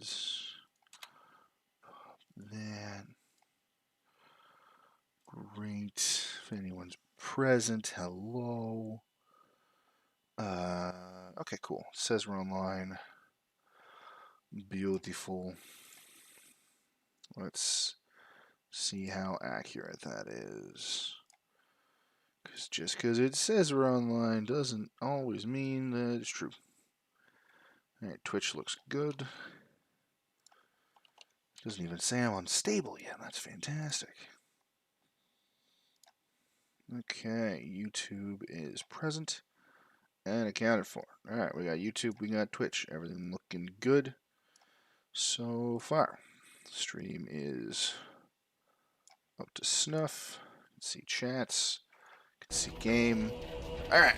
is that. Great. If anyone's present, hello. Okay, cool. It says we're online. Beautiful. Let's see how accurate that is. Because just because it says we're online doesn't always mean that it's true. Alright, Twitch looks good. Doesn't even say I'm unstable yet. That's fantastic. Okay, YouTube is present and accounted for. Alright, we got YouTube, we got Twitch. Everything looking good so far. Stream is up to snuff. You can see chats. You can see game. Alright.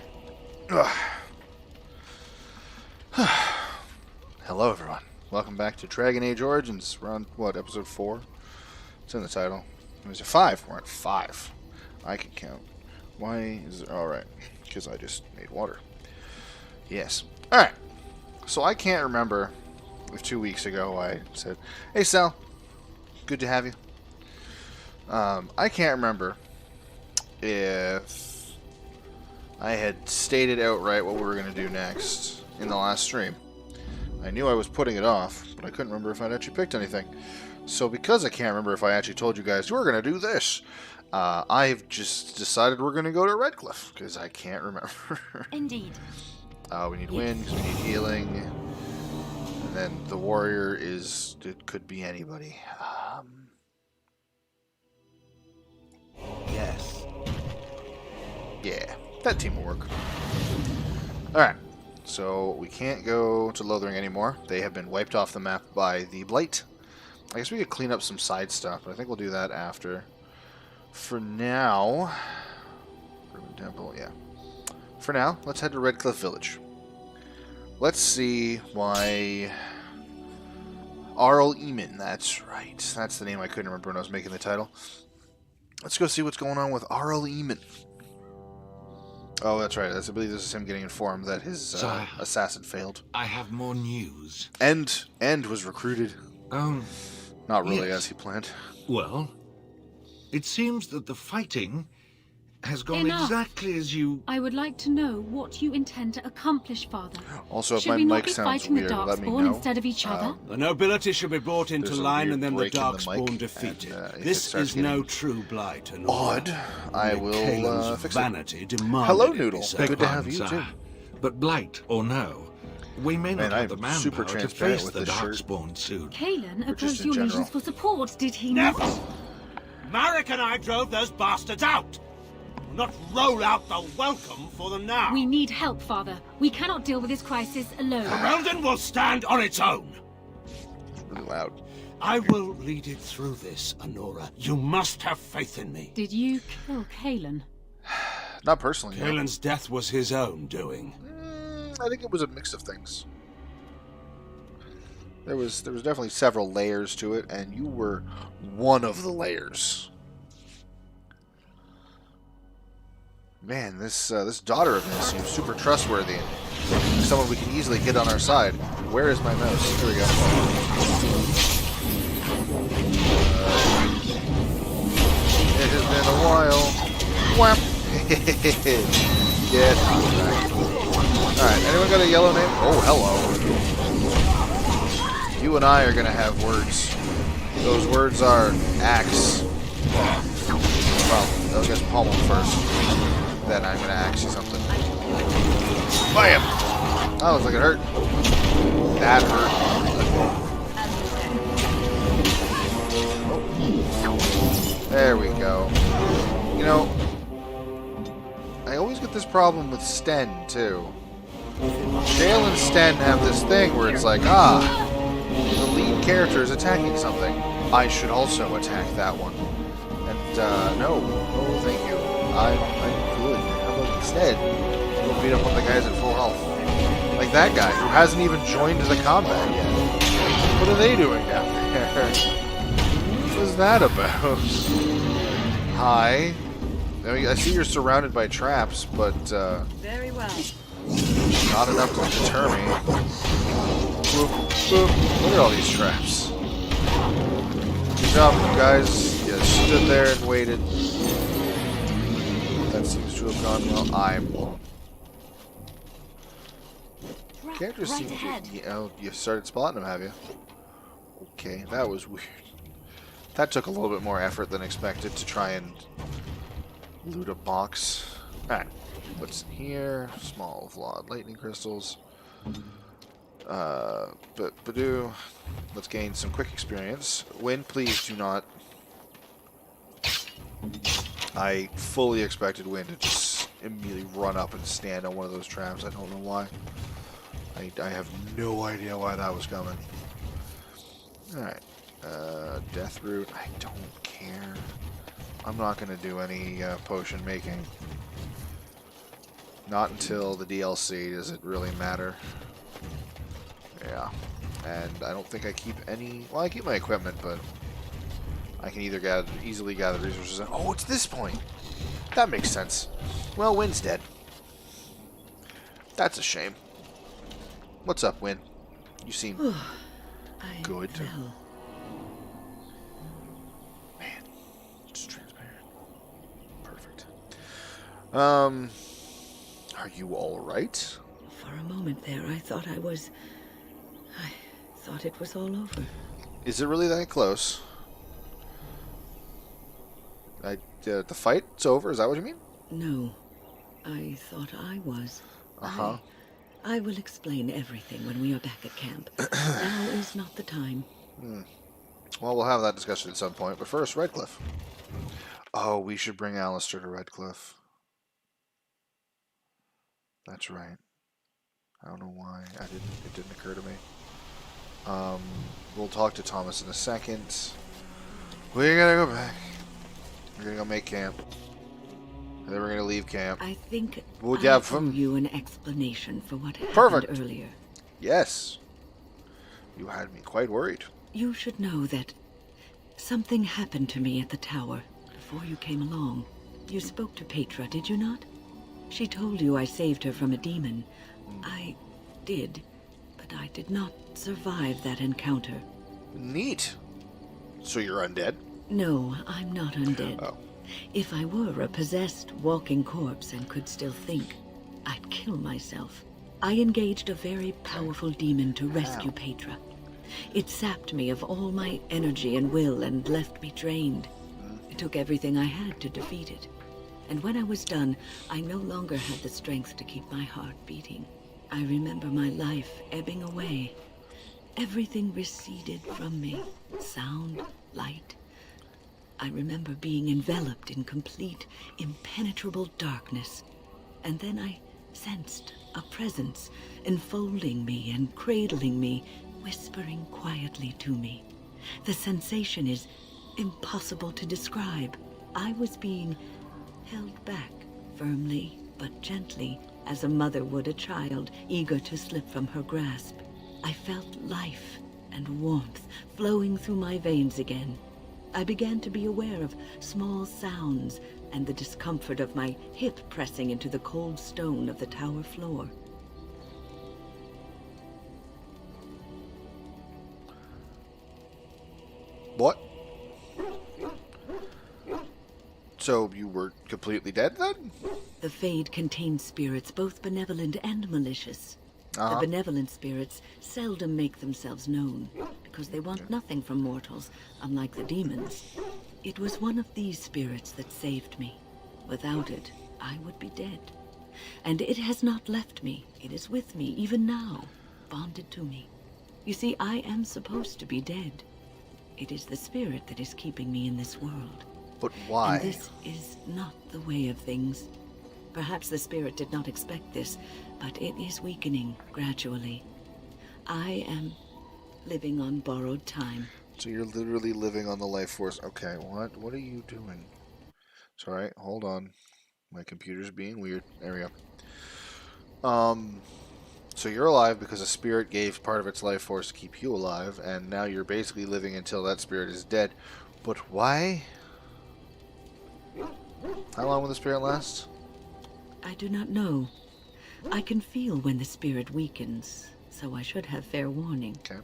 Hello, everyone. Welcome back to Dragon Age Origins. We're on, what, episode 4? It's in the title. Is it 5? We're at 5. I can count. Why is it... Alright. Because I just made water. Yes. Alright. So I can't remember if 2 weeks ago I said, "Hey, Sal. Good to have you." I can't remember if I had stated outright what we were going to do next in the last stream. I knew I was putting it off, but I couldn't remember if I'd actually picked anything. So because I can't remember if I actually told you guys, we're going to do this, I've just decided we're going to go to Redcliffe, because I can't remember. Indeed. We need wind, we need healing, and then the warrior is, it could be anybody. Yes. Yeah, that team will work. Alright, so we can't go to Lothering anymore. They have been wiped off the map by the Blight. I guess we could clean up some side stuff, but I think we'll do that after. For now... Ruined Temple, yeah. For now, let's head to Redcliffe Village. Let's see why... Arl Eamon, that's right. That's the name I couldn't remember when I was making the title. Let's go see what's going on with Arl Eamon. Oh, that's right. I believe this is him getting informed that his assassin failed. I have more news. End was recruited. Not really Yes. as he planned. Well, it seems that the fighting has gone Enough. exactly as you... I would like to know what you intend to accomplish, Father. Also, if Should my we not mic be sounds fighting weird, the let me Darkspawn know. instead of each other? The nobility should be brought into There's a line weird and then the break in the Darkspawn mic, defeated. and, if it This starts is no getting true blight. Honora. Odd. I Only will Kalen's fix it. vanity demanded Hello, it Noodle. be so. Good to have you, too. But blight or no, we may not Man, have the I'm super manpower to transparent face with the this shirt. Darkspawn soon. Kalen Or just opposed in your general. legions for support, did he Never! not? Marek and I drove those bastards out! Not roll out the welcome for them now! We need help, Father. We cannot deal with this crisis alone. Ferelden will stand on its own! It's really loud. I will lead it through this, Honora. You must have faith in me. Did you kill Kalen? Not personally. No. Kalen's death was his own doing. I think it was a mix of things. There was definitely several layers to it, and you were one of the layers. Man, this daughter of his seems super trustworthy. Someone we can easily get on our side. Where is my mouse? Here we go. It has been a while. Whap! Get back. Alright, anyone got a yellow name? Oh, hello. You and I are gonna have words. Those words are axe. Well, I guess pommel first. Then I'm gonna axe you something. Bam! That looks like it hurt. That hurt. Oh. There we go. You know, I always get this problem with Sten, too. Shale and Sten have this thing where it's like, the lead character is attacking something. I should also attack that one. And, no, thank you. I'm good. How about instead, go beat up on the guys at full health? Like that guy, who hasn't even joined the combat yet. What are they doing down there? What is that about? Hi. I see you're surrounded by traps, but, Very well. not enough to deter me. Boop, boop. Look at all these traps. Good job, guys. You stood there and waited. That seems to have gone well. I'm... Characters right seem ahead. to... Oh, you started spotting them, have you? Okay, that was weird. That took a little bit more effort than expected to try and loot a box. Alright, what's in here? Small flawed lightning crystals. Badoo. Let's gain some quick experience. Win, please do not. I fully expected Win to just immediately run up and stand on one of those traps. I don't know why. I have no idea why that was coming. Alright. Death root. I don't care. I'm not going to do any potion making. Not until the DLC does it really matter. Yeah. And I don't think I keep any... Well, I keep my equipment, but I can either easily gather resources. Oh, it's this point! That makes sense. Well, Win's dead. That's a shame. What's up, Win? You seem good. Man, it's transparent. Perfect. Are you all right? For a moment there, I thought it was all over. Is it really that close? The fight's over? Is that what you mean? No, I thought I was. Uh-huh. I will explain everything when we are back at camp. Now is not the time. Well, we'll have that discussion at some point. But first, Redcliffe. Oh, we should bring Alistair to Redcliffe. That's right. I don't know why. It didn't occur to me. We'll talk to Thomas in a second. We're gonna go back. We're gonna go make camp. And then we're gonna leave camp. I think We'll I get owe you an explanation for what happened Perfect. earlier. Yes. You had me quite worried. You should know that something happened to me at the tower before you came along. You spoke to Petra, did you not? She told you I saved her from a demon. I did, but I did not survive that encounter. Neat. So you're undead? No, I'm not undead. Oh. If I were a possessed walking corpse and could still think, I'd kill myself. I engaged a very powerful demon to rescue Petra. It sapped me of all my energy and will and left me drained. It took everything I had to defeat it. And when I was done, I no longer had the strength to keep my heart beating. I remember my life ebbing away. Everything receded from me. Sound, light. I remember being enveloped in complete, impenetrable darkness. And then I sensed a presence enfolding me and cradling me, whispering quietly to me. The sensation is impossible to describe. I was being held back, firmly but gently, as a mother would a child eager to slip from her grasp. I felt life and warmth flowing through my veins again. I began to be aware of small sounds and the discomfort of my hip pressing into the cold stone of the tower floor. What? So you were completely dead then? The Fade contains spirits both benevolent and malicious. The benevolent spirits seldom make themselves known, because they want nothing from mortals, unlike the demons. It was one of these spirits that saved me. Without it, I would be dead. And it has not left me. It is with me, even now, bonded to me. You see, I am supposed to be dead. It is the spirit that is keeping me in this world. But why? And this is not the way of things. Perhaps the spirit did not expect this, but it is weakening gradually. I am living on borrowed time. So you're literally living on the life force. Okay, what are you doing? It's alright, hold on. My computer's being weird. There we go. So you're alive because a spirit gave part of its life force to keep you alive, and now you're basically living until that spirit is dead. But why? How long will the spirit last? I do not know. I can feel when the spirit weakens. so I should have fair warning. Okay.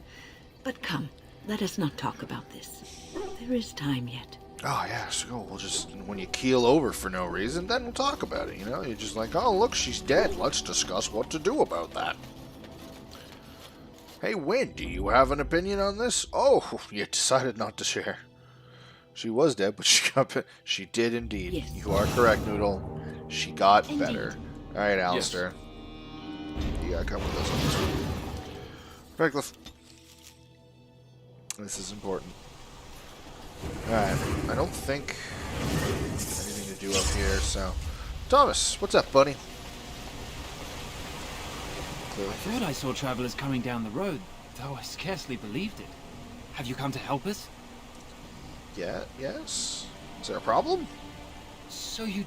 But come, let us not talk about this. There is time yet. Oh, yeah, so we'll just, when you keel over for no reason, then we'll talk about it, you know? You're just like, oh, look, she's dead. Let's discuss what to do about that. Hey, Wynn, do you have an opinion on this? Oh, you decided not to share. She was dead, but she did indeed. Yes. You are correct, Noodle. She got Indeed. better. Alright, Alistair. You gotta come with us on this one. Redcliffe. This is important. Alright, I don't think anything to do up here, so... Thomas, what's up, buddy? I thought I saw travelers coming down the road, though I scarcely believed it. Have you come to help us? Yeah, yes? Is there a problem? So you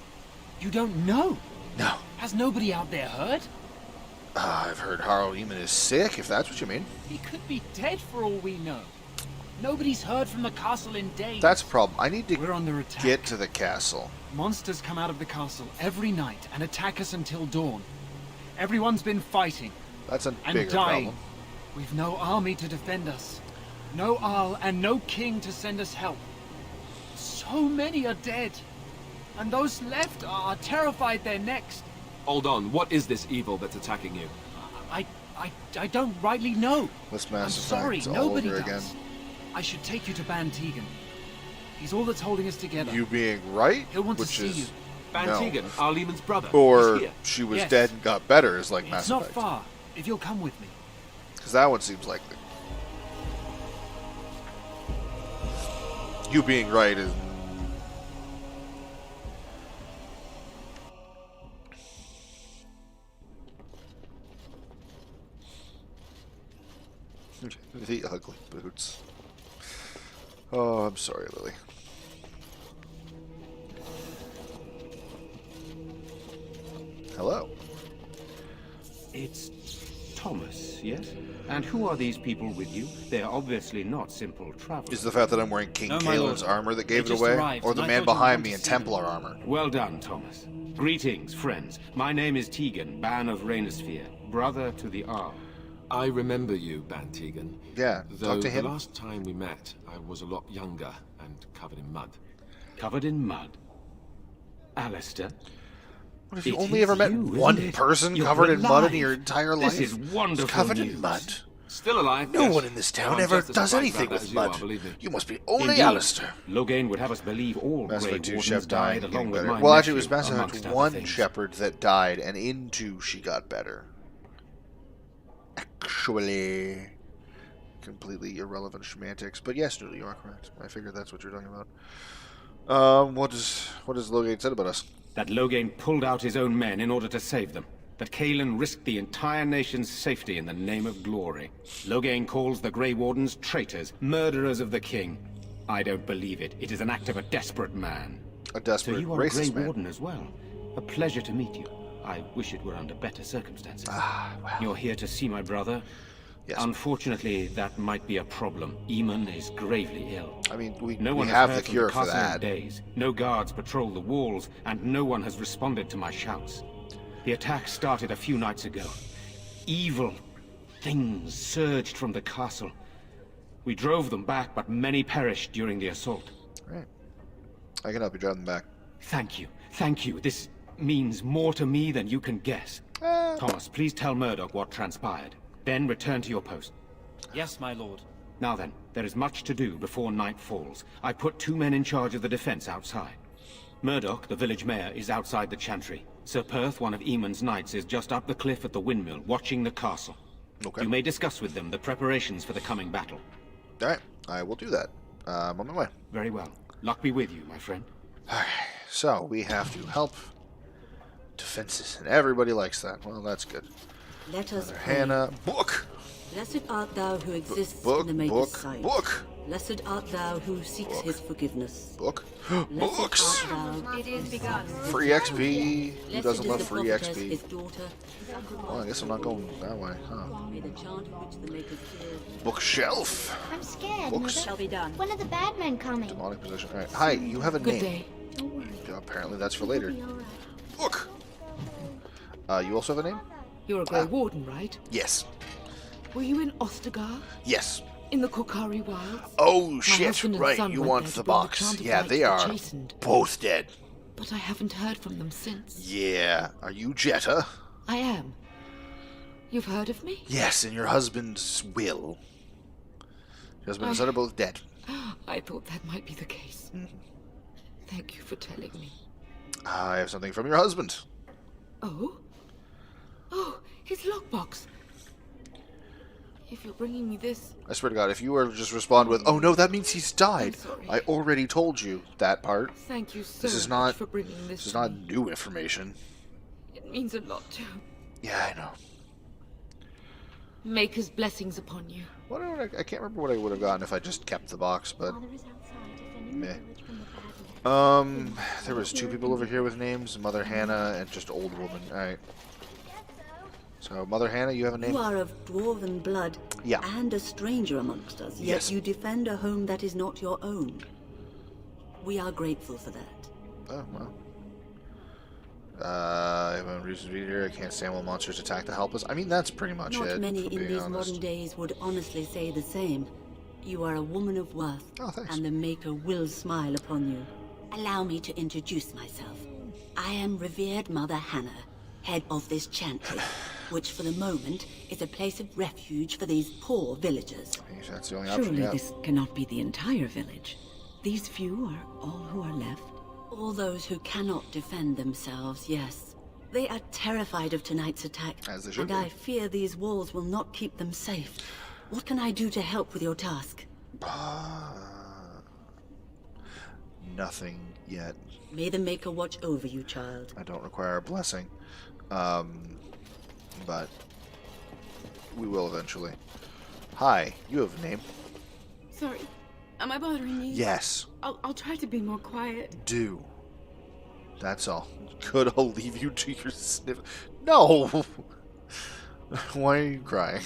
don't know? No. Has nobody out there heard? I've heard Harrow Eamon is sick, if that's what you mean. He could be dead for all we know. Nobody's heard from the castle in days. That's a problem. I need to We're under attack. get to the castle. Monsters come out of the castle every night and attack us until dawn. Everyone's been fighting That's a and bigger dying. problem. We've no army to defend us. No Arl and no king to send us help. So many are dead. And those left are terrified they're next. Hold on, what is this evil that's attacking you? I don't rightly know. This I'm Mass sorry, Effect's all nobody over does. again. I should take you to Ban Tegan. He's all that's holding us together. You being right, He'll want to which see is you. Van no. Tegan, Arlemon's brother. Or He's here. she was Yes. dead and got better is like Mass It's not Effect. far, if you'll come with me. Because that one seems likely. You being right is... the ugly boots. Oh, I'm sorry, Lily. Hello. It's Thomas, yes? And who are these people with you? They're obviously not simple travelers. Is the fact that I'm wearing King No, my Kaelin's lord. armor that gave They it just away? arrived, Or the and I man thought you behind would me want in to see them. Templar armor? Well done, Thomas. Greetings, friends. My name is Tegan, Ban of Rainersphere, brother to the Arl. I remember you, Ban Tegan. Yeah, Though talk to the him. last time we met, I was a lot younger and covered in mud. Covered in mud. Alistair? What if you It only is ever met you, one isn't it? person You're covered in mud in alive. your entire life? This is wonderful Covered news. in mud. Still alive? No yes. one in this town I'm ever just as does surprised anything about that with as you are, mud. believe me. You must be only Indeed. Alistair. Logain would have us believe all Mass Grey Effect 2 Wardens Chef died died and along getting with better. my Well, actually, it was nephew, Mass Effect amongst other 1 things. Shepherd that died, and into she got better. Actually, completely irrelevant semantics. But yes, Julie, you are correct. I figured that's what you're talking about. What does Logain said about us? That Logain pulled out his own men in order to save them. That Kaelin risked the entire nation's safety in the name of glory. Logain calls the Grey Wardens traitors, murderers of the king. I don't believe it. It is an act of a desperate man. A desperate So you are a Grey racist man. Warden as well. A pleasure to meet you. I wish it were under better circumstances. Well, You're here to see my brother? yes. Unfortunately, that might be a problem. Eamon is gravely ill. I mean, we No one have has the heard from cure the for castle in that. days. No guards patrol the walls, and no one has responded to my shouts. The attack started a few nights ago. Evil things surged from the castle. We drove them back, but many perished during the assault. Right. I can help you drive them back. Thank you. Thank you. This means more to me than you can guess. Thomas, please tell Murdoch what transpired. Then return to your post. Yes, my lord. Now then, there is much to do before night falls. I put 2 men in charge of the defense outside. Murdoch, the village mayor, is outside the Chantry. Sir Perth, one of Eamon's knights, is just up the cliff at the windmill, watching the castle. Okay. You may discuss with them the preparations for the coming battle. Alright, I will do that. I'm on my way. Very well. Luck be with you, my friend. Alright, so we have to help defenses, and everybody likes that. Well, that's good. Let us Another pray. Hannah. Book! Blessed art thou who exists Book, in the Maker's book, sight. book! Blessed art thou who seeks his forgiveness. Book. Blessed Books! art thou. It is begun. Free XP. Who Blessed doesn't is love the free prophetess, XP? his daughter. Well, I guess I'm not going that way, huh? May the chant which the Maker fears. Bookshelf. I'm scared, Books. Mother. Shall be done. When are the bad men coming? Demonic position. Alright, hi, you have a Good name. day. Apparently that's for later. Book! You also have a name? You're a Grey Warden, right? Yes. Were you in Ostagar? Yes. In the Korkari wilds? Oh, My shit. husband and Right, son you went want there the to bring box. Chantry Yeah, they that are chastened. both dead. But I haven't heard from them since. Yeah. Are you Jetta? I am. You've heard of me? Yes, and your husband's Will. Your husband and son are both dead. I thought that might be the case. Thank you for telling me. I have something from your husband. Oh? Oh, his lockbox. If you're bringing me this... I swear to God, if you were to just respond with, "Oh no, that means he's died," I'm sorry. I already told you that part. Thank you so This is much not. for bringing this This is to not me. new information. It means a lot too. Yeah, I know. Maker's blessings upon you. What I can't remember what I would have gotten if I just kept the box, but Father is outside defending the meh. village from the bad ones. There was two people over here with names: Mother Hannah and just old woman. All right. So, Mother Hannah, you have a name? You are of dwarven blood Yeah. and a stranger amongst us, yet Yes. you defend a home that is not your own. We are grateful for that. Oh well. I have no reason to be here. I can't stand when monsters attack to help us. I mean, that's pretty much Not it. many if I'm in being these honest. modern days would honestly say the same. You are a woman of worth, Oh, thanks. and the Maker will smile upon you. Allow me to introduce myself. I am revered Mother Hannah, head of this Chantry, which for the moment is a place of refuge for these poor villagers. That's the only option. Surely Yeah. this cannot be the entire village. These few are all who are left. All those who cannot defend themselves, yes. They are terrified of tonight's attack, As they should and be. I fear these walls will not keep them safe. What can I do to help with your task? Nothing yet. May the Maker watch over you, child. I don't require a blessing. But we will eventually. Hi, you have a name. Sorry. Am I bothering you? Yes, I'll try to be more quiet. do. That's all. Could I'll leave you to your sniff? No! Why are you crying?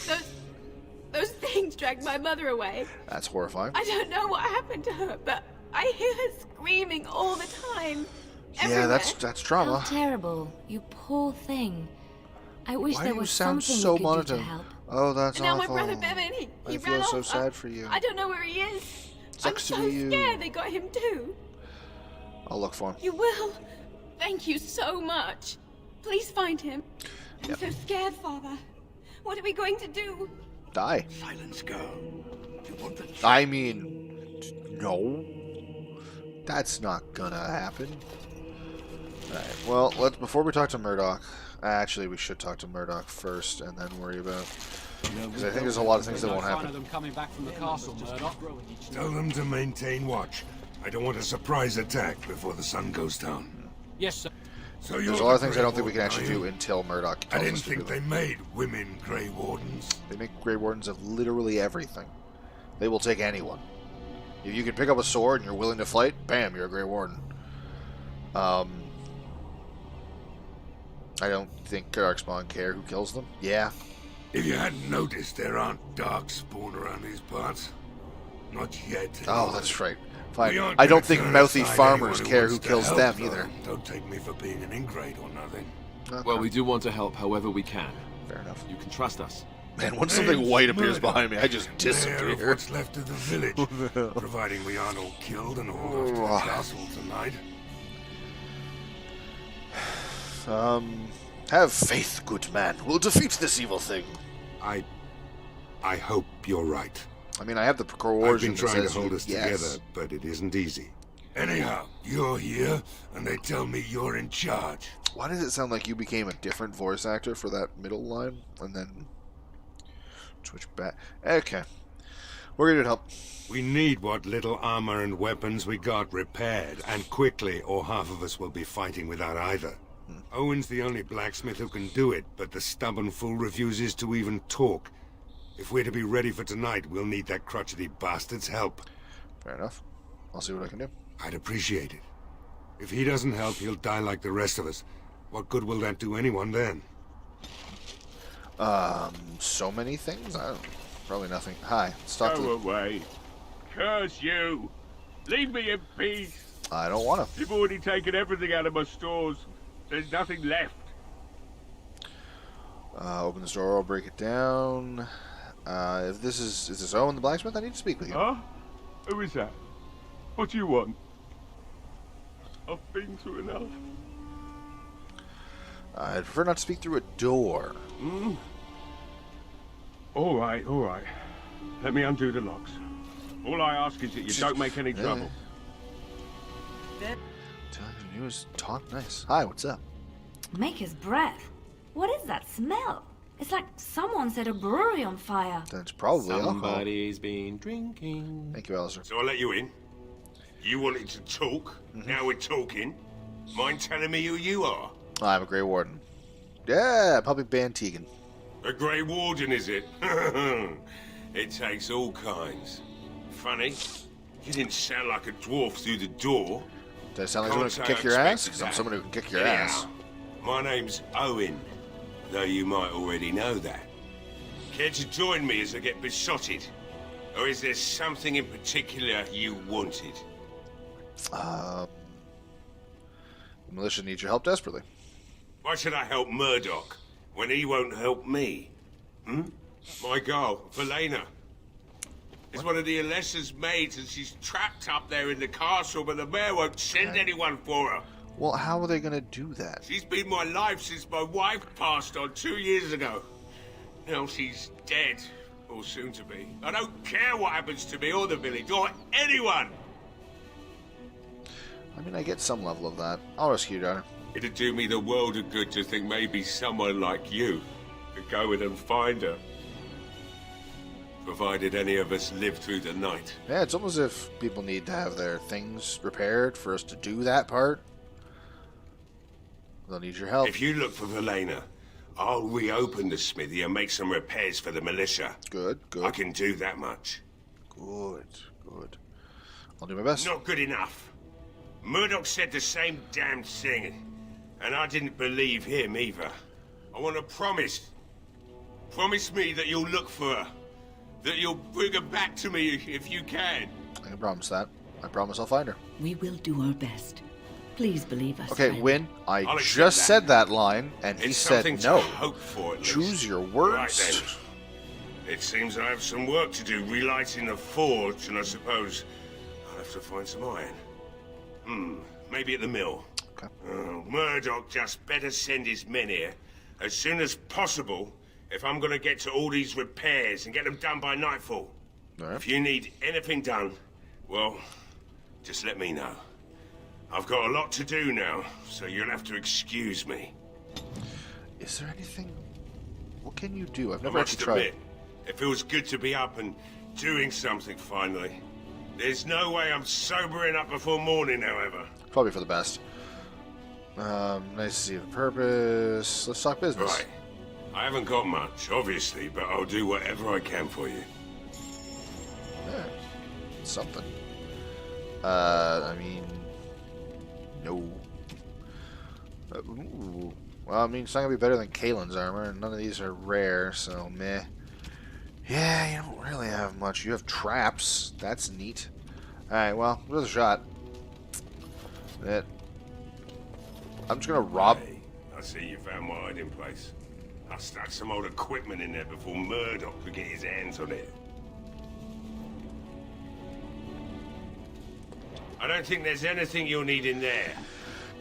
Those things dragged my mother away. That's horrifying. I don't know what happened to her, but I hear her screaming all the time. Yeah, Everywhere. that's trauma. How terrible. You poor thing. I wish Why there do you was sound something so we could do to monotone? help. Oh, that's And now awful. my brother Bevan, he I ran feel off. so sad for you. I don't know where he is. Sucks I'm to so be you. scared they got him too. I'll look for him. You will. Thank you so much. Please find him. I'm Yep. so scared, Father. What are we going to do? Die. Silence, girl. You want the I mean, no. That's not gonna happen. Alright, well, before we talk to Murdoch, actually we should talk to Murdoch first and then worry about, because I think there's a lot of things that won't Sign of happen. them coming back from the castle, Murdoch. Tell them to maintain watch. I don't want a surprise attack before the sun goes down. Yes, sir. So you're There's a lot of the things I don't think we can Grey actually Warden, do are you? until Murdoch I tells didn't us to do think they them. made women Grey Wardens. They make Grey Wardens of literally everything. They will take anyone. If you can pick up a sword and you're willing to fight, bam, you're a Grey Warden. I don't think Darkspawn care who kills them. Yeah. If you hadn't noticed, there aren't darkspawn around these parts. Not yet. Oh, that's right. We Fine. aren't I don't gonna think turn mouthy aside farmers anyone care who wants to kills help, them though. either. Don't take me for being an ingrate or nothing. Okay. Well, we do want to help however we can. Fair enough. You can trust us. Man, when something white appears behind me, I just Mayor of disappear. what's left of the village, providing we aren't all killed and hauled off to the castle tonight. Have faith, good man. We'll defeat this evil thing. I hope you're right. I mean, I have the I've coercion been that trying to says hold us yes. together, but it isn't easy. Anyhow, you're here, and they tell me you're in charge. Why does it sound like you became a different voice actor for that middle line, and then switch back? Okay. We're here to help. We need what little armor and weapons we got repaired, and quickly, or half of us will be fighting without either. Owen's the only blacksmith who can do it, but the stubborn fool refuses to even talk. If we're to be ready for tonight, we'll need that crotchety bastard's help. Fair enough. I'll see what I can do. I'd appreciate it. If he doesn't help, he'll die like the rest of us. What good will that do anyone then? So many things? I don't know. Probably nothing. Hi. Stop Go away. Curse you. Leave me in peace. I don't want to. You've already taken everything out of my stores. There's nothing left. Open this door, I'll break it down. If this is this Owen the blacksmith, I need to speak with you. Huh? Who is that? What do you want? I've been through enough. I'd prefer not to speak through a door. All right, all right. Let me undo the locks. All I ask is that you don't make any trouble. He was talk nice. Hi, what's up? Make his breath. What is that smell? It's like someone set a brewery on fire. That's probably alcohol. Somebody's been drinking. Thank you, Alistair. So I'll let you in. You wanted to talk. Now we're talking. Mind telling me who you are? I'm a Grey Warden. Yeah, public ban Tegan. A Grey Warden, is it? It takes all kinds. Funny, you didn't sound like a dwarf through the door. Does it sound like someone who can kick your ass? Because I'm someone who can kick your ass. My name's Owen, though you might already know that. Care to join me as I get besotted? Or is there something in particular you wanted? The militia needs your help desperately. Why should I help Murdoch when he won't help me? My girl, Valena, is one of the Alessa's maids, and she's trapped up there in the castle, but the mayor won't send anyone for her. Well, how are they going to do that? She's been my life since my wife passed on 2 years ago. Now she's dead, or soon to be. I don't care what happens to me or the village, or anyone. I mean, I get some level of that. I'll rescue your daughter. It'd do me the world of good to think maybe someone like you could go in and find her. Provided any of us live through the night. Yeah, it's almost as if people need to have their things repaired for us to do that part. They'll need your help. If you look for Valena, I'll reopen the smithy and make some repairs for the militia. Good, good. I can do that much. Good, good. I'll do my best. Not good enough. Murdoch said the same damn thing, and I didn't believe him either. I want a promise. Promise me that you'll look for her. That you'll bring her back to me if you can. I can promise that. I promise I'll find her. We will do our best. Please believe us. Okay, friend. Win, I just said that line, and he said no. Hope for, choose your words. Right then. It seems I have some work to do relighting the forge, and I suppose I'll have to find some iron. Maybe at the mill. Okay. Murdoch just better send his men here as soon as possible if I'm going to get to all these repairs and get them done by nightfall. Right. If you need anything done, well, just let me know. I've got a lot to do now, so you'll have to excuse me. Is there anything... What can you do? I've never I actually must tried. admit, it feels good to be up and doing something finally. There's no way I'm sobering up before morning, however. Probably for the best. Nice to see the purpose. Let's talk business. Right. I haven't got much, obviously, but I'll do whatever I can for you. Yeah, something. I mean... No. Ooh. Well, I mean, it's not going to be better than Kalen's armor, and none of these are rare, so meh. Yeah, you don't really have much. You have traps. That's neat. Alright, well, give it a shot. I'm just going to rob... Hey, I see you found my hiding place. I stuck some old equipment in there before Murdoch could get his hands on it. I don't think there's anything you'll need in there.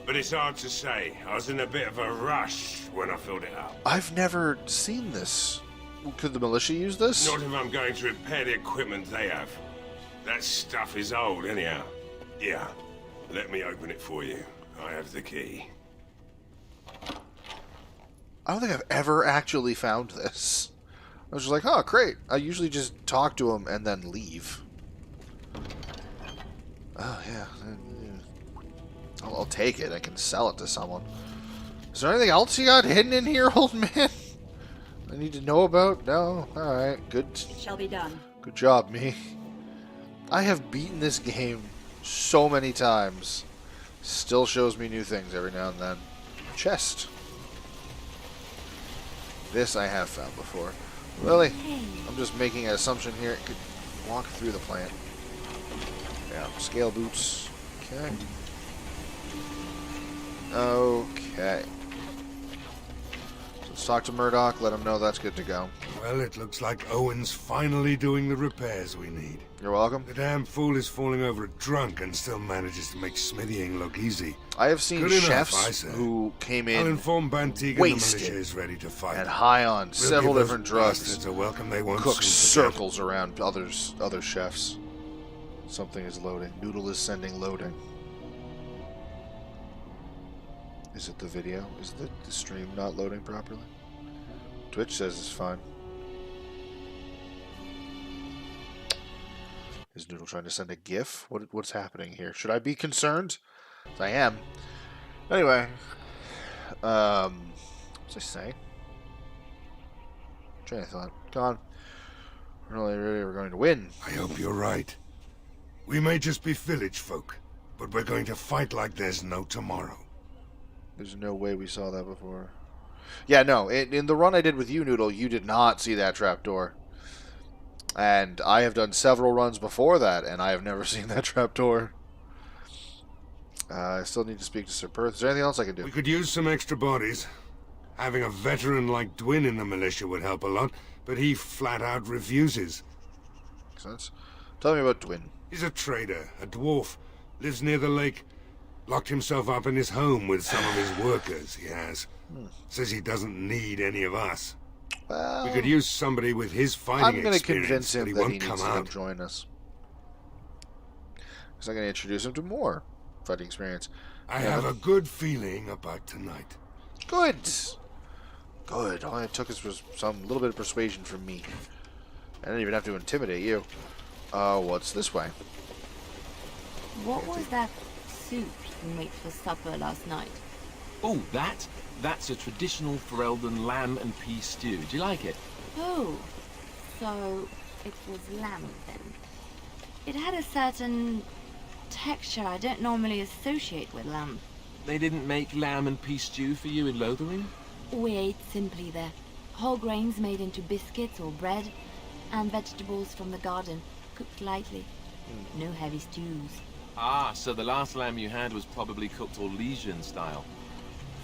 But it's hard to say. I was in a bit of a rush when I filled it up. I've never seen this. Could the militia use this? Not if I'm going to repair the equipment they have. That stuff is old, anyhow. Yeah, let me open it for you. I have the key. I don't think I've ever actually found this. I was just like, oh, great. I usually just talk to him and then leave. Oh, yeah. I'll take it. I can sell it to someone. Is there anything else you got hidden in here, old man? I need to know about? No? Alright. Good. It shall be done. Good job, me. I have beaten this game so many times. Still shows me new things every now and then. Chest. This I have found before. Really? I'm just making an assumption here. It could walk through the plant. Yeah, scale boots. Okay. Okay. So let's talk to Murdoch, let him know that's good to go. Well, it looks like Owen's finally doing the repairs we need. You're welcome. The damn fool is falling over drunk and still manages to make smithying look easy. I have seen Good enough, chefs I say. who came I'll in inform Bantiga the wasted militia is ready to fight. and high on We'll several give different those drugs, bastards a welcome they won't cook soon forget. circles around other chefs. Something is loading. Noodle is sending loading. Is it the video? Is the stream not loading properly? Twitch says it's fine. Is Noodle trying to send a GIF? What's happening here? Should I be concerned? I am. Anyway, what's I say? Train of thought. Come on. We're going to win. I hope you're right. We may just be village folk, but we're going to fight like there's no tomorrow. There's no way we saw that before. Yeah, no. In the run I did with you, Noodle, you did not see that trapdoor. And I have done several runs before that, and I have never seen that trapdoor. I still need to speak to Sir Perth. Is there anything else I can do? We could use some extra bodies. Having a veteran like Dwin in the militia would help a lot, but he flat out refuses. Makes sense. Tell me about Dwin. He's a trader, a dwarf, lives near the lake. Locked himself up in his home with some of his workers, he has. Says he doesn't need any of us. Well, we could use somebody with his fighting I'm going to experience, convince him but he that won't he come needs to out. come join us. Because I'm going to introduce him to more fighting experience. I have a good feeling about tonight. Good. Good. All it took was some little bit of persuasion from me. I didn't even have to intimidate you. What's this way? What was that soup you made for supper last night? Oh, that's a traditional Ferelden lamb and pea stew. Do you like it? Oh, so it was lamb then. It had a certain texture I don't normally associate with lamb. They didn't make lamb and pea stew for you in Lothering? We ate simply there. Whole grains made into biscuits or bread, and vegetables from the garden, cooked lightly. No heavy stews. Ah, so the last lamb you had was probably cooked Orlesian style.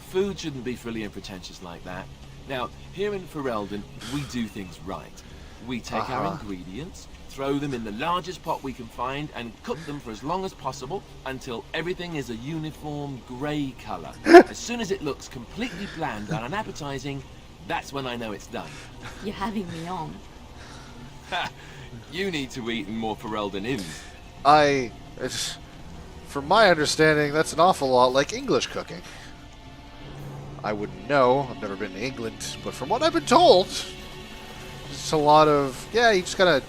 Food shouldn't be frilly and pretentious like that. Now, here in Ferelden, we do things right. We take our ingredients, throw them in the largest pot we can find, and cook them for as long as possible until everything is a uniform grey colour. As soon as it looks completely bland and unappetizing, that's when I know it's done. You're having me on. You need to eat in more Ferelden inns. From my understanding, that's an awful lot like English cooking. I wouldn't know. I've never been to England, but from what I've been told, it's a lot of, yeah, you just gotta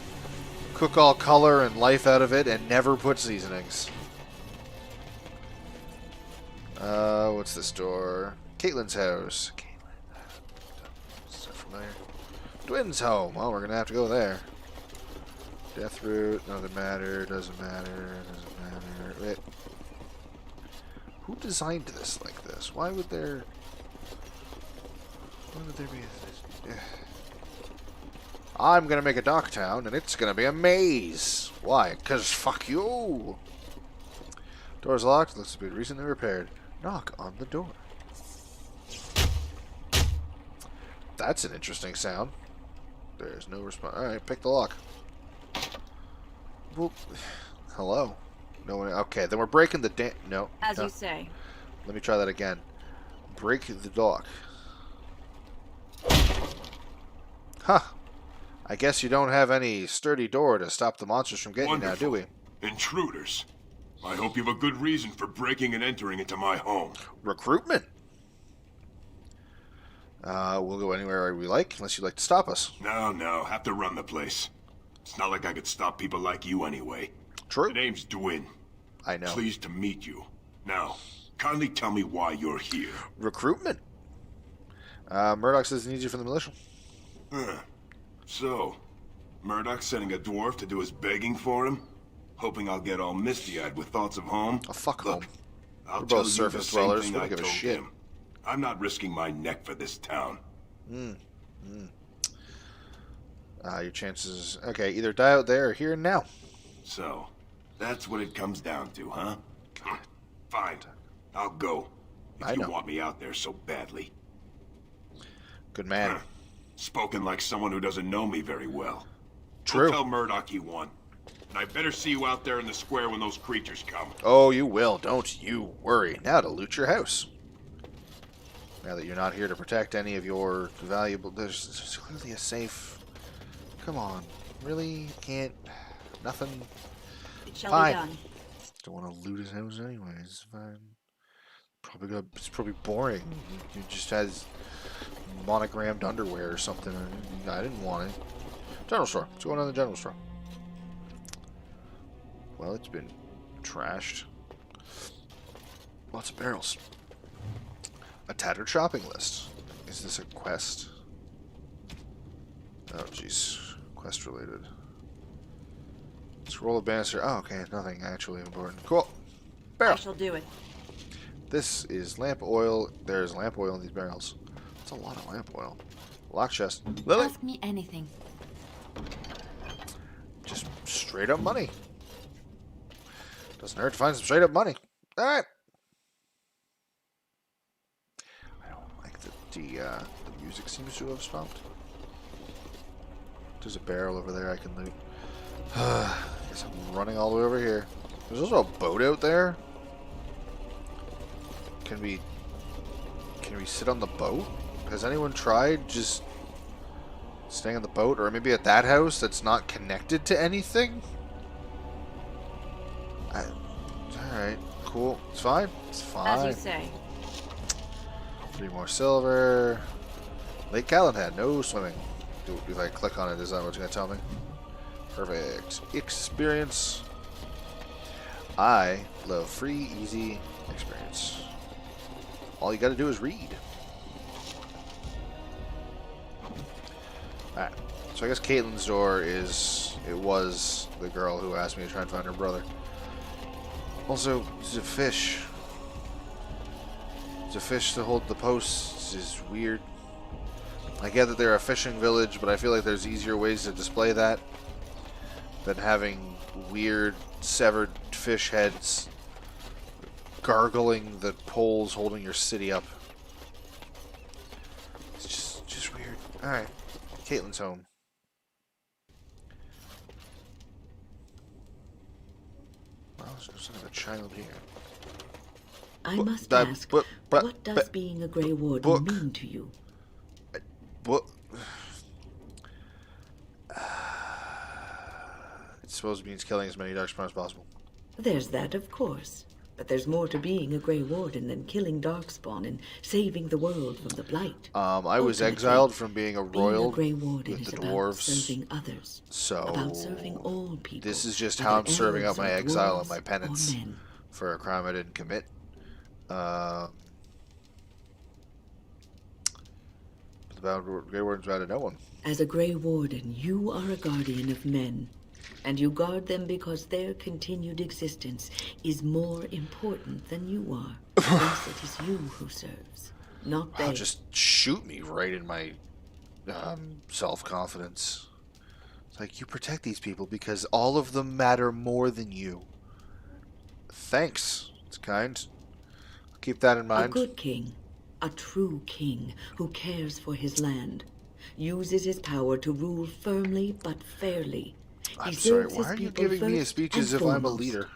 cook all color and life out of it and never put seasonings. What's this door? Caitlin's house. Is that familiar? Dwin's home. Well, we're gonna have to go there. Death root, doesn't matter, doesn't matter, doesn't matter. Wait. Who designed this like this? Why would there be this? I'm gonna make a dock town, and it's gonna be a maze. Why? 'Cause fuck you. Door's locked. Looks to be recently repaired. Knock on the door. That's an interesting sound. There's no response. Alright, pick the lock. Well, hello. No one. Okay, then we're breaking the no. As no. you say. Let me try that again. Break the lock. Huh. I guess you don't have any sturdy door to stop the monsters from getting you now, do we? Intruders. I hope you have a good reason for breaking and entering into my home. Recruitment. We'll go anywhere we like, unless you'd like to stop us. No, have to run the place. It's not like I could stop people like you anyway. True. The name's Dwin. I know. Pleased to meet you. Now, kindly tell me why you're here. Recruitment. Murdoch says he needs you for the militia. So, Murdoch's sending a dwarf to do his begging for him? Hoping I'll get all misty-eyed with thoughts of home? Oh, fuck Look, home. I'll We're tell both you surface the same dwellers. thing We I don't give a told shit. him. I'm not risking my neck for this town. Your chances... Okay, either die out there or here and now. So, that's what it comes down to, huh? Fine. I'll go. If you want me out there so badly. Good man. Spoken like someone who doesn't know me very well. True. Go tell Murdoch you won. And I better see you out there in the square when those creatures come. Oh, you will. Don't you worry. Now to loot your house. Now that you're not here to protect any of your valuable... There's clearly a safe. Come on. Really? Can't... Nothing? It shall Fine. be done. Don't want to loot his house anyways. Fine. It's probably boring. He just has monogrammed underwear or something. I didn't want it. General store. What's going on in the general store? Well, it's been trashed. Lots of barrels. A tattered shopping list. Is this a quest? Oh, jeez. Quest related. Scroll of banister. Oh, okay. Nothing actually important. Cool. Barrel. I shall do it. This is lamp oil. There's lamp oil in these barrels. That's a lot of lamp oil. Lock chest. Lily. Ask me anything. Just straight up money. Doesn't hurt to find some straight up money. Alright. I don't like that the music seems to have stopped. There's a barrel over there I can loot. Guess I'm running all the way over here. There's also a boat out there. Can we sit on the boat? Has anyone tried just staying on the boat? Or maybe at that house that's not connected to anything? Alright, cool. It's fine. It's fine. As you say. 3 more silver. Lake Calenhead, no swimming. If I click on it, is that what you're going to tell me? Perfect. Experience. I love free, easy experience. All you got to do is read. Alright. So I guess Caitlin's door was the girl who asked me to try and find her brother. Also, there's a fish. There's a fish to hold the posts. This is weird. I get that they're a fishing village, but I feel like there's easier ways to display that than having weird severed fish heads gargling the poles holding your city up. It's just weird. Alright. Caitlin's home. Well, there's no sign of a child here. I must ask, what does being a Grey Warden mean to you? What? It supposed means killing as many Darkspawn as possible. There's that, of course. But there's more to being a Grey Warden than killing Darkspawn and saving the world from the Blight. I was exiled from being a royal Grey Warden with the is dwarves. about serving others. So about serving all people. This is just how I'm serving out my exile and my dwarves penance or men. for a crime I didn't commit. The Grey Warden's bad to no one. As a Grey Warden, you are a guardian of men. And you guard them because their continued existence is more important than you are. Thus it is you who serves, not they. Just shoot me right in my self-confidence. It's like, you protect these people because all of them matter more than you. Thanks. It's kind. I'll keep that in mind. A good king, a true king who cares for his land, uses his power to rule firmly but fairly. I'm sorry, why are you giving me a speech as if I'm a leader?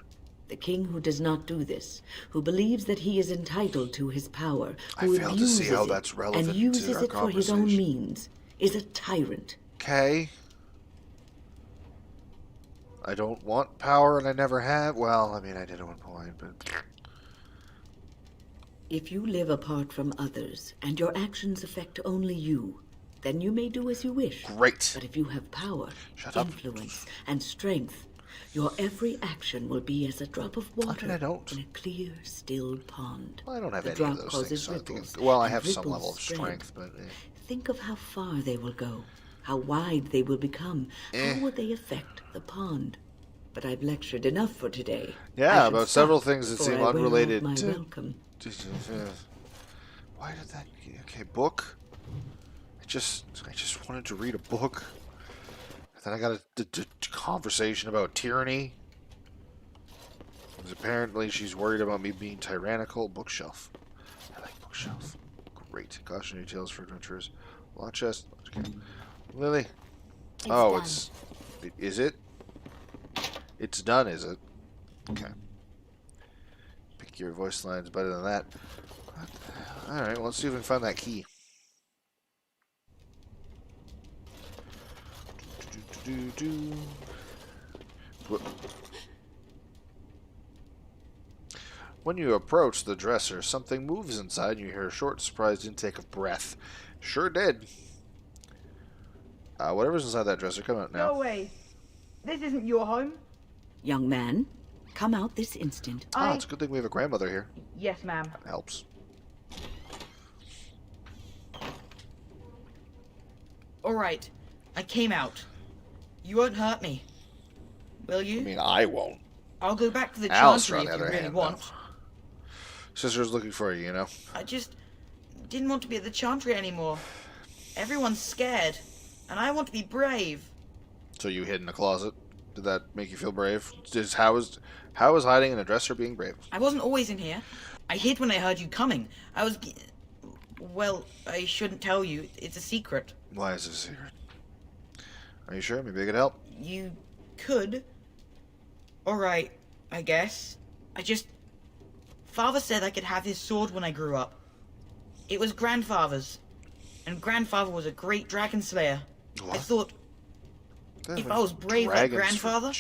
The king who does not do this, who believes that he is entitled to his power, who I fail to see how that's relevant and uses to our it for his own means, is a tyrant. Okay. I don't want power and I never have. Well, I mean, I did at one point, but... If you live apart from others, and your actions affect only you, then you may do as you wish. Great. But if you have power, influence, and strength, your every action will be as a drop of water I don't. in a clear, still pond. Well, I don't have the any drop of those causes things. So ripples, well, I and have some ripples level of spread. strength, but... Think of how far they will go, how wide they will become, how will they affect the pond. But I've lectured enough for today. Yeah, about several things that seem unrelated my to... welcome. Why did that... Okay, book? I just wanted to read a book. Then I got a conversation about tyranny. Because apparently she's worried about me being tyrannical. Bookshelf. I like bookshelf. Great. Cautionary tales for adventurers. Law chest. Lily. Done. Is it? It's done, is it? Okay. Pick your voice lines better than that. Alright, well, let's see if we can find that key. When you approach the dresser, something moves inside and you hear a short, surprised intake of breath. Sure did. Whatever's inside that dresser, come out now. No way. This isn't your home. Young man, come out this instant. It's a good thing we have a grandmother here. Yes, ma'am. That helps. Alright. I came out. You won't hurt me. Will you? I mean, I won't. I'll go back to the Alice, Chantry on the if you other really hand, want. no. Sister's looking for you, you know? I just didn't want to be at the Chantry anymore. Everyone's scared, and I want to be brave. So you hid in a closet. Did that make you feel brave? How is hiding in a dresser being brave? I wasn't always in here. I hid when I heard you coming. I was... Well, I shouldn't tell you. It's a secret. Why is it a secret? Are you sure? Maybe I could help. You could. Alright, I guess. Father said I could have his sword when I grew up. It was Grandfather's. And Grandfather was a great dragon slayer. What? I thought, if I was brave like Grandfather,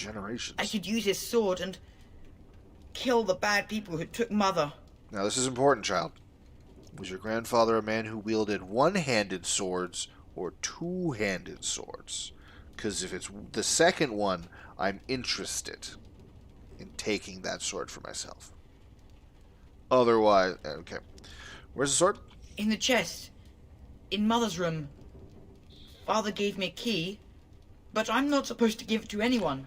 I could use his sword and kill the bad people who took Mother. Now this is important, child. Was your grandfather a man who wielded one-handed swords or two-handed swords? Because if it's the second one, I'm interested in taking that sword for myself. Otherwise, okay. Where's the sword? In the chest. In Mother's room. Father gave me a key, but I'm not supposed to give it to anyone.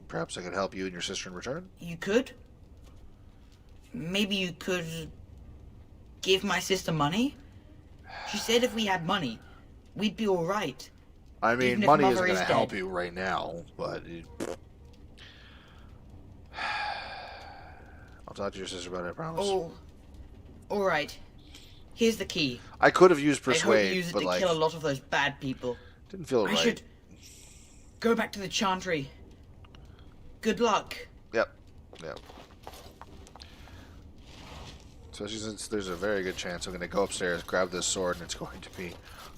Perhaps I could help you and your sister in return? You could? Maybe you could give my sister money? She said if we had money, we'd be alright. I mean, money isn't going to help you right now, but... I'll talk to your sister about it, I promise. Oh, alright. Here's the key. I could have used Persuade, I hope you use it to kill a lot of those bad people. Didn't feel right. I should go back to the Chantry. Good luck. Yep. Especially since there's a very good chance I'm going to go upstairs, grab this sword, and it's going to be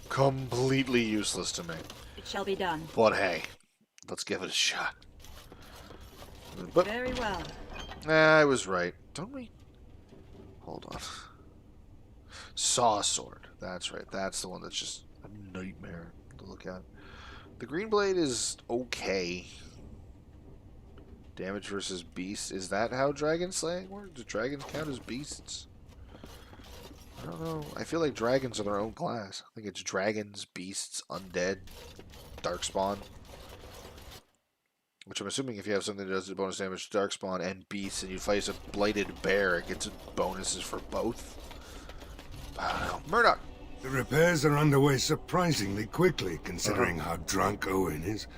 completely useless to me. It shall be done. But hey, let's give it a shot. But, very well. I was right. Don't we? Hold on. Saw sword. That's right. That's the one that's just a nightmare to look at. The green blade is okay. Damage versus beasts. Is that how dragon slaying works? Do dragons count as beasts? I don't know. I feel like dragons are their own class. I think it's dragons, beasts, undead, darkspawn. Which I'm assuming if you have something that does bonus damage to darkspawn and beasts and you fight a blighted bear, it gets bonuses for both. I don't know. Murdoch! The repairs are underway surprisingly quickly, considering how drunk Owen is.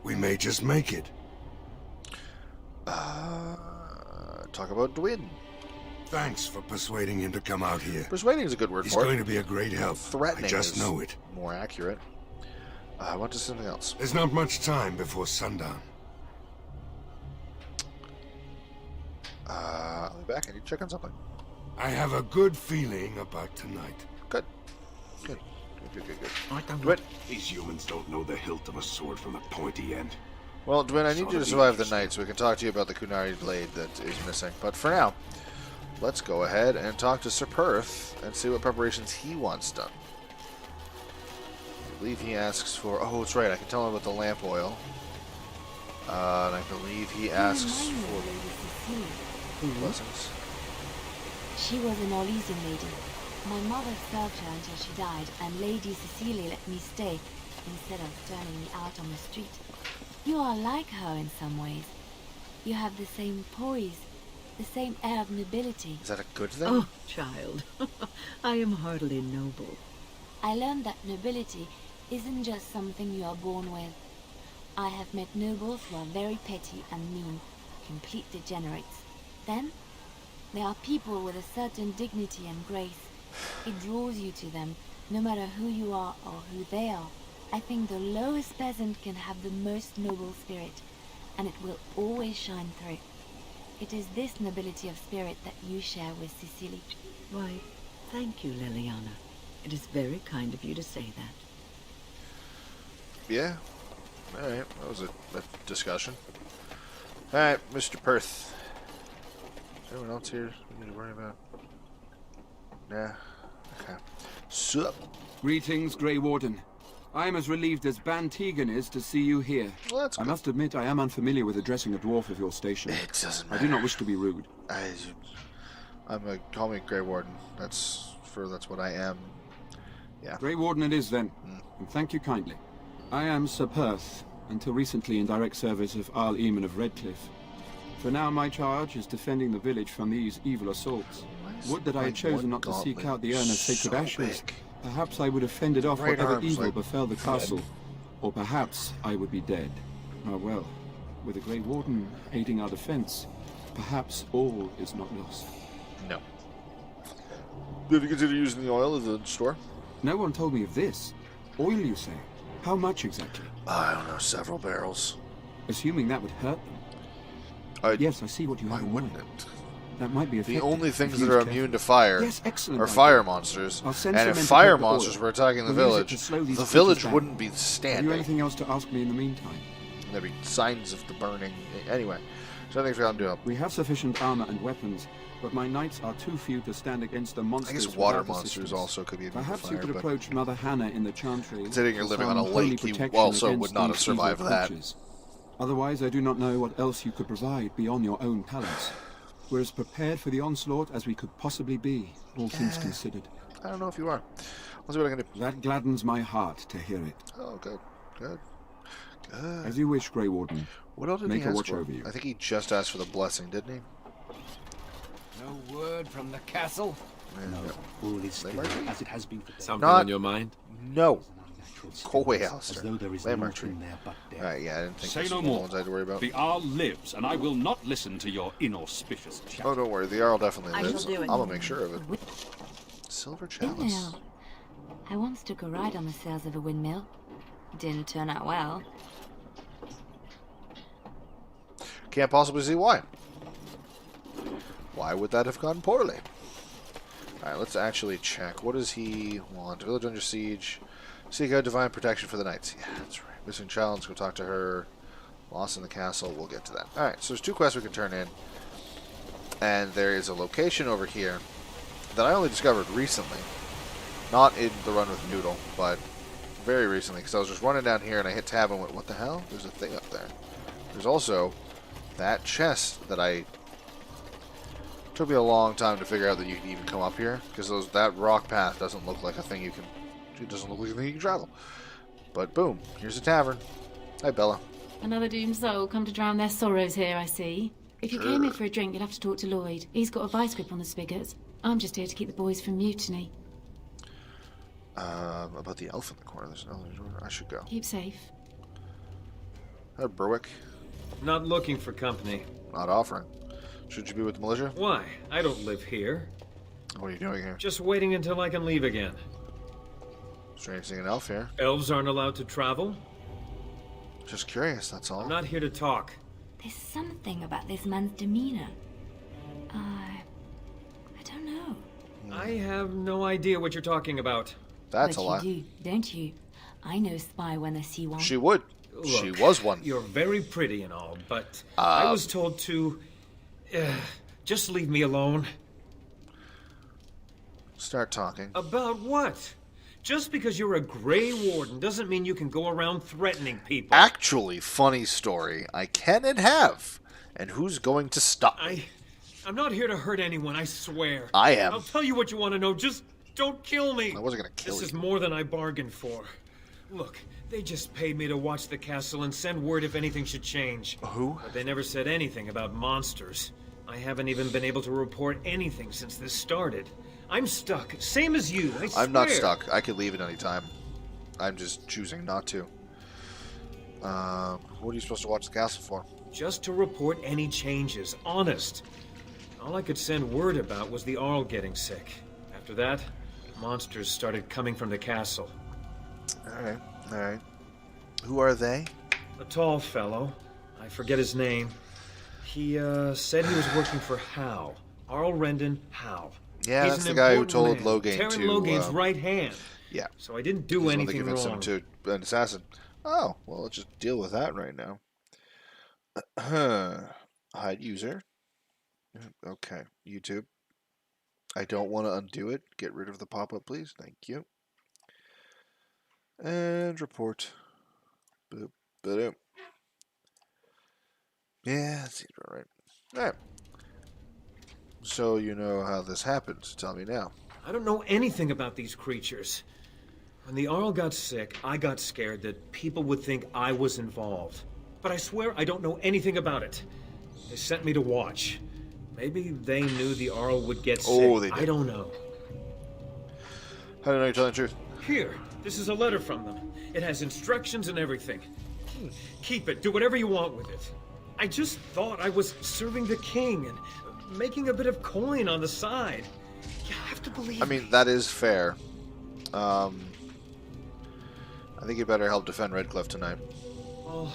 We may just make it. Talk about Dwin. Thanks for persuading him to come out here. Persuading is a good word for it. He's going to be a great help. Threatening I just is know it. More accurate. I want to do something else. There's not much time before sundown. I'll be back. I need to check on something. I have a good feeling about tonight. Good. Dwin. These humans don't know the hilt of a sword from the pointy end. Well, Dwin, I need you to survive the night so we can talk to you about the Kunari blade that is missing. But for now, let's go ahead and talk to Sir Perth and see what preparations he wants done. I believe he asks for... Oh, that's right. I can tell him about the lamp oil. And I believe he asks for... Blessings. She was an Orlesian lady. My mother served her until she died, and Lady Cecilia let me stay, instead of turning me out on the street. You are like her in some ways. You have the same poise, the same air of nobility. Is that a good thing? Oh, child. I am heartily noble. I learned that nobility isn't just something you are born with. I have met nobles who are very petty and mean, complete degenerates. Then, They are people with a certain dignity and grace. It draws you to them, no matter who you are or who they are. I think the lowest peasant can have the most noble spirit, and it will always shine through. It is this nobility of spirit that you share with Cecilie. Why, thank you, Liliana. It is very kind of you to say that. Yeah. Alright, that was a discussion. Alright, Mr. Perth. Is anyone else here we need to worry about? Nah. Okay. Sup? Greetings, Grey Warden. I am as relieved as Ban Tegan is to see you here. Well, that's I must admit I am unfamiliar with addressing a dwarf of your station. It doesn't matter. I do not wish to be rude. Call me Grey Warden. That's what I am. Yeah. Grey Warden it is then, and thank you kindly. I am Sir Perth, until recently in direct service of Arl Eamon of Redcliffe. For now my charge is defending the village from these evil assaults. Would that I had chosen not to seek out the urn of sacred ashes. Perhaps I would have fended off whatever evil befell the castle, or perhaps I would be dead. Ah well, with a Grey Warden aiding our defense, perhaps all is not lost. No. Have you considered using the oil of the store? No one told me of this. Oil, you say? How much exactly? I don't know, several barrels. Assuming that would hurt them. Yes, I see what you have in mind. That might be effective. The only things that are immune to fire are fire monsters. And if some fire into monsters were attacking the We'll use it village, to slow these the creatures village down. wouldn't be Have standing. you anything else to ask me in the meantime? There'd be signs of the burning. Anyway, so I think we can do. We have sufficient armor and weapons, but my knights are too few to stand against the monsters. I guess water without monsters assistance. also could be immune to Perhaps fire, you could but approach Mother Hannah in the Chantry. considering you're for living on a some holy lake, you protection also would against not have these evil survived that. creatures. Otherwise, I do not know what else you could provide beyond your own talents. We're as prepared for the onslaught as we could possibly be, all things considered. I don't know if you are. Let's see what I can do. That gladdens my heart to hear it. Oh, good. Good. As you wish, Grey Warden. What else did Make he a ask watch for? over you. I think he just asked for the blessing, didn't he? No word from the castle? No. All is still as it has been for days. Something on your mind? No. Go away, Alistair. As though there is Landmark no tree. in there but death. Alright, yeah, I didn't think Say this no was the more. ones I had to worry about. The Arl lives, and I will not listen to your inauspicious chat. Oh, don't worry. The Arl definitely I lives. shall do I'm it. gonna make sure of it. Silver chalice. Windmill. I once took a ride on the sails of a windmill. Didn't turn out well. Can't possibly see why. Why would that have gone poorly? Alright, let's actually check. What does he want? Village under siege. Seek out divine protection for the knights. Yeah, that's right. Missing child, let's go talk to her. Lost in the castle, we'll get to that. Alright, so there's 2 quests we can turn in. And there is a location over here that I only discovered recently. Not in the run with Noodle, but very recently. Because I was just running down here and I hit tab and went, what the hell? There's a thing up there. There's also that chest that took me a long time to figure out that you can even come up here. Because that rock path doesn't look like a thing you can... It doesn't look like a thing you can travel. But boom, here's a tavern. Hi, Bella. Another doomed soul come to drown their sorrows here, I see. If you came here for a drink, you'd have to talk to Lloyd. He's got a vice grip on the spigots. I'm just here to keep the boys from mutiny. About the elf in the corner. There's another door. I should go. Keep safe. Hi, Berwick. Not looking for company. Not offering. Should you be with the militia? Why? I don't live here. What are you doing here? Just waiting until I can leave again. Strange seeing an elf here. Elves aren't allowed to travel? Just curious, that's all. I'm not here to talk. There's something about this man's demeanor. I don't know. I have no idea what you're talking about. That's But a lie. you do, don't you? I know spy when I see one. She would. She was one. You're very pretty and all, but I was told to... just leave me alone. Start talking. About what? Just because you're a Grey Warden doesn't mean you can go around threatening people. Actually, funny story. I can and have. And who's going to stop me? I'm not here to hurt anyone, I swear. I am. I'll tell you what you want to know. Just don't kill me. I wasn't going to kill you. This is more than I bargained for. Look, they just paid me to watch the castle and send word if anything should change. Who? But they never said anything about monsters. I haven't even been able to report anything since this started. I'm stuck, same as you, I swear. I'm not stuck. I could leave at any time. I'm just choosing not to. What are you supposed to watch the castle for? Just to report any changes, honest. All I could send word about was the Arl getting sick. After that, monsters started coming from the castle. Alright, alright. Who are they? A tall fellow. I forget his name. He, said he was working for Howe. Arl Rendon Howe. Yeah, He's that's an the guy who important told man. Logain Terran to... Loghain's right hand. Yeah. So I didn't do He's anything the one that convinced wrong. him to an assassin. Oh, well, let's just deal with that right now. Hide user. Okay, YouTube. I don't want to undo it. Get rid of the pop-up, please. Thank you. And report. Boop. Boop. Yeah, that seems about right. Alright. So you know how this happened. Tell me now. I don't know anything about these creatures. When the Arl got sick, I got scared that people would think I was involved. But I swear I don't know anything about it. They sent me to watch. Maybe they knew the Arl would get sick. Oh, they did. I don't know. How do you know you're telling the truth? Here, this is a letter from them. It has instructions and everything. Keep it. Do whatever you want with it. I just thought I was serving the king and making a bit of coin on the side. You have to believe I mean, that is fair. I think you better help defend Redcliffe tonight. Oh,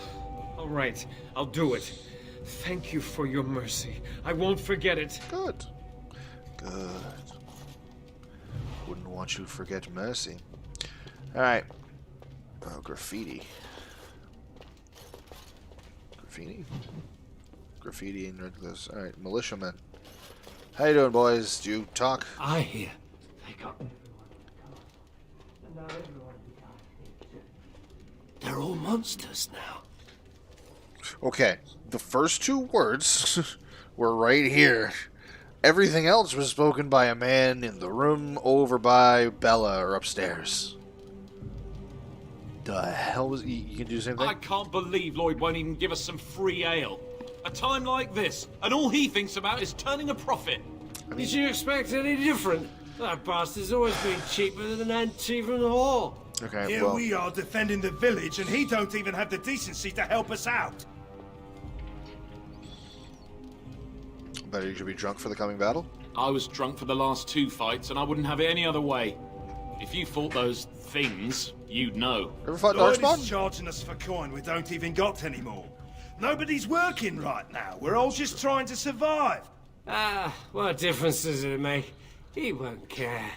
all right. I'll do it. Thank you for your mercy. I won't forget it. Good. Good. Wouldn't want you to forget mercy. Alright. Oh, graffiti. Graffiti? Graffiti in Redcliffe's. Alright, militiamen. How you doing, boys? Do you talk? I hear they got... They're all monsters now. Okay, the first two words were right here. Everything else was spoken by a man in the room over by Bella or upstairs. The hell was you can do the same thing? I can't believe Lloyd won't even give us some free ale. A time like this, and all he thinks about is turning a profit. Did you expect any different? That bastard's always been cheaper than an tea from the hall. Okay, Here well, we are defending the village, and he don't even have the decency to help us out. better you should be drunk for the coming battle. I was drunk for the last two fights, and I wouldn't have it any other way. If you fought those things, you'd know. Ever fought Lloyd Darkspawn? is charging us for coin we don't even got anymore. Nobody's working right now. We're all just trying to survive. Ah, what difference does it make? He won't care.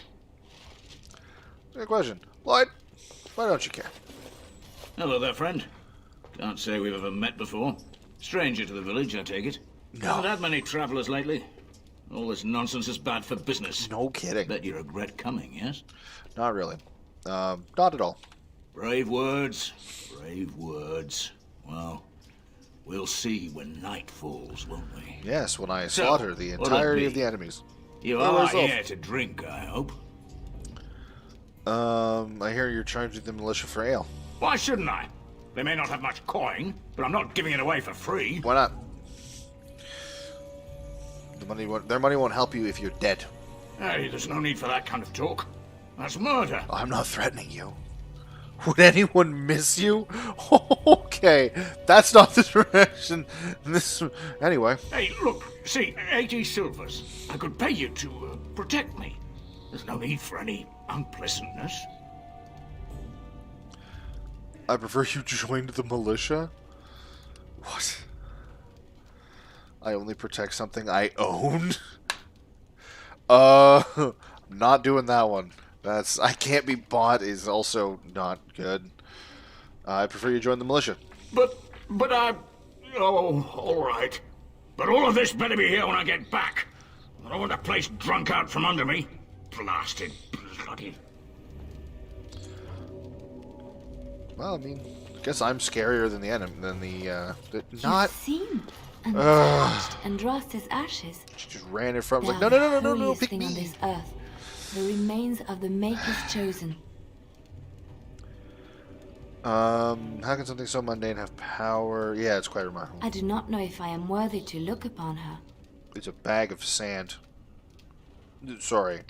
Good question. Lloyd, why don't you care? Hello there, friend. Can't say we've ever met before. Stranger to the village, I take it. No. Haven't had many travelers lately. All this nonsense is bad for business. No kidding. Bet you regret coming, yes? Not really. Not at all. Brave words. Brave words. Well, we'll see when night falls, won't we? Yes, when I So, slaughter the what'll it entirety be? of the enemies. You Or are myself. here to drink, I hope. I hear you're charging the militia for ale. Why shouldn't I? They may not have much coin, but I'm not giving it away for free. Why not? Their money won't help you if you're dead. Hey, there's no need for that kind of talk. That's murder. I'm not threatening you. Would anyone miss you? Okay, that's not the direction. This anyway. Hey, look, see, 80 silvers. I could pay you to protect me. There's no need for any unpleasantness. I prefer you joined the militia. What? I only protect something I own? Not doing that one. That's I can't be bought is also not good. I prefer you join the militia. But I... Oh, all right. But all of this better be here when I get back. I don't want the place drunk out from under me. Blasted bloody... Well, I mean, I guess I'm scarier than the enemy than You've seen and Ugh. touched Andraste's ashes. She just ran in front. They Like, are no, the no, holiest pick thing me. on this earth. The remains of the Maker's chosen. How can something so mundane have power? Yeah, it's quite remarkable. I do not know if I am worthy to look upon her. It's a bag of sand. Sorry,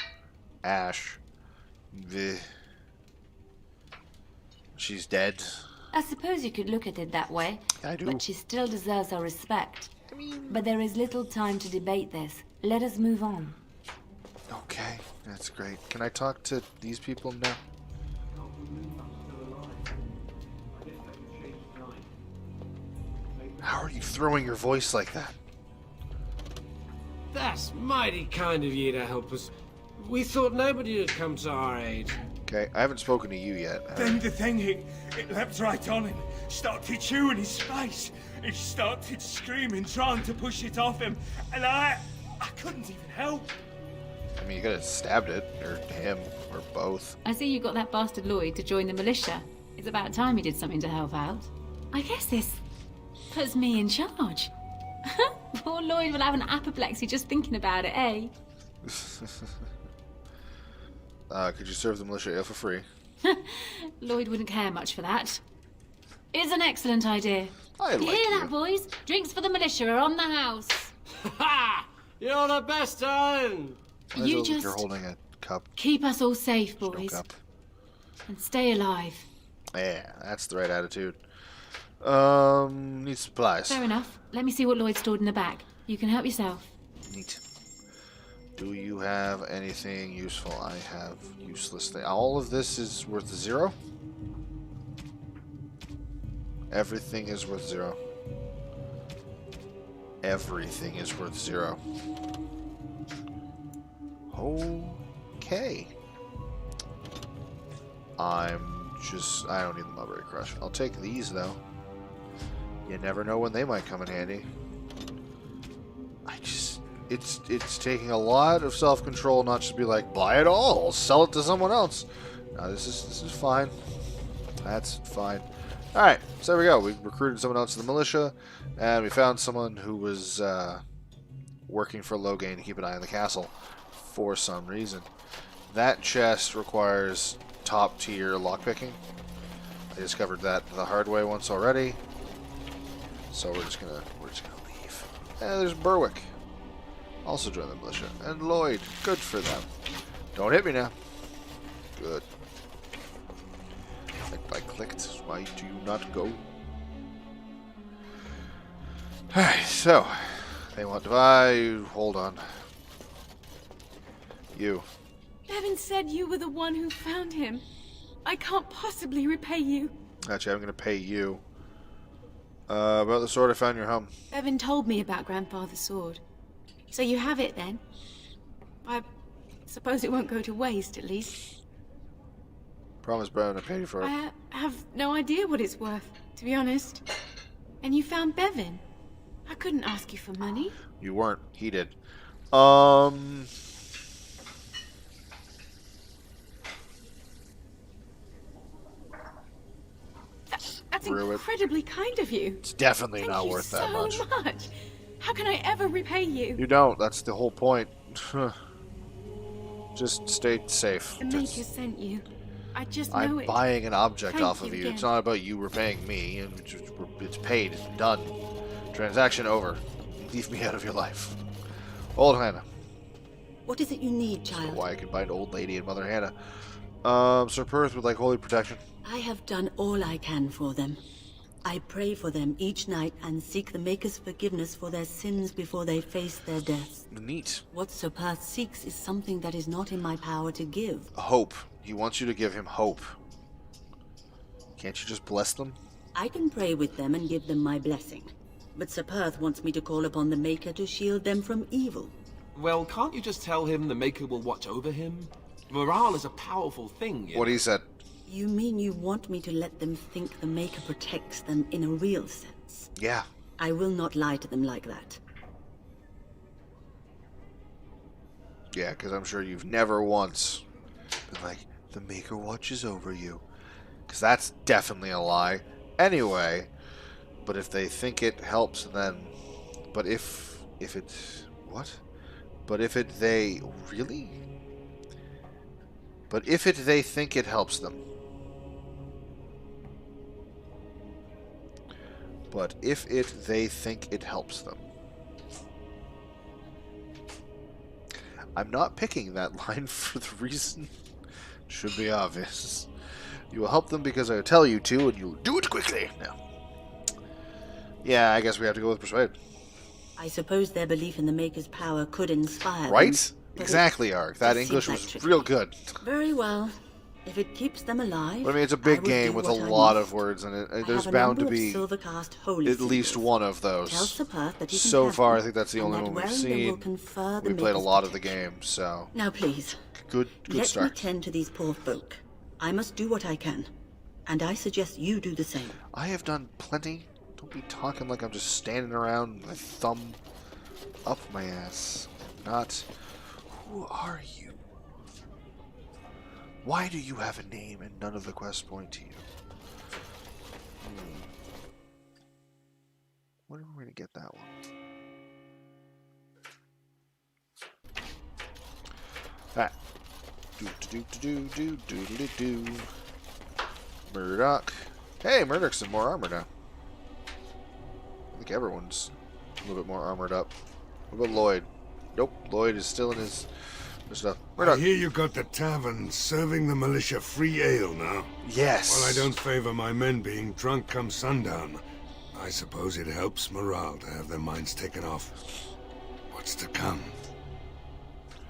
ash. Bleh. She's dead. I suppose you could look at it that way. I do. But she still deserves our respect. But there is little time to debate this. Let us move on. Okay, that's great. Can I talk to these people now? How are you throwing your voice like that? That's mighty kind of you to help us. We thought nobody would come to our aid. Okay, I haven't spoken to you yet. Then the thing, it leapt right on him, started chewing his face. He started screaming, trying to push it off him, and I couldn't even help. I mean, you could have stabbed it, or him, or both. I see you got that bastard Lloyd to join the militia. It's about time he did something to help out. I guess this puts me in charge. Poor Lloyd will have an apoplexy just thinking about it, eh? Could you serve the militia ale for free? Lloyd wouldn't care much for that. It's an excellent idea. I You like hear you. that, boys? Drinks for the militia are on the house. Ha! You're the best, Owen! Why You does it look like just you're holding a cup. keep us all safe, There's no boys. cup. And stay alive. Yeah, that's the right attitude. Need supplies. Fair enough. Let me see what Lloyd stored in the back. You can help yourself. Neat. Do you have anything useful? I have useless things. All of this is worth 0? Everything is worth 0. Everything is worth 0. Okay. I don't need the Mulberry Crush. I'll take these, though. You never know when they might come in handy. It's taking a lot of self-control not just be like, buy it all, sell it to someone else. No, this is fine. That's fine. Alright, so there we go. We recruited someone else to the militia, and we found someone who was working for Logain to keep an eye on the castle for some reason. That chest requires top-tier lockpicking. I discovered that the hard way once already. So we're just gonna leave. And there's Berwick. Also joined the militia. And Lloyd. Good for them. Don't hit me now. Good. I clicked. Why do you not go? Alright, so. They want to hold on. You. Bevan said you were the one who found him. I can't possibly repay you. Actually, I'm going to pay you. About the sword I found in your home. Bevan told me about Grandfather's sword. So you have it then? I suppose it won't go to waste, at least. Promise Brown to pay you for it. I have no idea what it's worth, to be honest. And you found Bevan. I couldn't ask you for money. You weren't. He did. That's incredibly kind of you. It's definitely not worth that much. So much. How can I ever repay you? You don't. That's the whole point. Just stay safe. The Maker sent you. I just know I'm it. buying an object Thank off of you. again. It's not about you repaying me. It's paid. It's done. Transaction over. Leave me out of your life. Old Hannah. What is it you need, child? Why I can bind Old Lady and Mother Hannah. Sir Perth would like holy protection. I have done all I can for them. I pray for them each night and seek the Maker's forgiveness for their sins before they face their deaths. Neat. What Sir Perth seeks is something that is not in my power to give. Hope. He wants you to give him hope. Can't you just bless them? I can pray with them and give them my blessing. But Sir Perth wants me to call upon the Maker to shield them from evil. Well, can't you just tell him the Maker will watch over him? Morale is a powerful thing. What he said. You mean you want me to let them think the Maker protects them in a real sense? Yeah. I will not lie to them like that. Yeah, because I'm sure you've never once been like, the Maker watches over you. Because that's definitely a lie. Anyway, but if they think it helps, then... But if it... What? But if it they... Really? But if it they think it helps them. But if it they think it helps them. I'm not picking that line for the reason it should be obvious. You will help them because I tell you to, and you'll do it quickly. No. Yeah, I guess we have to go with persuade. I suppose their belief in the Maker's power could inspire them, Right? but Exactly, Ark. That it English seems was like real good. Very well. If it keeps them alive, But I mean, it's a big I would game do with a what I lot must. of words in it. I There's have a bound to number of be Silvercast holy at least symbols. one of those. Tell Sir Perth that he can So have far, them, I think that's the and only that one we've wearing them will seen. confer the We played a Maker's lot of the game, so Now please, good let start. me tend to these poor folk. I must do what I can, and I suggest you do the same. I have done plenty. Don't be talking like I'm just standing around with my thumb up my ass. Not. Who are you? Why do you have a name and none of the quests point to you? When are we going to get that one? Alright. Do. Murdoch. Hey, Murdoch's in more armor now. I think everyone's a little bit more armored up. What about Lloyd? Nope, Lloyd is still in his stuff. I hear you got the tavern serving the militia free ale now. Yes. While I don't favor my men being drunk come sundown, I suppose it helps morale to have their minds taken off what's to come.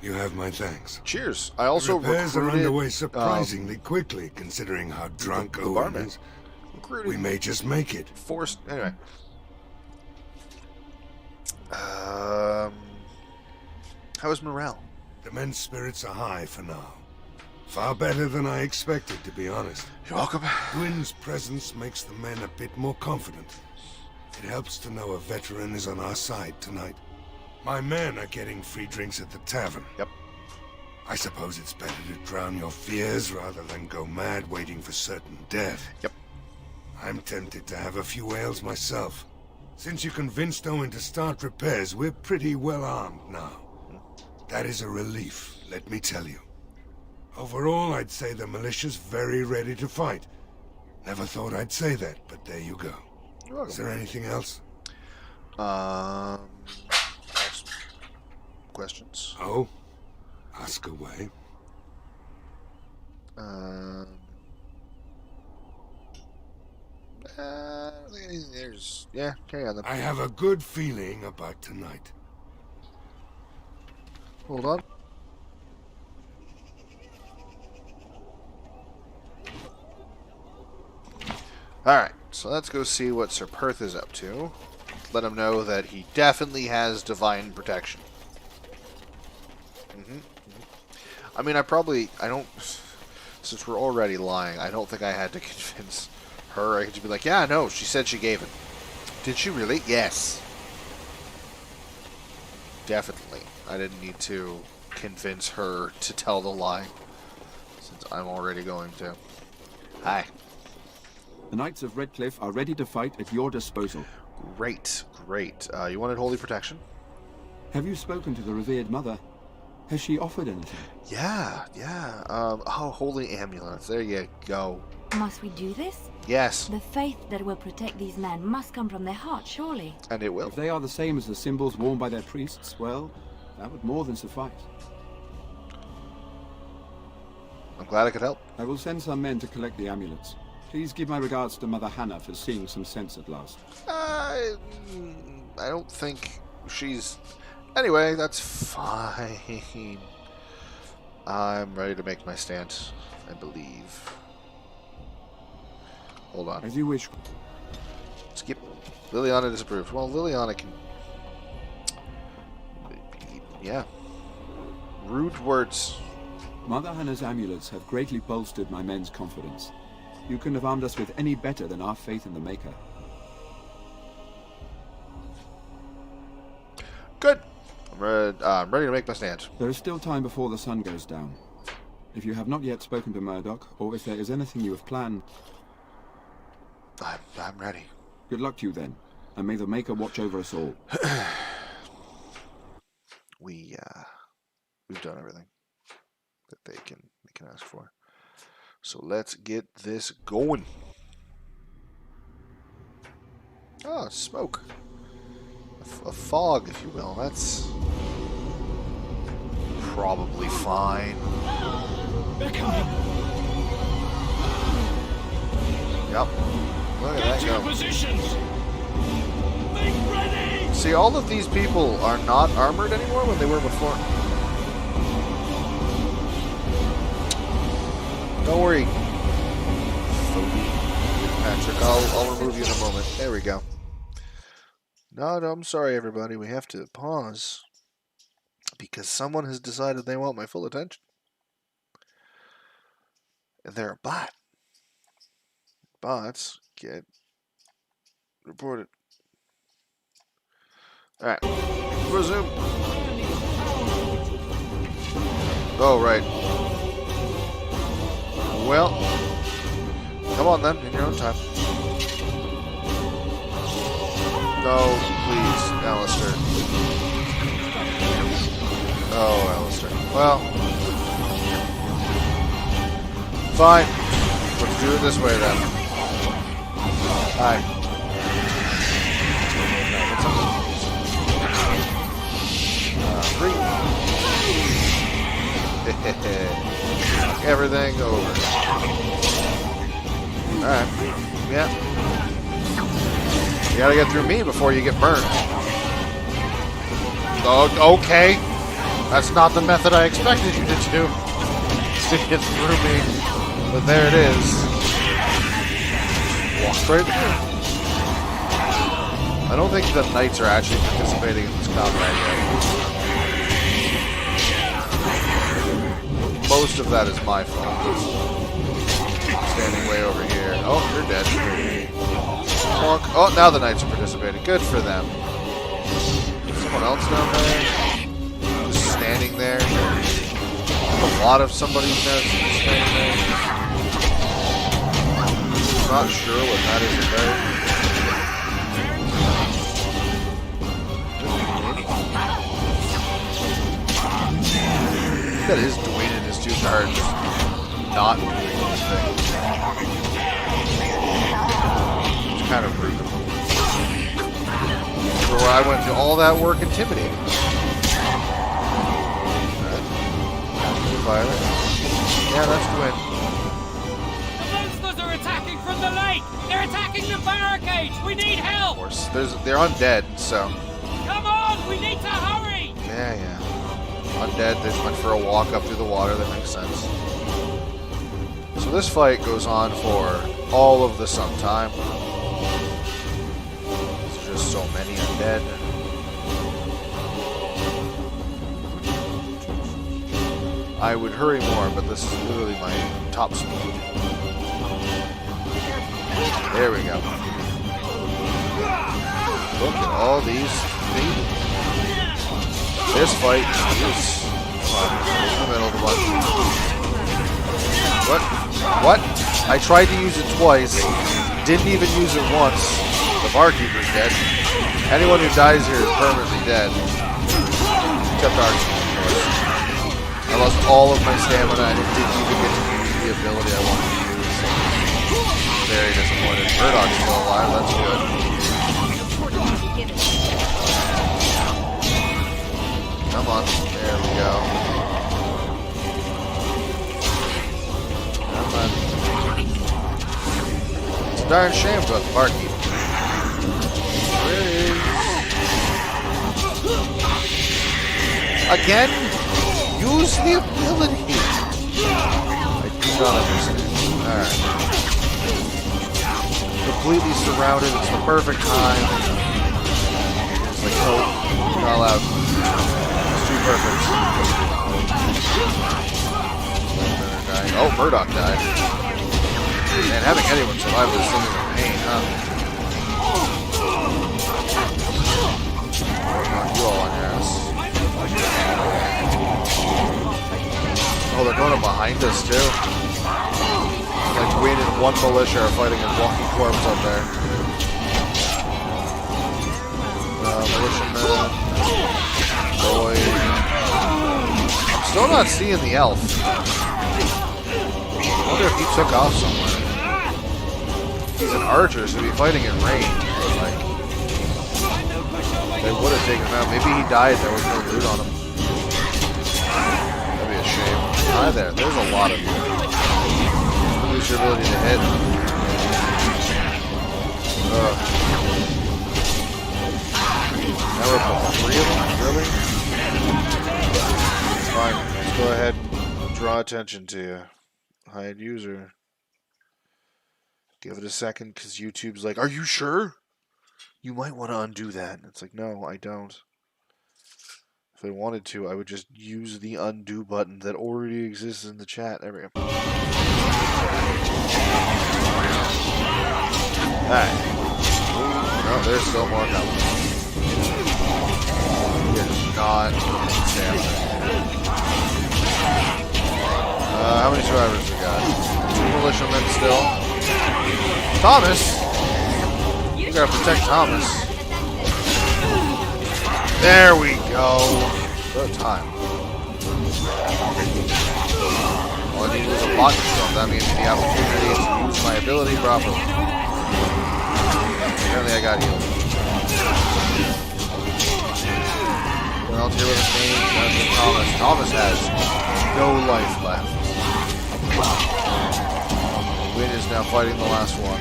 You have my thanks. Cheers. I also repairs are recruited, underway surprisingly quickly, considering how drunk the Owen barman. is. We may just make it. Anyway. How is morale? The men's spirits are high for now. Far better than I expected, to be honest. You're welcome. Gwyn's presence makes the men a bit more confident. It helps to know a veteran is on our side tonight. My men are getting free drinks at the tavern. Yep. I suppose it's better to drown your fears rather than go mad waiting for certain death. Yep. I'm tempted to have a few ales myself. Since you convinced Owen to start repairs, we're pretty well armed now. That is a relief, let me tell you. Overall, I'd say the militia's very ready to fight. Never thought I'd say that, but there you go. You're welcome. Is there anything else? Questions? Oh? Ask away. Yeah, carry on then. I have a good feeling about tonight. Hold on. Alright, so let's go see what Sir Perth is up to. Let him know that he definitely has divine protection. I mean, I don't... Since we're already lying, I don't think I had to convince her. I could just be like, yeah, no, she said she gave it. Did she really? Yes. Definitely. I didn't need to convince her to tell the lie, since I'm already going to. Hi. The Knights of Redcliffe are ready to fight at your disposal. Great, great. You wanted holy protection? Have you spoken to the revered mother? Has she offered anything? Yeah. Oh, holy amulets. There you go. Must we do this? Yes. The faith that will protect these men must come from their heart, surely. And it will. If they are the same as the symbols worn by their priests, well, that would more than suffice. I'm glad I could help. I will send some men to collect the amulets. Please give my regards to Mother Hannah for seeing some sense at last. I don't think she's... Anyway, that's fine. I'm ready to make my stand, I believe. Hold on. As you wish. Skip. Liliana disapproves. Well, Liliana can... Yeah. Rude words. Mother Hannah's amulets have greatly bolstered my men's confidence. You couldn't have armed us with any better than our faith in the Maker. Good. I'm ready to make my stand. There is still time before the sun goes down. If you have not yet spoken to Murdoch, or if there is anything you have planned... I'm ready. Good luck to you then, and may the Maker watch over us all. We've done everything that they can ask for. So let's get this going. Ah, smoke. A fog, if you will. That's probably fine. They're coming. Yep. Look at Get that to your go. positions. Make ready. See, all of these people are not armored anymore when they were before. Don't worry, Patrick. I'll remove you in a moment. There we go. No, I'm sorry, everybody. We have to pause because someone has decided they want my full attention, and they're a bot. Bots get reported. All right, resume. Oh, right. Well, come on then, in your own time. No, please, Alistair. Oh, Alistair. Well, fine. Let's do it this way then. Hi. Knock everything over. Alright. Yeah. You gotta get through me before you get burned. Oh, okay. That's not the method I expected you to do. To get through me. But there it is. Walk straight through. I don't think the knights are actually participating in this combat yet. Most of that is my fault. Standing way over here. Oh, you're dead. Oh, now the knights are participating. Good for them. Someone else down there? Just standing there. A lot of somebody's notes standing there. Not sure what that is about. That is Dwayne and his two cards not doing anything. It's kind of rude. For where I went through all that work intimidating. Fire. Yeah, that's Dwayne. The monsters are attacking from the lake! They're attacking the barricades! We need help! Of course, they're undead, so. Come on! We need to hurry! Yeah. Undead, they just went for a walk up through the water, that makes sense. So this fight goes on for all of the sometime. There's just so many undead. I would hurry more, but this is literally my top speed. There we go. Look at all these things. This fight is in the middle of the bunch. What? I tried to use it twice. Didn't even use it once. The barkeeper's dead. Anyone who dies here is permanently dead. Except Archie, of course. I lost all of my stamina and it didn't even get to use the ability I wanted to use. Very disappointed. Murdoch's still alive, that's good. Come on, there we go. Come on. It's a darn shame about the barkeep. There it is. Again? Use the ability. I do not understand. Alright. Completely surrounded. It's the perfect time. It's like, oh, you're not allowed. It's too perfect. Oh, Murdoch died. Man, having anyone survive this thing is a pain, huh? Knock you all on your ass. Oh, they're going up behind us, too. Like, Wayne and one militia are fighting a walking corpse up there. Militiaman. Boy. I'm still not seeing the elf. I wonder if he took off somewhere. He's an archer, so he'd be fighting in range. Like, they would have taken him out. Maybe he died, there was no loot on him. That'd be a shame. Hi there, there's a lot of you. Lose your ability to hit. attention to you. Hide user. Give it a second, because YouTube's like, are you sure? You might want to undo that. And it's like, no, I don't. If I wanted to, I would just use the undo button that already exists in the chat. There we go. Alright. No, there's still more coming. You're not stamina. How many survivors we got? 2 militiamen still. Thomas! You gotta protect Thomas. There we go. Good time. All I need was a bot jump. That means the opportunity to use my ability properly. Apparently I got healed. What else here with his name? That's Thomas. Thomas has no life left. Win is now fighting the last one.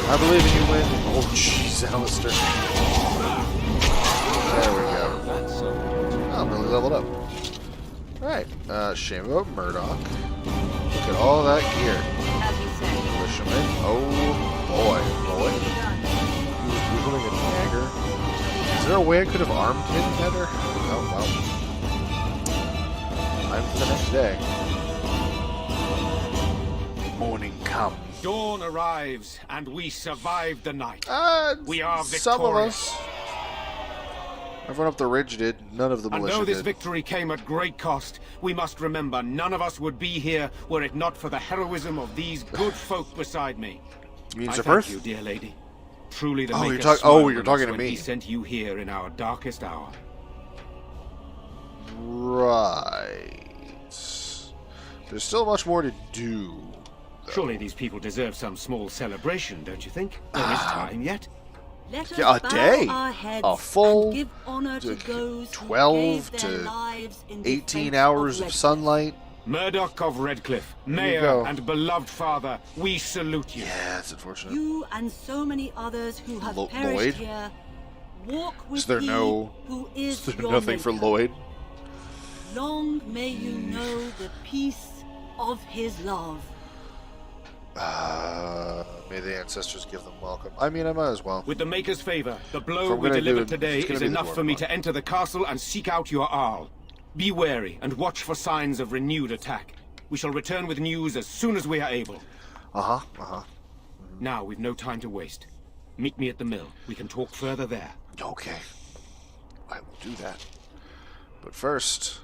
I believe in you, Win. Oh, jeez, Alistair. There we go. Oh, I'm really leveled up. Alright, shame about Murdoch. Look at all that gear. Militiaman. Oh, boy. Boy. He was Googling a dagger. Is there a way I could have armed him better? Oh, well. Time for the next day. Morning come. Dawn arrives, and we survived the night. We are victorious. Some of us. Everyone up the ridge did. None of the militia And though this did. victory came at great cost, we must remember none of us would be here were it not for the heroism of these good folk beside me. You mean I Sir thank Perth? you, dear lady. Truly the Oh, Maker you're smiled you're on talking us to when me. He sent you here in our darkest hour. Right. There's still much more to do. Surely these people deserve some small celebration, don't you think? There is time yet. Let us Yeah, a bow day. our heads A full and give honor to those who 12 gave their to lives in 18 defense hours of Redcliffe. sunlight. Murdoch of Redcliffe, There you Mayor go. and beloved father, we salute you. Yeah, that's unfortunate. You and so many others who have Lloyd? perished here, walk with Is there he no? who is Is there your nothing for maker. Lloyd? Long may you know the peace of his love. May the ancestors give them welcome. I mean, I might as well. With the Maker's favor, the If blow I'm we gonna do delivered it, today it's gonna is be the enough for dwarf me one. to enter the castle and seek out your Arl. Be wary and watch for signs of renewed attack. We shall return with news as soon as we are able. Now we've no time to waste. Meet me at the mill. We can talk further there. Okay. I will do that. But first,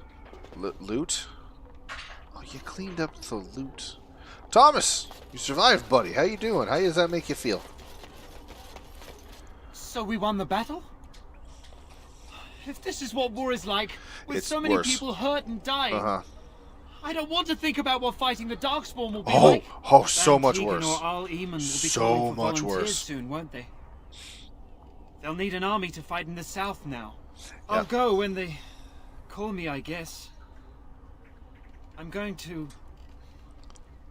loot. Oh, you cleaned up the loot. Thomas, you survived, buddy. How you doing? How does that make you feel? So we won the battle? If this is what war is like, with It's so many worse. people hurt and dying, I don't want to think about what fighting the Darkspawn will be Oh, like. oh, so much Van Tegan worse. or Arl Eamon will be So calling for much volunteers worse. soon, won't they? They'll need an army to fight in the south now. Yeah. I'll go when they call me, I guess. I'm going to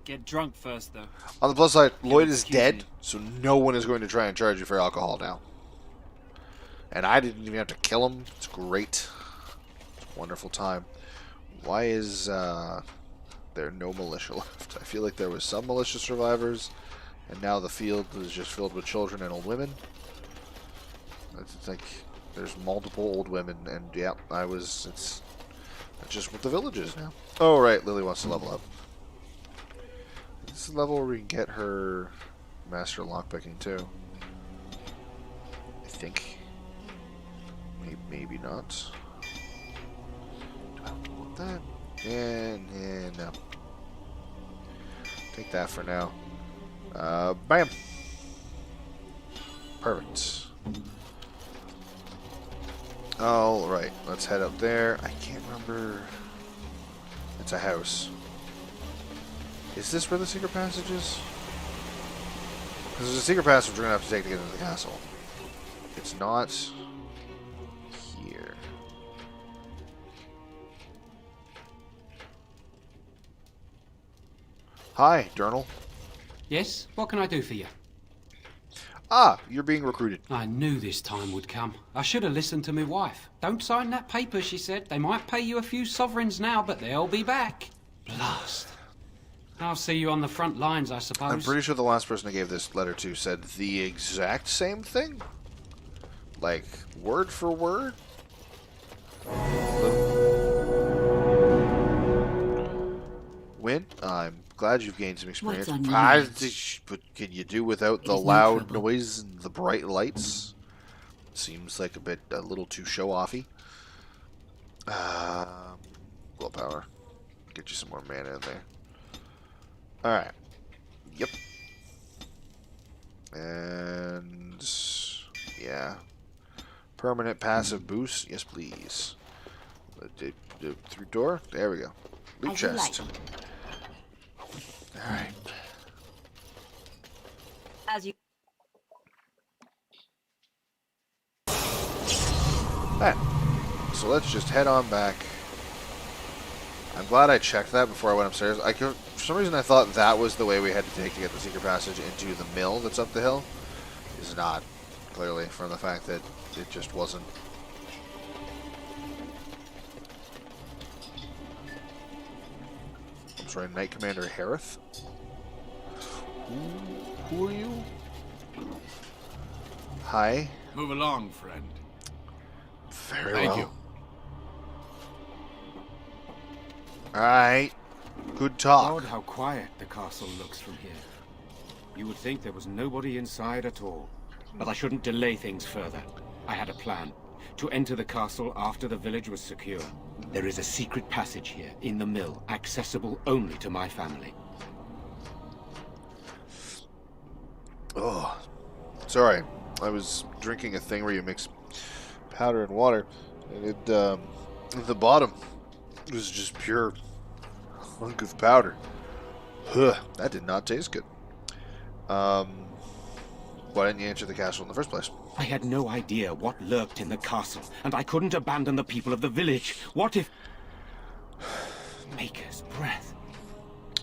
get drunk first, though. On the plus side, Lloyd is dead, so no one is going to try and charge you for alcohol now. And I didn't even have to kill him. It's great. It's a wonderful time. Why is there no militia left? I feel like there was some militia survivors, and now the field is just filled with children and old women. It's like there's multiple old women, and yeah, it's just what the village is now. Oh, right, Lily wants to level up. This is the level where we can get her master lockpicking too. I think. Maybe not. Do I want that? Yeah, no. Take that for now. Bam! Perfect. Alright, let's head up there. I can't remember. It's a house. Is this where the secret passage is? Because there's a secret passage we're going to have to take to get into the castle. It's not here. Hi, Durnal. Yes? What can I do for you? Ah, you're being recruited. I knew this time would come. I should have listened to my wife. Don't sign that paper, she said. They might pay you a few sovereigns now, but they'll be back. Blast. I'll see you on the front lines, I suppose. I'm pretty sure the last person I gave this letter to said the exact same thing. Like, word for word. Win. I'm glad you've gained some experience. What's on your But can you do without the It is no loud trouble. noise and the bright lights? Seems like a little too show-offy. Willpower. Get you some more mana in there. Alright. Yep. And... yeah. Permanent passive boost. Yes, please. Through door. There we go. Loot As you chest. like. Alright. As you... Alright. So let's just head on back. I'm glad I checked that before I went upstairs. For some reason I thought that was the way we had to take to get the secret passage into the mill that's up the hill. It's not, clearly, from the fact that it just wasn't. I'm sorry, Knight Commander Harith? Who are you? Hi. Move along, friend. Very Thank well. you. Alright. Good talk. Odd how quiet the castle looks from here. You would think there was nobody inside at all. But I shouldn't delay things further. I had a plan. To enter the castle after the village was secure. There is a secret passage here, in the mill, accessible only to my family. Oh. Sorry. I was drinking a thing where you mix powder and water. And it, at the bottom, it was just pure hunk of powder. Huh. That did not taste good. Why didn't you enter the castle in the first place? I had no idea what lurked in the castle, and I couldn't abandon the people of the village. What if... Maker's breath.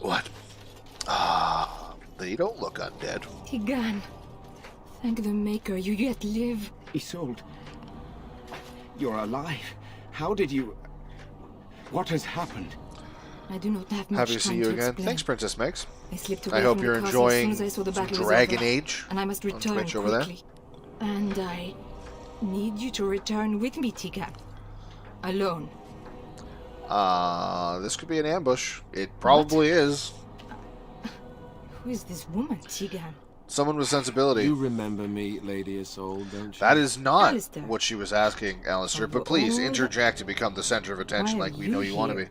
What? Ah, they don't look undead. Tigan, thank the Maker you yet live. Isolde, you're alive. How did you... What has happened? I do not have much Happy to see time you to again. explain. Thanks, Princess Megs. I slipped away I hope from you're the castle enjoying as soon as I saw the some battle was Dragon over, Age and I must on return Twitch over there. quickly. And I need you to return with me, Tigan. Alone. This could be an ambush. It probably is. Who is this woman, Tigan? Someone with sensibility. You remember me, Lady Isolde, don't you? That is not Alistair. what she was asking, Alistair. But Of please all- interject and become the center of attention Why like are we know you you want to here? be.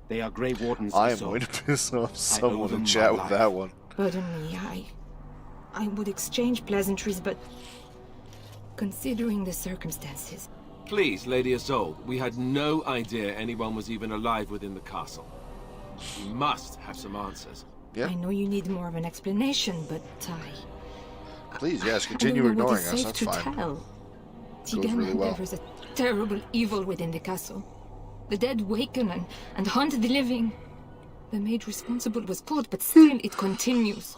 They are Grey Wardens. I am Isolde. going to piss off someone them in my chat with life. that one. Pardon me, I would exchange pleasantries, but considering the circumstances, Please, Lady Isolde, we had no idea anyone was even alive within the castle. We must have some answers. Yeah. I know you need more of an explanation, but Please, yes, I continue don't know what ignoring is us. safe That's to fine. tell. Goes Tigan really well. there is a terrible evil within the castle. The dead waken and haunt the living. The maid responsible was caught, but still it continues.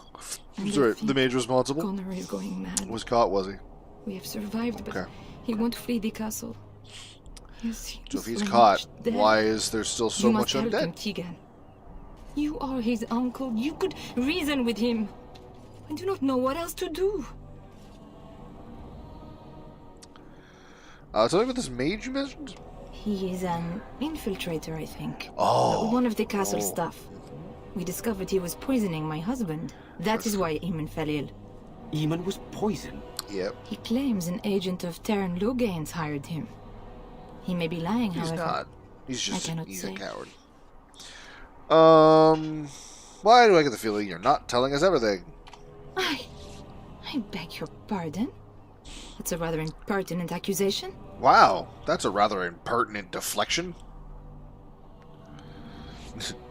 And I Sorry, think the maid responsible Connor is going mad. was caught, was he? We have survived, but Okay. he won't flee the castle. Yes, So if he's so caught, much dead. why is there still so You much must help him, undead? Tigan. You are his uncle. You could reason with him. I do not know what else to do. Tell me about this mage you mentioned? He is an infiltrator, I think. Oh. One of the castle Oh. staff. We discovered he was poisoning my husband. That is why Eamon fell ill. Eamon was poisoned? Yep. He claims an agent of Terran Logain's hired him. He may be lying, He's however. not. He's I just cannot he's say. a coward. Why do I get the feeling you're not telling us everything? I beg your pardon? That's a rather impertinent accusation. Wow, that's a rather impertinent deflection.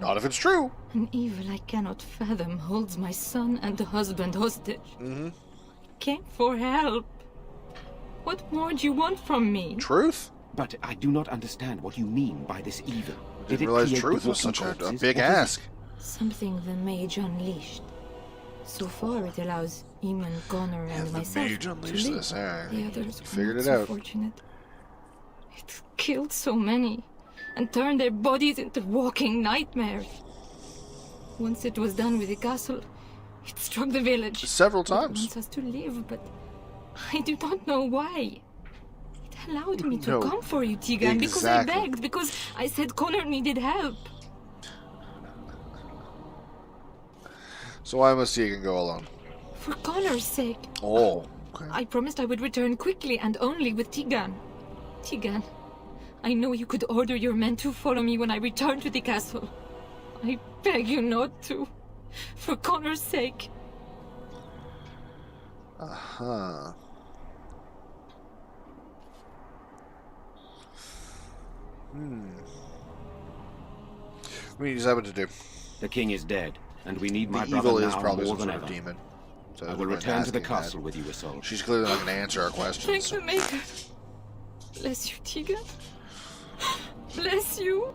Not if it's true. An evil I cannot fathom holds my son and the husband hostage. Mm-hmm. Came for help. What more do you want from me? Truth? But I do not understand what you mean by this evil. Did Didn't it realize create truth the was walking such a corpses? big What is it? ask. Something the mage unleashed. So far it allows Eamon, Connor, and the myself mage to unleashed live. this, alright. The others were Figured not it so out. fortunate. It killed so many and turned their bodies into walking nightmares. Once it was done with the castle, it struck the village. Several It times. wants us to live, but I do not know why. It allowed me to No, come for you, Tegan, because I exactly. begged, because I said Connor needed help. So why must Tegan go alone? For Connor's sake. Oh, okay. I promised I would return quickly and only with Tegan. Tegan, I know you could order your men to follow me when I return to the castle. I beg you not to. For Connor's sake. Uh-huh. We need to decide what to do. The king is dead, and we need my The brother evil is now probably more some than sort of ever. demon. So I will we're return to the asking castle that. with you, Isolde. She's clearly not going to answer our questions. Thank the Maker. Bless you, Tegan. Bless you.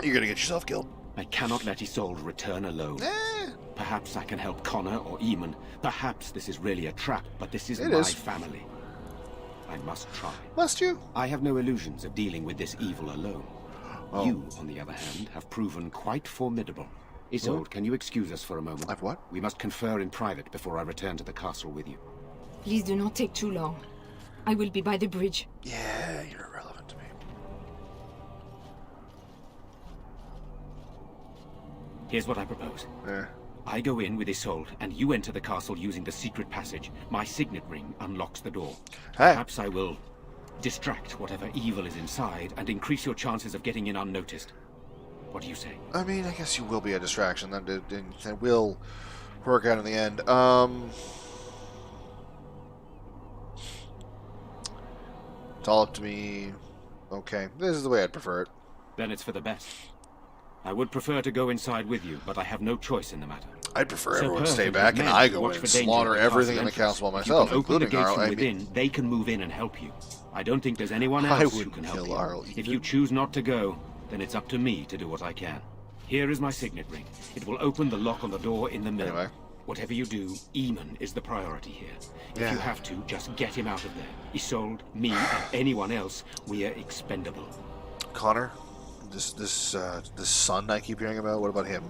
You're going to get yourself killed. I cannot let Isolde return alone. Perhaps I can help Connor or Eamon. Perhaps this is really a trap, but this is It my is. family. I must try. Must you? I have no illusions of dealing with this evil alone. Oh. You, on the other hand, have proven quite formidable. Isolde, can you excuse us for a moment? I've what? We must confer in private before I return to the castle with you. Please do not take too long. I will be by the bridge. Yeah, you're irrelevant to me. Here's what I propose. Yeah. I go in with Isolde, and you enter the castle using the secret passage. My signet ring unlocks the door. Hey. Perhaps I will distract whatever evil is inside and increase your chances of getting in unnoticed. What do you say? I mean, I guess you will be a distraction. That will work out in the end. It's all up to me. Okay, this is the way I'd prefer it. Then it's for the best. I would prefer to go inside with you, but I have no choice in the matter. I'd prefer Sir everyone to Perth stay and back his and men I go watch in and for danger slaughter at the everything in castle the entrance. castle by If you myself, can open the including gates Arl. from I mean, within, they can move in and help you. I don't think there's anyone I else who wouldn't can help kill you. Arl If either. you choose not to go, then it's up to me to do what I can. Here is my signet ring. It will open the lock on the door in the middle. Anyway. Whatever you do, Eamon is the priority here. If Yeah. you have to, just get him out of there. Isolde, me, and anyone else, we are expendable. Connor, this son I keep hearing about. What about him?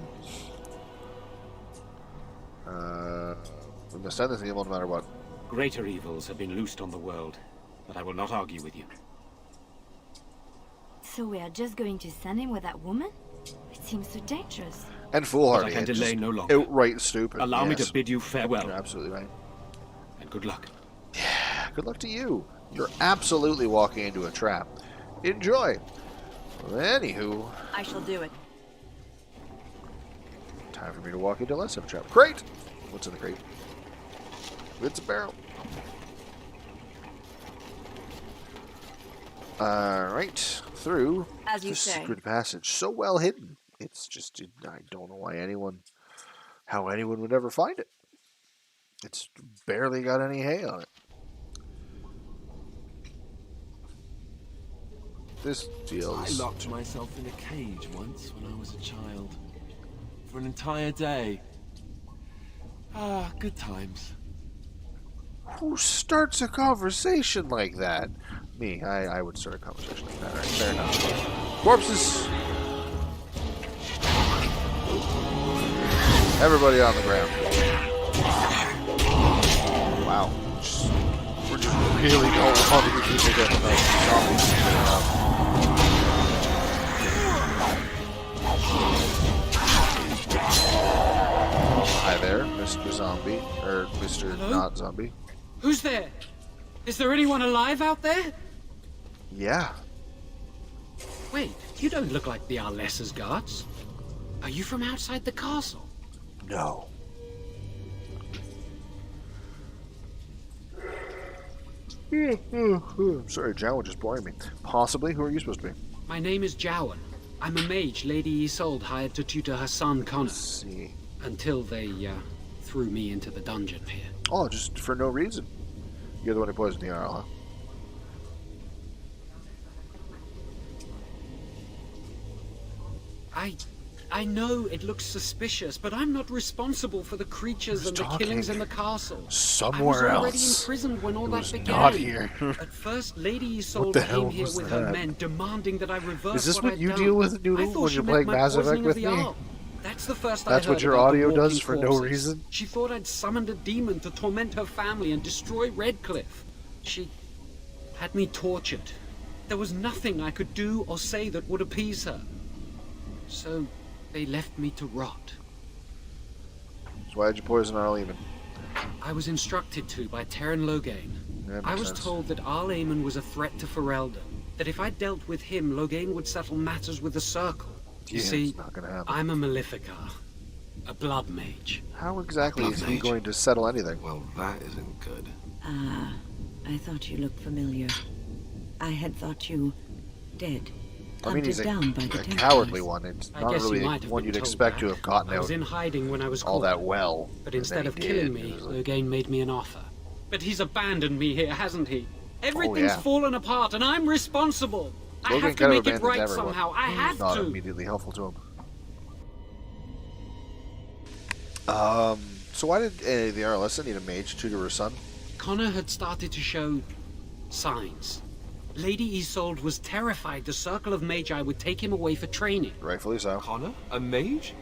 We must end this evil no matter what. Greater evils have been loosed on the world, but I will not argue with you. So we are just going to send him with that woman? It seems so dangerous. And foolhardy. But I can and delay just no longer. Outright stupid. Allow me yes. to bid you farewell. You're absolutely right. And good luck. Good luck to you. You're absolutely walking into a trap. Enjoy. Well, anywho, I shall do it. time for me to walk into less of a trap. Crate! What's in the crate? It's a barrel. Alright, through As you the say. secret passage. So well hidden. It's just, I don't know how anyone would ever find it. It's barely got any hay on it. This feels... I locked myself in a cage once when I was a child. For an entire day. Ah, good times. Who starts a conversation like that? Me. I would start a conversation like that. Right, fair enough. Corpses! Everybody on the ground. Wow. We're just really don't want to keep getting those zombies. Hi there, Mr. Zombie. Or Mr. Hello? Not Zombie. Who's there? Is there anyone alive out there? Yeah. Wait, you don't look like the Arlessa's guards. Are you from outside the castle? No. I'm sorry, Jowan just boring me. Possibly. Who are you supposed to be? My name is Jowan. I'm a mage Lady Isolde hired to tutor her son Connor. See. Until they threw me into the dungeon here. Oh, just for no reason. You're the one who poisoned the Arl, huh? I know it looks suspicious, but I'm not responsible for the creatures and the killings in the castle. Somewhere I was already else. imprisoned when all It that was began. not here. At first, Lady Isolde the hell came here was with that? her men, demanding that I reverse Is this what what I'd you done. deal with, Noodle, I thought when she you're meant playing my Mass poisoning Effect of with the me? Arl. That's the first That's I what heard your about the audio does walking for no corpses. reason? She thought I'd summoned a demon to torment her family and destroy Redcliffe. She had me tortured. There was nothing I could do or say that would appease her. So they left me to rot. So why did you poison Arl even? I was instructed to by Terran Loghain. That I makes was sense. told that Arl Eamon was a threat to Ferelden. That if I dealt with him, Loghain would settle matters with the Circle. You Yeah, see, it's not gonna happen. I'm a Maleficar. A blood mage. How exactly Blood is he mage? going to settle anything? Well, that isn't good. Ah, I thought you looked familiar. I had thought you dead. I mean, he's a, down by the a Templars. cowardly one. It's I not guess you really might have one been you'd told expect that. to have gotten I was out in hiding when I was all caught. that well. But and instead then of he killing did. me, It was like, Loghain made me an offer. But he's abandoned me here, hasn't he? Everything's yeah. fallen apart, and I'm responsible. I Logan have to kind of make it abandons right everyone. somehow. I have Not to. immediately helpful to him. So why did the Arlessa need a mage to tutor her son? Connor had started to show signs. Lady Isolde was terrified the Circle of Magi would take him away for training. Rightfully so. Connor? A mage?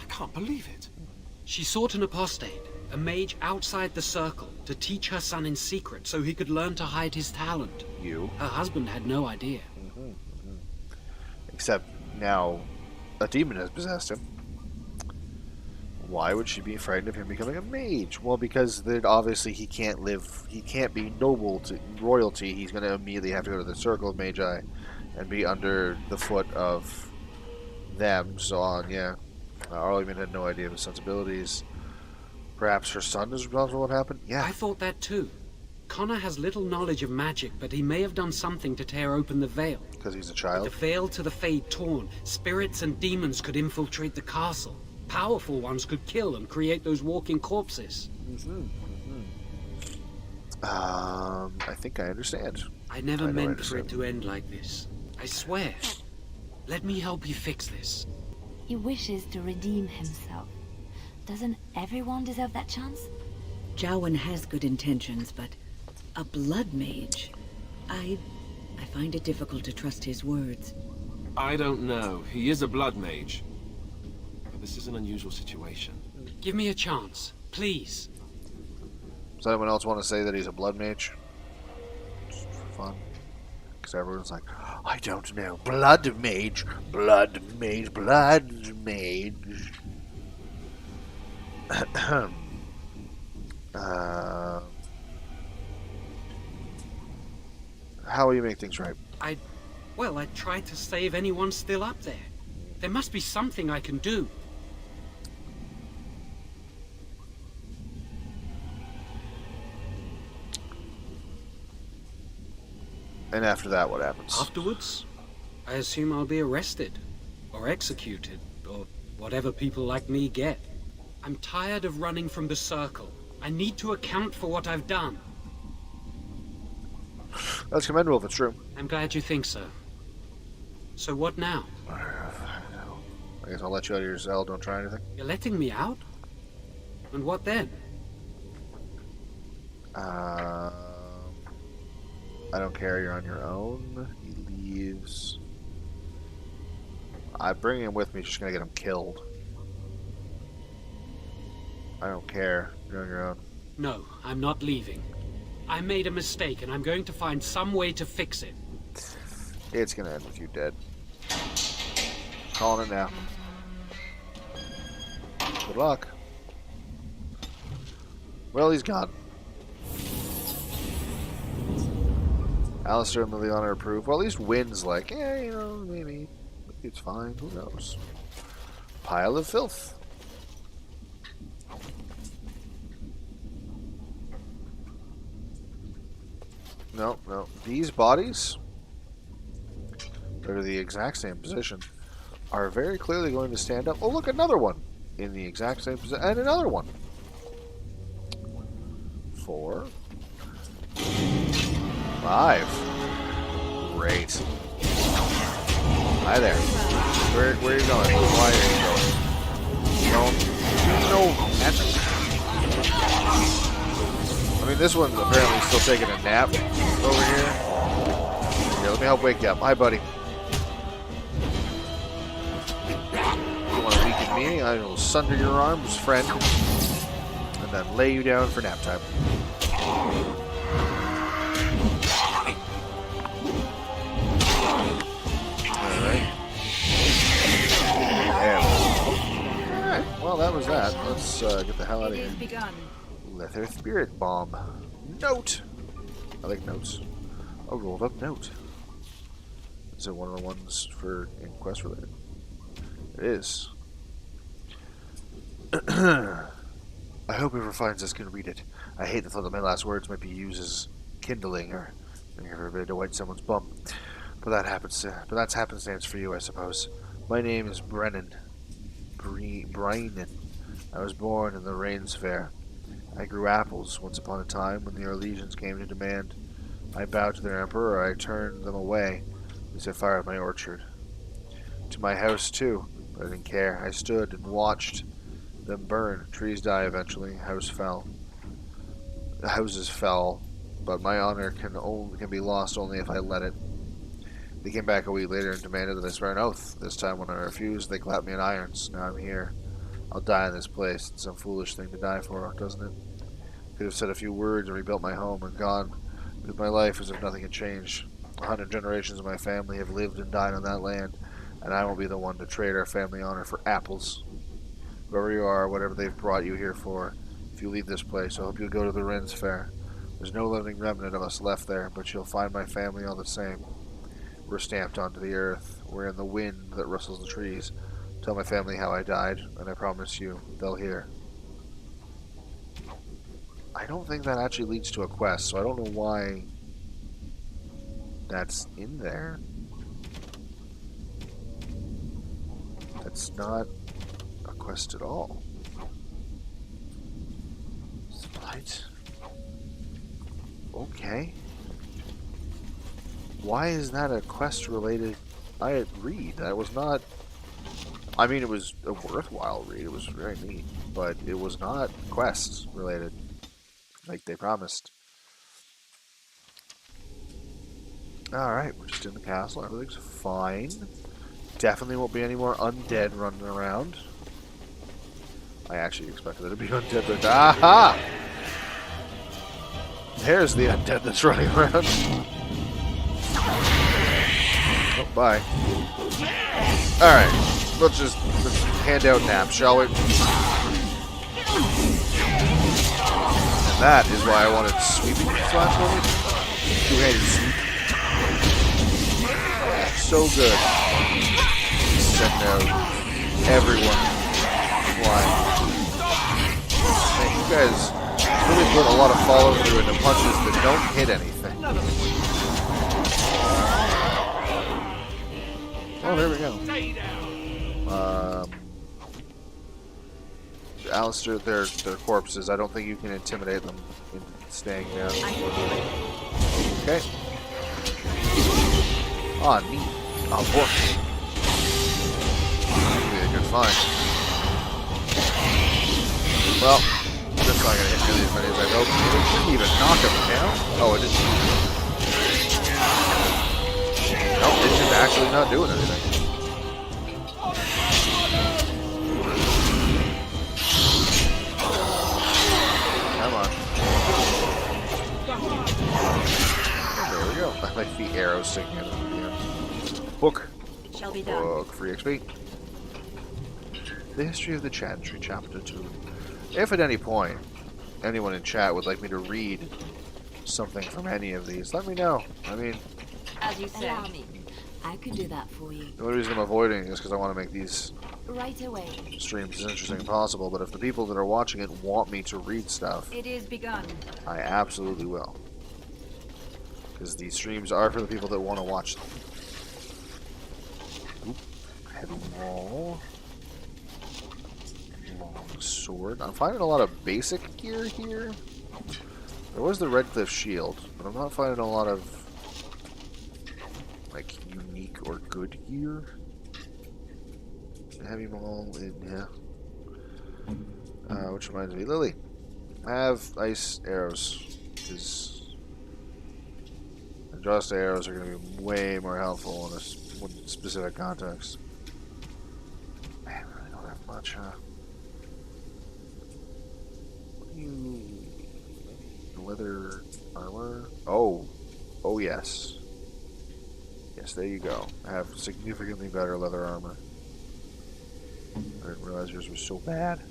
I can't believe it. She sought an apostate, a mage outside the Circle, to teach her son in secret so he could learn to hide his talent. You? Her husband had no idea. Except now a demon has possessed him. Why would she be frightened of him becoming a mage? Well, because then obviously he can't be noble to royalty. He's going to immediately have to go to the Circle of Magi and be under the foot of them. So on, yeah. Arl even had no idea of his sensibilities. Perhaps her son is responsible for what happened? Yeah. I thought that too. Connor has little knowledge of magic, but he may have done something to tear open the veil. Because he's a With child? the veil to the Fade torn, spirits and demons could infiltrate the castle. Powerful ones could kill and create those walking corpses. I think I understand. I never know I meant for understand. it to end like this. I swear. Let me help you fix this. He wishes to redeem himself. Doesn't everyone deserve that chance? Jowan has good intentions, but a blood mage? I find it difficult to trust his words. I don't know. He is a blood mage. But this is an unusual situation. Give me a chance, please. Does anyone else want to say that he's a blood mage? Just for fun. Because everyone's like, I don't know. Blood mage, blood mage, blood mage. How will you make things right? I tried to save anyone still up there. There must be something I can do. And after that, what happens? Afterwards, I assume I'll be arrested, or executed, or whatever people like me get. I'm tired of running from the Circle. I need to account for what I've done. That's commendable if it's true. I'm glad you think so. So what now? I guess I'll let you out of your cell. Don't try anything. You're letting me out? And what then? I don't care. You're on your own. He leaves. I bring him with me. Just gonna get him killed. I don't care. You're on your own. No, I'm not leaving. I made a mistake, and I'm going to find some way to fix it. It's gonna end with you dead. Calling it now. Good luck. Well, he's gone. Alistair and Liliana approve. Well, at least Wynn's like, yeah, you know, maybe it's fine. Who knows? Pile of filth. No. These bodies, that are the exact same position, are very clearly going to stand up. Oh, look, another one in the exact same position, and another one. 4, 5. Great. Hi there. Where are you going? Why are you going? No. I mean, this one's apparently still taking a nap over here. Yeah, let me help wake you up. Hi, buddy. You want to weaken me? I will sunder your arms, friend, and then lay you down for nap time. Alright. Alright, well, that was that. Let's get the hell out of here. Leather Spirit Bomb. Note! I like notes. A rolled up note. Is it one of the ones for quest related? It is. I hope whoever finds this can read it. I hate the thought that my last words might be used as kindling or everybody to wipe someone's bum. But that's happenstance for you, I suppose. My name is Brennan. Brynan. I was born in the Rains Fair. I grew apples once upon a time when the Orlesians came to demand I bowed to their emperor, or I turned them away. They set fire at my orchard. To my house, too, but I didn't care. I stood and watched them burn. Trees die eventually. Houses fell, but my honor can be lost only if I let it. They came back a week later and demanded that I swear an oath. This time when I refused, they clapped me in irons. Now I'm here. I'll die in this place. It's some foolish thing to die for, doesn't it? Could have said a few words and rebuilt my home and gone with my life as if nothing had changed. 100 generations of my family have lived and died on that land, and I won't be the one to trade our family honor for apples. Whoever you are, whatever they've brought you here for, if you leave this place, I hope you'll go to the Rin's Fair. There's no living remnant of us left there, but you'll find my family all the same. We're stamped onto the earth. We're in the wind that rustles the trees. Tell my family how I died, and I promise you, they'll hear. I don't think that actually leads to a quest, so I don't know why that's in there. That's not a quest at all. Right. Okay. Why is that a quest related? I read that was not. I mean, it was a worthwhile read. It was very neat, but it was not quest related, like they promised. All right, we're just in the castle. Everything's fine. Definitely won't be any more undead running around. I actually expected there to be undead, but aha! There's the undead that's running around. Oh, bye. Alright, let's hand out naps, shall we? And that is why I wanted sweeping flash on me. Two-handed sweep. So good. Send out everyone flying. Man, you guys really put a lot of follow through into punches that don't hit anything. Oh, there we go. Alistair, they're corpses. I don't think you can intimidate them in staying down. Okay. Oh, neat. Oh, boy. That'll be a good find. Well, that's not going to hit nearly as many as I hoped. It didn't even knock him down. Oh, it didn't. No, it's just actually not doing anything. Come on. There we go. I like the arrow sticking out of the end. Book. Shall be done. Book. Free XP. The history of the Chantry, Chapter 2. If at any point anyone in chat would like me to read something from any of these, let me know. I mean, as you say, I could do that for you. The only reason I'm avoiding is because I want to make these right away streams as interesting as possible. But if the people that are watching it want me to read stuff, it is begun. I absolutely will. Because these streams are for the people that want to watch them. Oop. Heavy wall. Long sword. I'm finding a lot of basic gear here. There was the Redcliffe shield, but I'm not finding a lot of like unique or good gear. heavy maul in here. Which reminds me, Lily, have ice arrows, because adjust arrows are going to be way more helpful in a specific context. Man, I really don't have much, huh? What do you... leather armor? Oh. Oh, yes. Yes, there you go. I have significantly better leather armor. I didn't realize yours was so bad.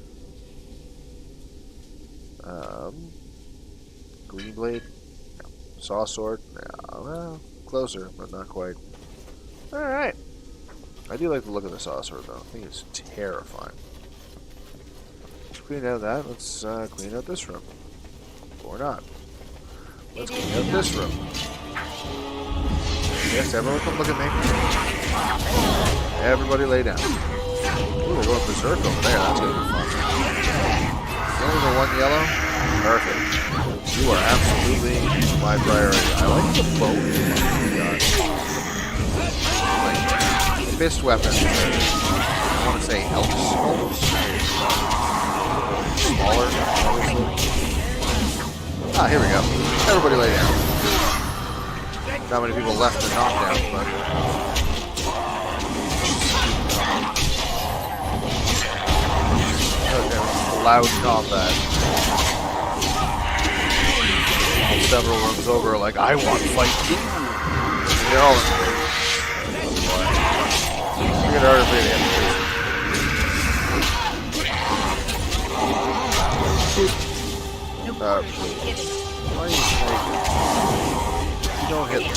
Green blade? No. Saw sword? No. Well, closer, but not quite. Alright. I do like the look of the saw sword, though. I think it's terrifying. Let's clean out that. Let's clean out this room. Or not. Let's clean out this room. Yes, everyone come look at me. Everybody lay down. Ooh, they're going berserk over there. That's going to be fun. Only the one yellow? Perfect. You are absolutely my priority. I like the bow. Oh my god. Like, fist weapons. I want to say elk skulls. Smaller, obviously. Ah, here we go. Everybody lay down. Not many people left to knock down, but... Okay, loud combat. Several rooms over, like, I want to fight too! They're all in the Look at our video. Why are you snaking? You don't hit them.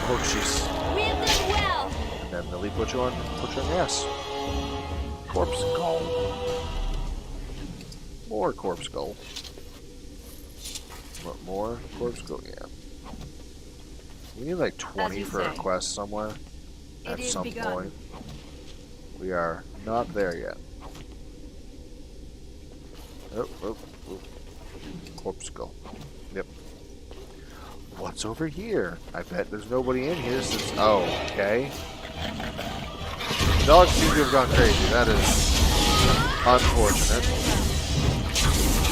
Oh, jeez. And then Millie put you on the ass. Corpse skull. More corpse skull. What more? Corpse skull, yeah. We need like 20 for a quest somewhere. At some point. We are not there yet. Oh, oh, oh. Corpse skull. Yep. What's over here? I bet there's nobody in here since... Oh, okay. The dogs seem to have gone crazy. That is unfortunate.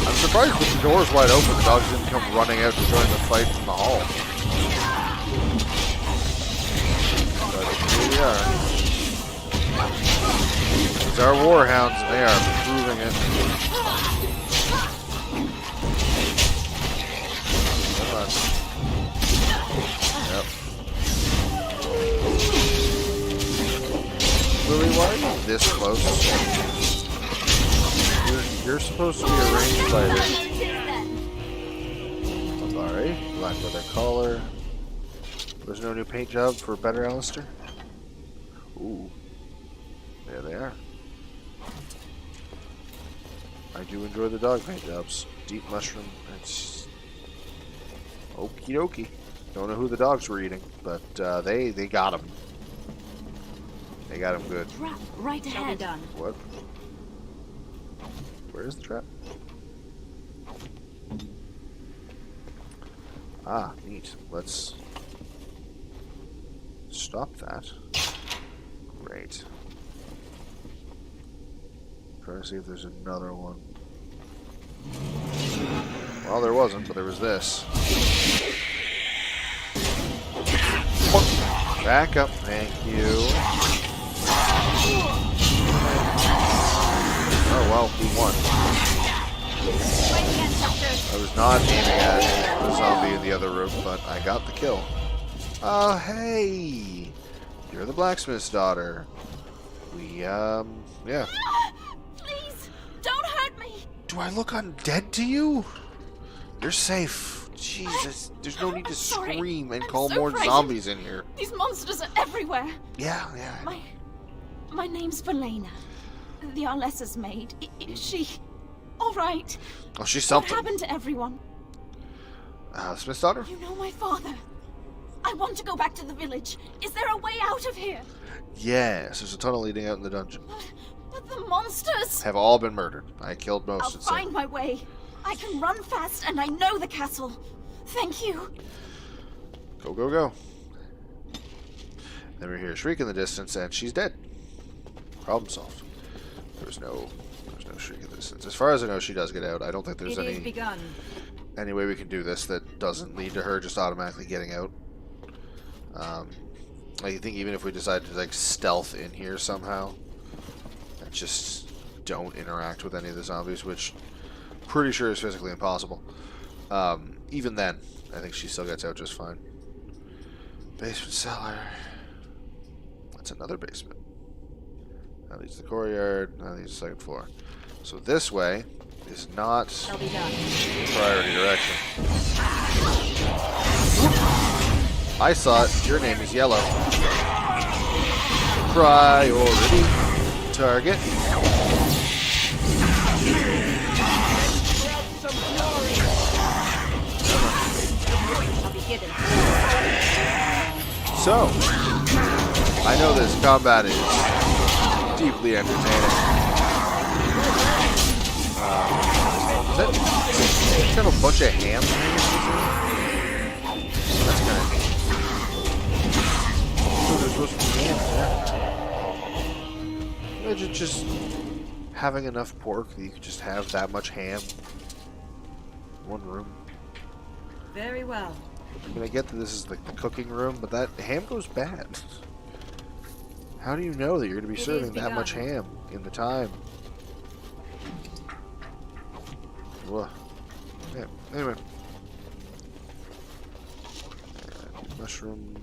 I'm surprised with the doors wide open, the dogs didn't come running out to join the fight from the hall. But here we are. These are warhounds, and they are proving it. Come on. Yep. Lily, why are you this close? You're supposed to be a ranged fighter. Sorry. Black leather collar. There's no new paint job for better Alistair? Ooh. There they are. I do enjoy the dog paint jobs. Deep mushroom. It's okie dokie. Don't know who the dogs were eating, but they got him. They got him good. Trap right ahead. Done. What? Where's the trap? Ah, neat. Let's stop that. Great. Trying to see if there's another one. Well, there wasn't, but there was this. Back up, thank you. Oh well, we won. I was not aiming at the zombie in the other room, but I got the kill. Oh, hey! You're the blacksmith's daughter. We, yeah. Please, don't hurt me! Do I look undead to you? You're safe. Jesus, there's no need to scream and call more zombies in here. These monsters are everywhere. Yeah. My name's Valena. The Arlessa's maid. Is she all right? Oh, she's something. What happened to everyone? Smith's daughter? You know my father. I want to go back to the village. Is there a way out of here? Yes, there's a tunnel leading out in the dungeon. But the monsters have all been murdered. I killed most. I'll find my way. I can run fast and I know the castle. Thank you. Go, go, go. Then we hear a shriek in the distance, and she's dead. Problem solved. There's no shriek in the distance. As far as I know, she does get out. I don't think there's any way we can do this that doesn't lead to her just automatically getting out. I think even if we decide to like stealth in here somehow, and just don't interact with any of the zombies, which I'm pretty sure is physically impossible. Even then, I think she still gets out just fine. Basement cellar. That's another basement. That leads to the courtyard. That leads to the second floor. So this way is not priority direction. I saw it. Your name is Yellow. Priority target. So, I know this combat is deeply entertaining. Is that kind of a bunch of ham? That's kind of neat. So there's supposed to be ham there. Imagine just having enough pork that you could just have that much ham in one room. Very well. I mean, I get that this is like the cooking room, but that ham goes bad. How do you know that you're going to be serving that much ham in the time? Ugh. Yeah, anyway. Mushroom.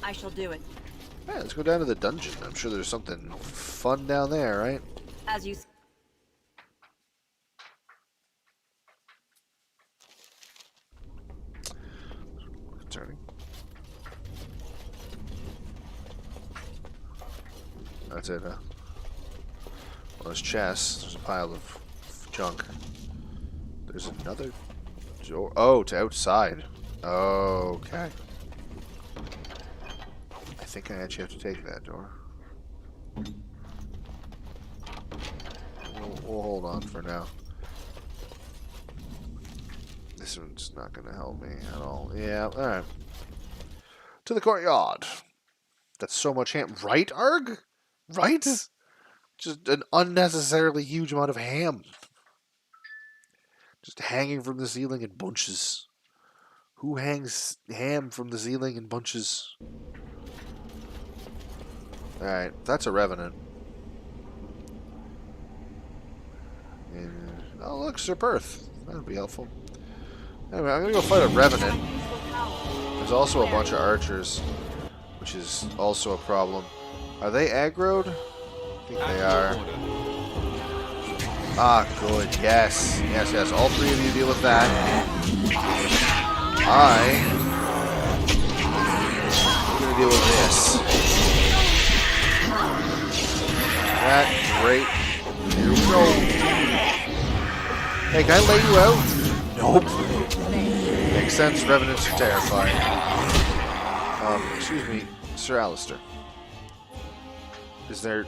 I shall do it. Yeah, let's go down to the dungeon. I'm sure there's something fun down there, right? As you... Concerning. That's it, huh? Well, there's chests. There's a pile of junk. There's another door. Oh, to outside. Okay. I think I actually have to take that door. We'll hold on for now. This one's not going to help me at all. Yeah, alright. To the courtyard. That's so much ham. Right, Arg? Right? Just an unnecessarily huge amount of ham. Just hanging from the ceiling in bunches. Who hangs ham from the ceiling in bunches? Alright, that's a revenant. And, oh, look, Sir Perth. That would be helpful. Anyway, I'm going to go fight a revenant. There's also a bunch of archers, which is also a problem. Are they aggroed? I think they are. Ah, good. Yes. Yes, yes. All three of you deal with that. I'm going to deal with this. That, great. Here we go. Hey, can I lay you out? Nope. Makes sense. Revenants are terrifying. Excuse me, Sir Alistair. Is there's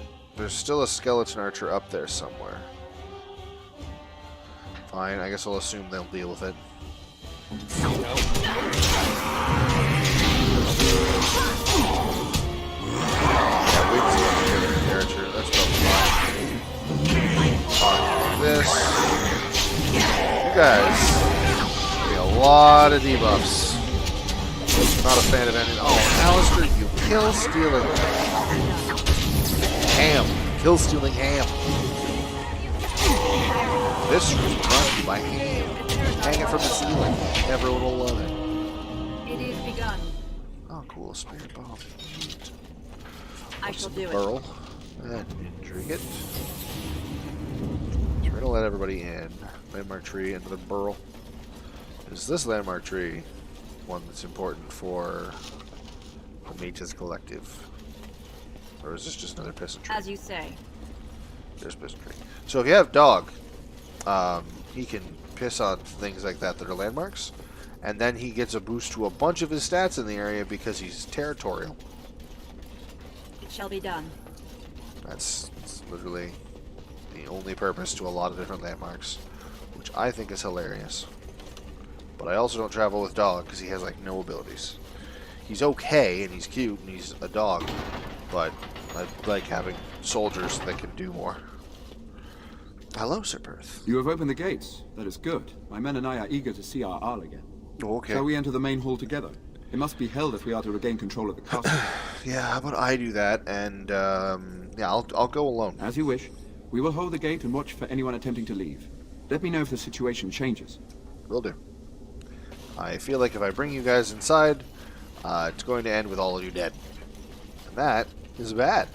still a skeleton archer up there somewhere. Fine, I guess I'll assume they'll deal with it. Yeah, we can see the archer. That's probably fine. This. You guys getting a lot of debuffs. Not a fan of any. Oh, Alistair, you kill stealing ham. Kill stealing ham. This room brought to you by ham. Hang it from the ceiling. Everyone will love it. It is begun. Oh, cool. Spirit bomb. I shall do burl. And drink it. So we're going to let everybody in. Landmark tree, another burl. Is this landmark tree one that's important for the Mages Collective? Or is this just another piston tree? As you say. There's piston tree. So if you have dog, he can piss on things like that that are landmarks, and then he gets a boost to a bunch of his stats in the area because he's territorial. It shall be done. That's literally the only purpose to a lot of different landmarks, which I think is hilarious. But I also don't travel with dog because he has like no abilities. He's okay, and he's cute, and he's a dog, but I like having soldiers that can do more. Hello, Sir Perth. You have opened the gates. That is good. My men and I are eager to see our Arl again. Oh, okay. Shall we enter the main hall together? It must be held if we are to regain control of the castle. Yeah, how about I do that, and, yeah, I'll go alone. As you wish. We will hold the gate and watch for anyone attempting to leave. Let me know if the situation changes. Will do. I feel like if I bring you guys inside, it's going to end with all of you dead. And that is bad.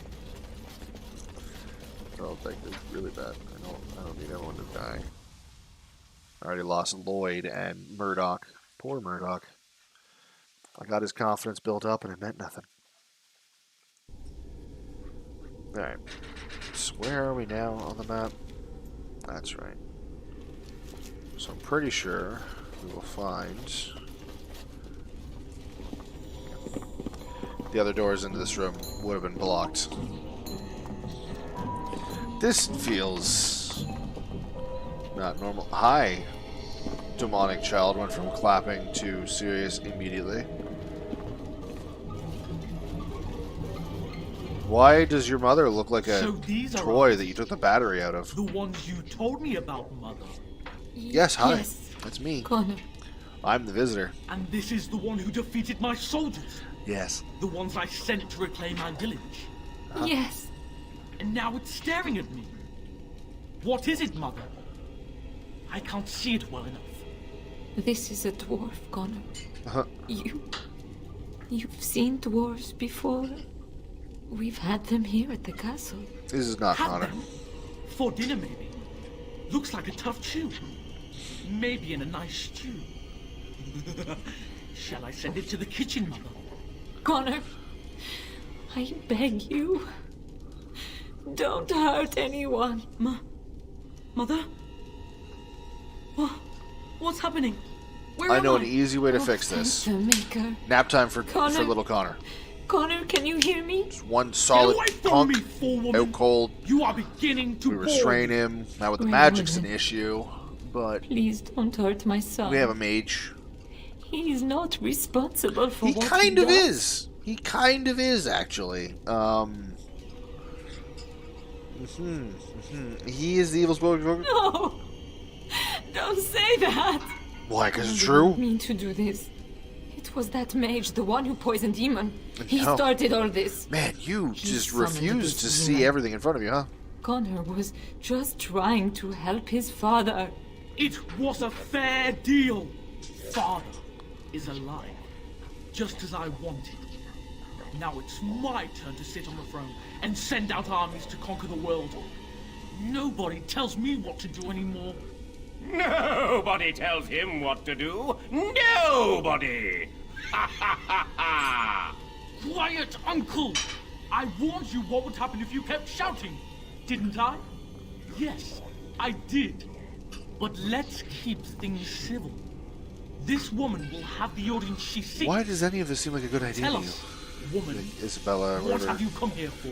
Oh, that is really bad. I don't need everyone to die. I already lost Lloyd and Murdoch. Poor Murdoch. I got his confidence built up and it meant nothing. Alright. So where are we now on the map? That's right. So I'm pretty sure we will find the other doors into this room would have been blocked. This feels not normal. Hi, demonic child went from clapping to serious immediately. Why does your mother look like a toy that you took the battery out of? The ones you told me about, Mother. Yes, hi. Yes. That's me. Connor. I'm the visitor. And this is the one who defeated my soldiers. Yes. The ones I sent to reclaim my village. Yes. And now it's staring at me. What is it, Mother? I can't see it well enough. This is a dwarf, Connor. You've seen dwarves before? We've had them here at the castle. This is not Connor. For dinner, maybe. Looks like a tough chew. Maybe in a nice stew. Shall I send it to the kitchen, Mother? Connor, I beg you. Don't hurt anyone. Mother? What's happening? Where I am know I? an easy way to fix this. Nap time for little Connor. Connor, can you hear me? Just one solid punk, out cold. You are beginning to We restrain him. Now with the Great magic's an Warden. issue, but Please don't hurt my son. we have a mage. He's not responsible for He what kind he of does. is. He kind of is, actually. He is the evil spoken. No! Don't say that! Why? Because it's I true? didn't mean to do this. It was that mage, the one who poisoned Demon. He No. started all this. Man, you He just summoned refuse this to see demon. everything in front of you, huh? Connor was just trying to help his father. It was a fair deal. Father is alive, just as I wanted. Now it's my turn to sit on the throne and send out armies to conquer the world. Nobody tells me what to do anymore. Nobody tells him what to do. Nobody! Ha ha ha ha! Quiet, Uncle! I warned you what would happen if you kept shouting, didn't I? Yes, I did. But let's keep things civil. This woman will have the audience she seeks. Why does any of this seem like a good idea Tell to you? us, woman, Isabella, what whatever. have you come here for?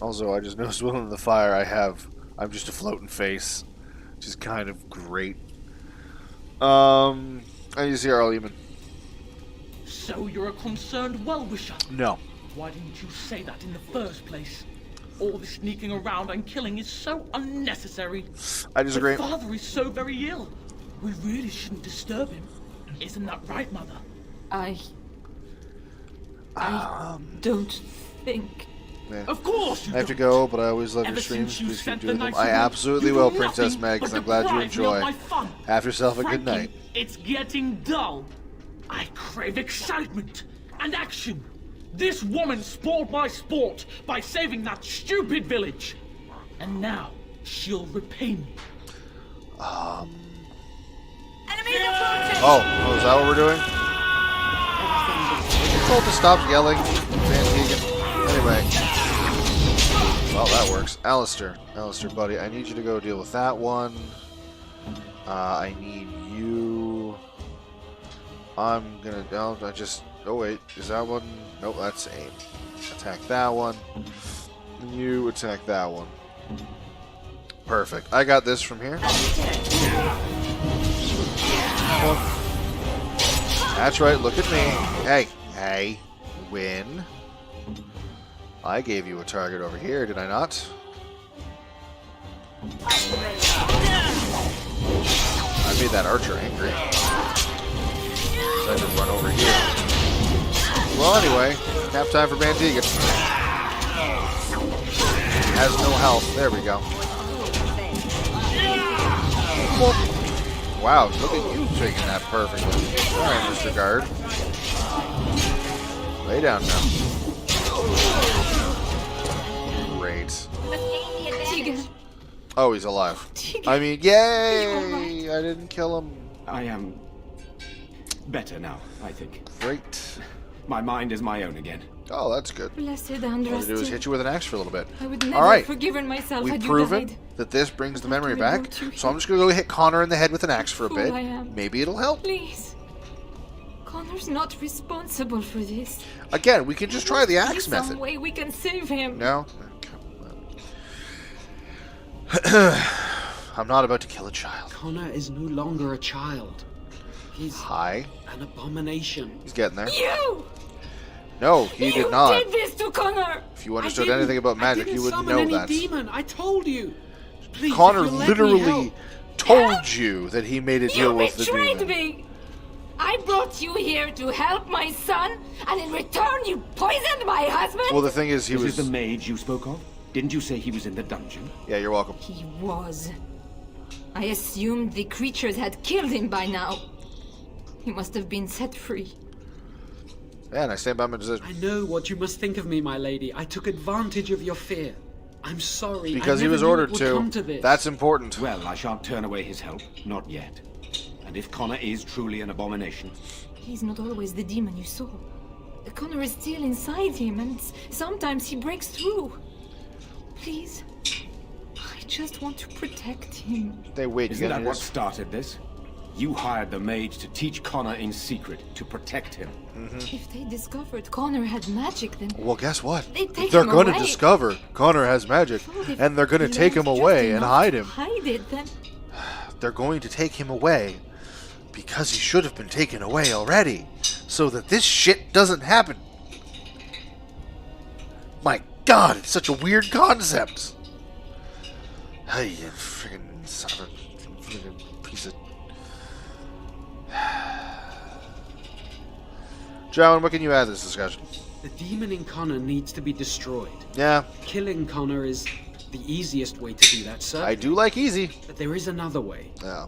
Also, I just noticed within the fire I'm just a floating face, which is kind of great. I need to see Arl Eamon. So you're a concerned well-wisher? No. Why didn't you say that in the first place? All this sneaking around and killing is so unnecessary. I disagree. The father is so very ill. We really shouldn't disturb him. Isn't that right, Mother? I don't think. Of course you I have to don't. go, but I always love your Ever streams. since you Please keep sent the doing them. knights I away, absolutely you do will, Princess nothing Meg, but because I'm glad you deprive me of enjoy. my fun. Have yourself a good Frankly, night. It's getting dull. I crave excitement and action. This woman spoiled my sport by saving that stupid village. And now she'll repay me. Oh, is that what we're doing? We're told to stop yelling, Van Tegan. Anyway. Well, that works. Alistair, buddy, I need you to go deal with that one. I need you. I'm gonna. Oh wait, is that one? Nope, that's aim. Attack that one. You attack that one. Perfect. I got this from here. That's right, look at me. Hey, win. I gave you a target over here, did I not? I made that archer angry. So I had to run over here. Well, anyway, nap time for Bandiga. Has no health. There we go. Wow, look at you taking that perfectly. Alright, Mr. Guard. Lay down now. Great. Oh, he's alive. I mean, yay! I didn't kill him. I am better now, I think. Great. My mind is my own again. Oh, that's good. Blessed All I Andraste. to do is hit you with an axe for a little bit. I would never All right. have forgiven myself We've had you proven died. that this brings the memory I back, brought you so I'm just going to go hit Connor in the head with an axe for a Fool bit. I am. Maybe it'll help. Please. Connor's not responsible for this. Again, we can just try the axe Some method. way we can save him. No? I'm not about to kill a child. Connor is no longer a child. He's an abomination. He's getting there. You! No, he did not. You did this to Connor! If you understood anything about magic, you would know that. Demon. I told you. Please, Connor if you'll let me literally help. told you that he made a deal You with the betrayed demon. me! I brought you here to help my son, and in return you poisoned my husband? Well, the thing is, he This was... is the mage you spoke of? Didn't you say he was in the dungeon? Yeah, you're welcome. He was. I assumed the creatures had killed him by now. He must have been set free. Yeah, and I stand by my decision. I know what you must think of me, my lady. I took advantage of your fear. I'm sorry. Because I he never was knew it ordered would to. come this. That's important. Well, I shan't turn away his help. Not yet. And if Connor is truly an abomination... He's not always the demon you saw. Connor is still inside him, and sometimes he breaks through. Please, I just want to protect him. Isn't that what started this? You hired the mage to teach Connor in secret, to protect him. If they discovered Connor had magic, then... Well, guess what? They'd take They're him going to away. discover Connor has magic, if and they're going to he take him learned away just and enough hide to him. Hide it, then... They're going to take him away because he should have been taken away already, so that this shit doesn't happen. My God, it's such a weird concept. Hey, you friggin' son of a friggin' piece of... John, what can you add to this discussion? The demon in Connor needs to be destroyed. Yeah. Killing Connor is the easiest way to do that, sir. I do like easy. But there is another way. Yeah.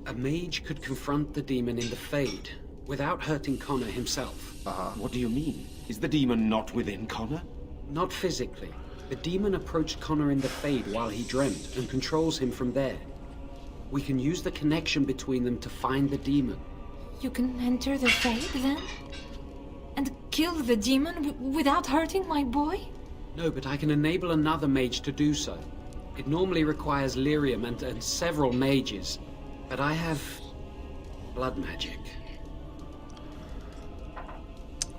A mage could confront the demon in the Fade without hurting Connor himself. What do you mean? Is the demon not within Connor? Not physically. The demon approached Connor in the Fade while he dreamt and controls him from there. We can use the connection between them to find the demon. You can enter the Fade, then? And kill the demon without hurting my boy? No, but I can enable another mage to do so. It normally requires lyrium and several mages, but I have blood magic.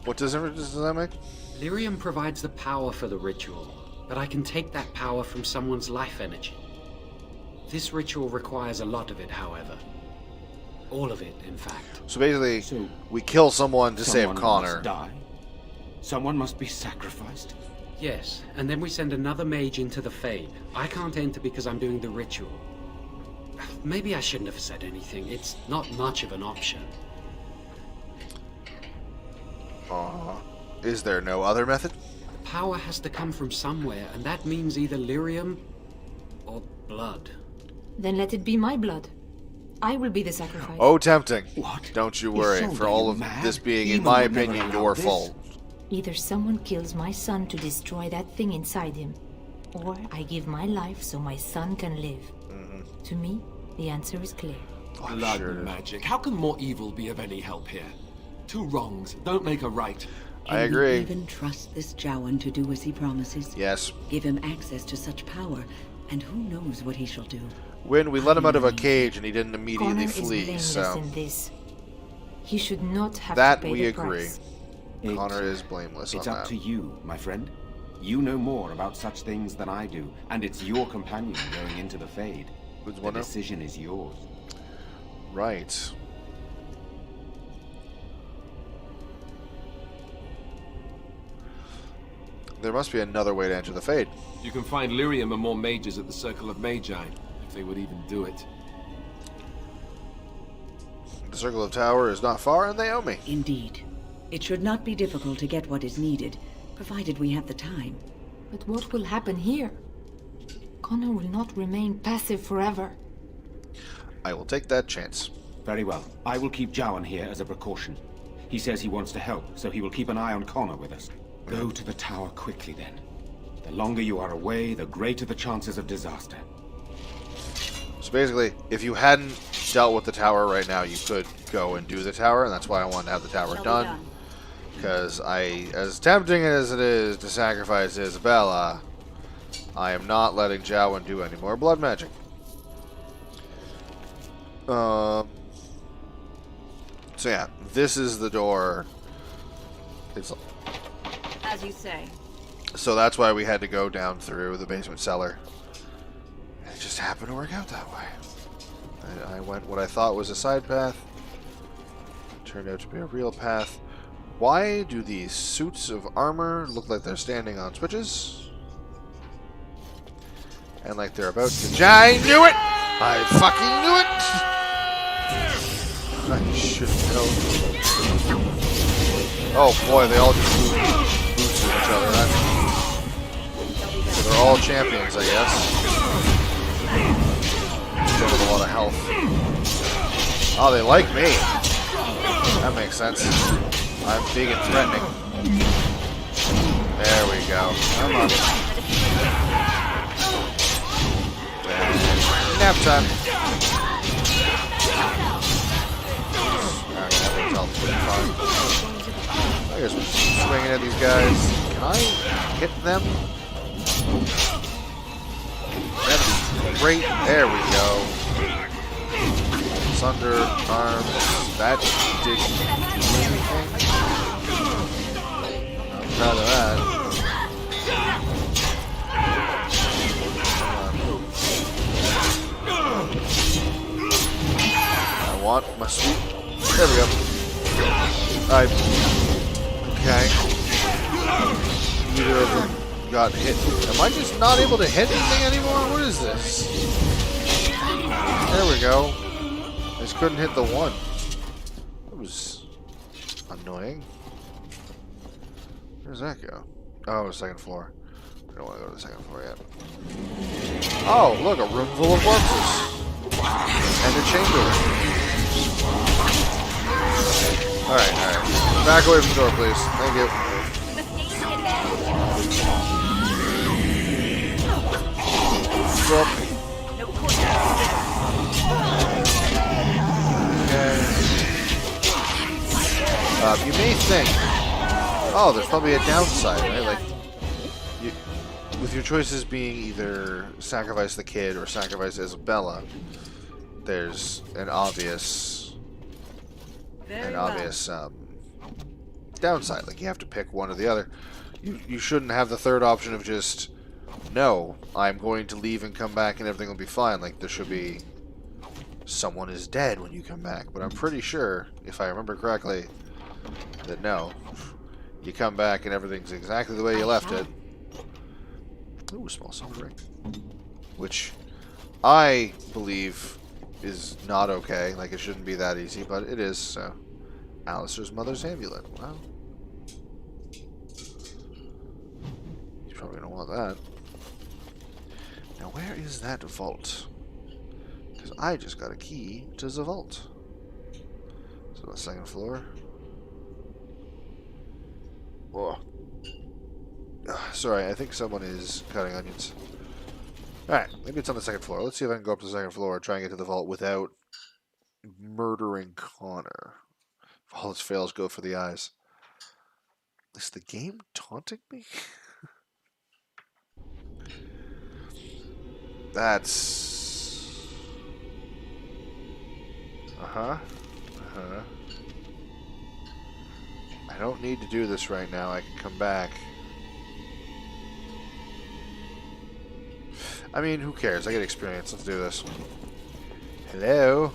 What difference does that make? Lyrium provides the power for the ritual, but I can take that power from someone's life energy. This ritual requires a lot of it, however. All of it, in fact. So basically, we kill someone to save Connor. Must die? Someone must be sacrificed? Yes, and then we send another mage into the Fade. I can't enter because I'm doing the ritual. Maybe I shouldn't have said anything. It's not much of an option. Is there no other method? Power has to come from somewhere, and that means either lyrium or blood. Then let it be my blood. I will be the sacrifice. Oh, tempting. What? Don't you Is worry, Soldier for all of mad? this being, in Demon my would never opinion, allow your this. fault. Either someone kills my son to destroy that thing inside him, or I give my life so my son can live. To me, the answer is clear. Blood magic. How can more evil be of any help here? Two wrongs don't make a right. I agree. Can we even trust this Jowan to do as he promises? Yes. Give him access to such power, and who knows what he shall do. When we let him out of a cage and he didn't immediately Connor is flee, blameless so... in this. He should not have That to pay we the agree. price. Connor is blameless It's on up that. to you, my friend. You know more about such things than I do, and it's your companion going into the Fade. The decision is yours. Right. There must be another way to enter the Fade. You can find lyrium and more mages at the Circle of Magi, if they would even do it. The Circle of Tower is not far, and they owe me. Indeed. It should not be difficult to get what is needed, provided we have the time. But what will happen here? Connor will not remain passive forever. I will take that chance. Very well. I will keep Jowan here as a precaution. He says he wants to help, so he will keep an eye on Connor with us. Go to the tower quickly, then. The longer you are away, the greater the chances of disaster. So basically, if you hadn't dealt with the tower right now, you could go and do the tower, and that's why I wanted to have the tower done. Because as tempting as it is to sacrifice Isabella, I am not letting Jowan do any more blood magic. So yeah, this is the door. It's as you say. So that's why we had to go down through the basement cellar. It just happened to work out that way. I went what I thought was a side path. It turned out to be a real path. Why do these suits of armor look like they're standing on switches? And like they're about to... I knew it! I fucking knew it! I should know. Oh boy, they all just boost each other. So they're all champions, I guess. Still with a lot of health. Oh, they like me. That makes sense. I'm big and threatening. There we go. Come on. Nap time. I guess we're swinging at these guys. Can I hit them? That'd be great. There we go. Sunder arms. That didn't do anything. I'm proud of that. I want my sweet. There we go. Okay. Neither of them got hit. Am I just not able to hit anything anymore? What is this? There we go. I just couldn't hit the one. That was annoying. Where does that go? Oh, second floor. I don't want to go to the second floor yet. Oh, look, a room full of corpses. And a chamber. Alright. Back away from the door, please. Thank you. Drop. Okay. You may think, oh, there's probably a downside, right? Like, with your choices being either sacrifice the kid or sacrifice Isabella, there's an obvious downside. Like, you have to pick one or the other. You shouldn't have the third option of just, no, I'm going to leave and come back and everything will be fine. Like, there should be someone is dead when you come back. But I'm pretty sure, if I remember correctly, that no, you come back and everything's exactly the way you left it. Ooh, small silver ring. Which I believe is not okay. Like, it shouldn't be that easy, but it is, so. Alistair's mother's amulet. Wow. He's probably going to want that. Now, where is that vault? Because I just got a key to the vault. So, the second floor. Whoa. Sorry, I think someone is cutting onions. Alright, maybe it's on the second floor. Let's see if I can go up to the second floor and try and get to the vault without murdering Connor. If all its fails go for the eyes. Is the game taunting me? That's... I don't need to do this right now. I can come back. I mean, who cares? I get experience. Let's do this. Hello?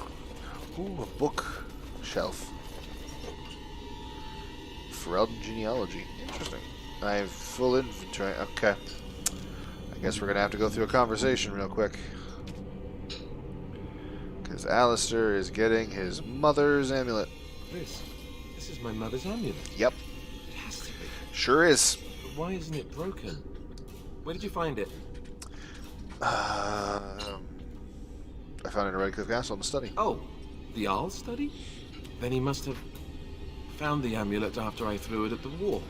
Ooh, a bookshelf. Ferelden genealogy. Interesting. I have full inventory. Okay. I guess we're gonna have to go through a conversation real quick. Because Alistair is getting his mother's amulet. This is my mother's amulet. Yep. It has to be. Sure is. But why isn't it broken? Where did you find it? I found it in Redcliffe Castle in the study. Oh, the Arl study? Then he must have found the amulet after I threw it at the wall.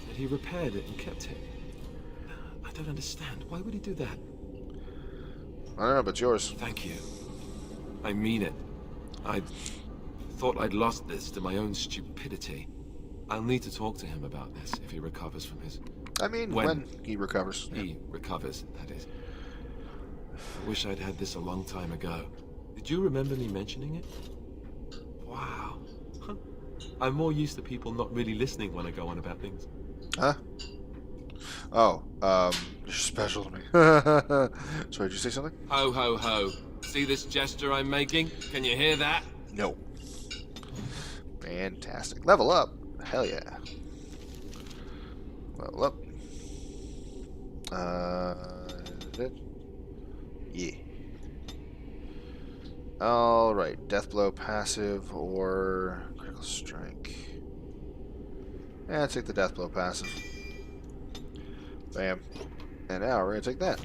And he repaired it and kept it. I don't understand. Why would he do that? I don't know, but it's yours. Thank you. I mean it. I thought I'd lost this to my own stupidity. I'll need to talk to him about this if he recovers from his... I mean, when he recovers. He recovers, that is. I wish I'd had this a long time ago. Did you remember me mentioning it? Wow. I'm more used to people not really listening when I go on about things. Huh? Oh, you're special to me. Sorry, did you say something? Ho, ho, ho. See this gesture I'm making? Can you hear that? No. Fantastic. Level up. Hell yeah. Level up. Yeah. Alright. Deathblow passive or critical strike. Yeah, take the Deathblow passive. Bam. And now we're going to take that.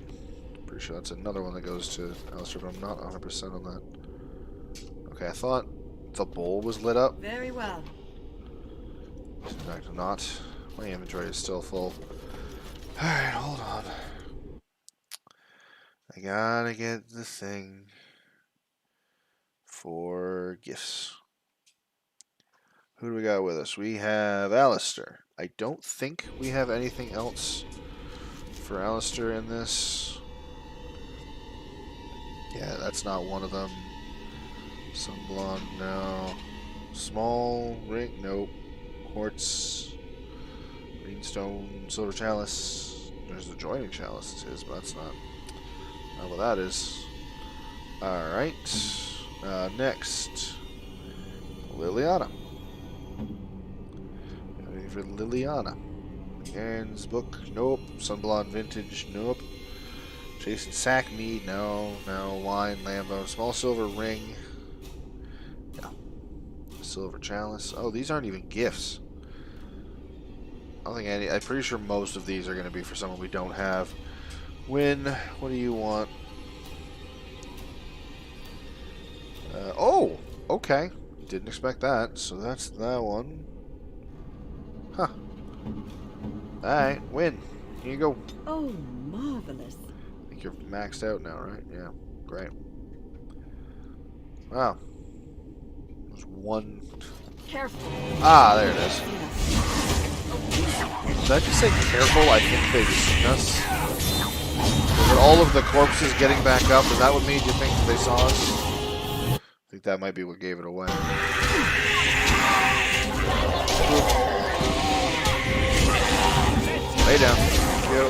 Pretty sure that's another one that goes to Alistair, but I'm not 100% on that. Okay, I thought the bowl was lit up. Very well. In fact, I'm not. My inventory is still full. Alright, hold on. I gotta get the thing for gifts. Who do we got with us? We have Alistair. I don't think we have anything else for Alistair in this. Yeah, that's not one of them. Some blonde, no. Small ring, nope. Quartz, greenstone, silver chalice. There's the joining chalice, it is, but that's not what that is. Alright. Next, Liliana. Anything for Liliana? Aaron's book, nope. Sunblonde vintage, nope. Jason Sackmead, no. Wine, Lambo, small silver ring. Yeah. Silver chalice. Oh, these aren't even gifts. I don't think any. I'm pretty sure most of these are going to be for someone we don't have. Win. What do you want? Oh, okay. Didn't expect that. So that's that one. Huh. Alright, win. Here you go. Oh, marvelous. I think you're maxed out now, right? Yeah, great. Wow. There's one. Careful. Ah, there it is. Did I just say careful? I think they've seen us. Was it all of the corpses getting back up? Is that what made you think they saw us? I think that might be what gave it away. Lay down. Thank you.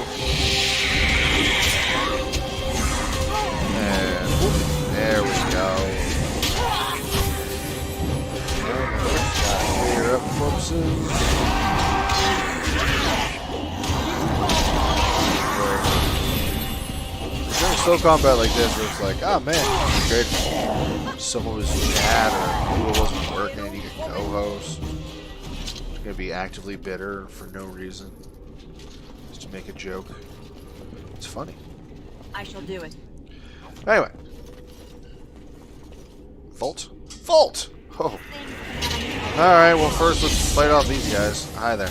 And whoop, there we go. Clear up corpses. During slow combat like this, where it's like, ah, man, great. Someone was chat or people wasn't working and you could co-host. It's gonna be actively bitter for no reason, just to make a joke. It's funny. I shall do it. Anyway, Vault. Oh. All right. Well, first let's fight off these guys. Hi there.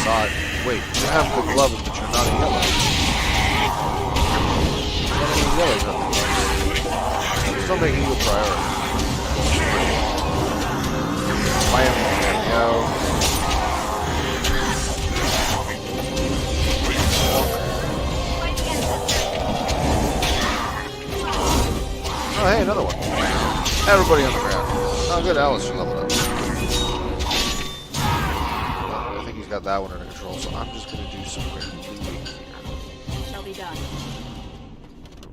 Saw it. Wait, you have the gloves, but you're not a yellow. Not any yellows up there. Still making you a priority. Bam, there we go. Oh, hey, another one. Everybody on the ground. Oh, good, Alistair leveled up. I think he's got that one under control, so I'm just going to do some quick looting here. Shall be done.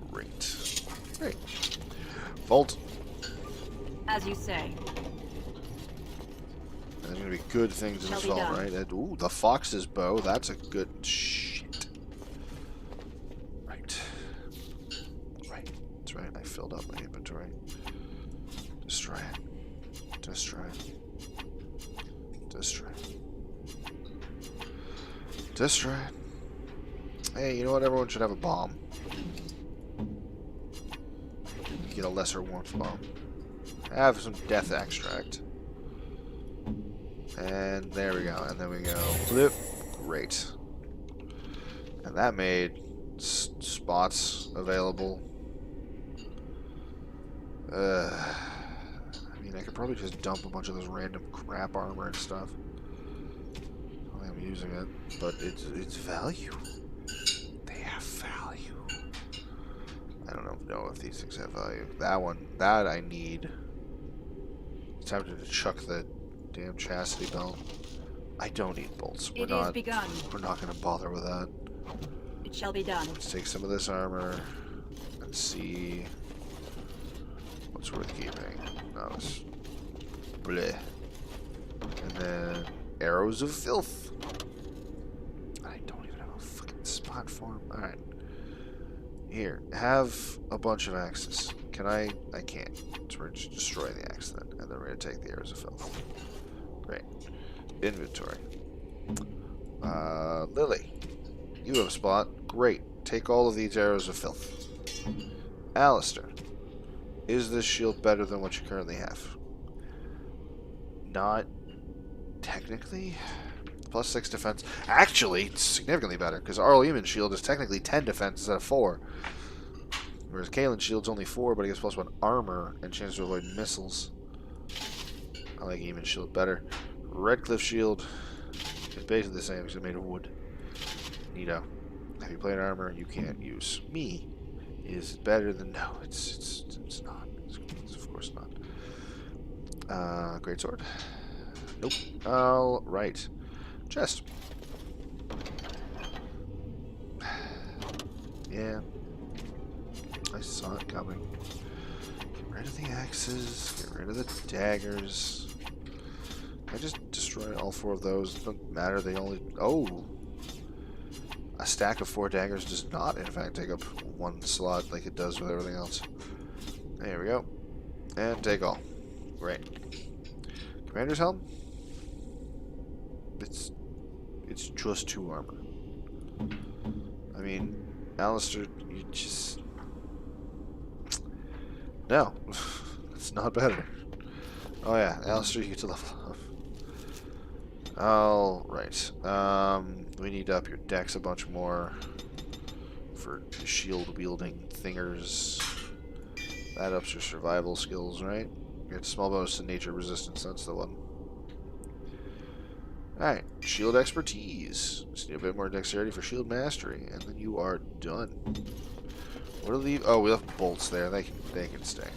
Great. Vault. As you say. And then you're going going to be good things in this vault, right? Ooh, the fox's bow. That's a good shit. Right. Right. That's right. I filled up my inventory. Destroy it. Destroy it. Destroy it. Destroy it. Hey, you know what? Everyone should have a bomb. You get a lesser warmth bomb. Have some death extract. And there we go. And then we go. Bloop. Great. And that made spots available. I mean, I could probably just dump a bunch of those random crap armor and stuff. I don't think I'm using it, but it's value. They have value. I don't know if these things have value. That I need. It's time to chuck the damn chastity belt. I don't need bolts. We're not going to bother with that. It shall be done. Let's take some of this armor and see what's worth keeping. No, it's bleh. And then arrows of filth. I don't even have a fucking spot for them. Alright. Here, have a bunch of axes. Can I? I can't. So we're just destroy the axe then. And then we're going to take the arrows of filth. Great. Inventory. Lily. You have a spot. Great. Take all of these arrows of filth. Alistair. Is this shield better than what you currently have? Not technically. Plus 6 defense. Actually, it's significantly better, because Arl Eamon's shield is technically 10 defense instead of 4. Whereas Kaelin's shield's only 4, but he gets plus 1 armor and chance to avoid missiles. I like Eamon's shield better. Redcliffe shield is basically the same, because it's made of wood. Neato. Heavy plate armor you can't use. Me is better than... No, it's not. It's of course not. Great sword. Nope. All right. Chest. Yeah. I saw it coming. Get rid of the axes. Get rid of the daggers. I just destroy all 4 of those. It doesn't matter. They only... Oh! A stack of 4 daggers does not, in fact, take up 1 slot like it does with everything else. There we go. And take all. Great. Commander's helm? It's just 2 armor. I mean, Alistair, you just... No. It's not better. Oh yeah, Alistair, you get to level up. Alright. We need to up your dex a bunch more for shield-wielding thingers. That ups your survival skills, right? You get small bonus to nature resistance, that's the one. Alright, shield expertise. Just need a bit more dexterity for shield mastery, and then you are done. What are the... Oh, we left bolts there. They can stay.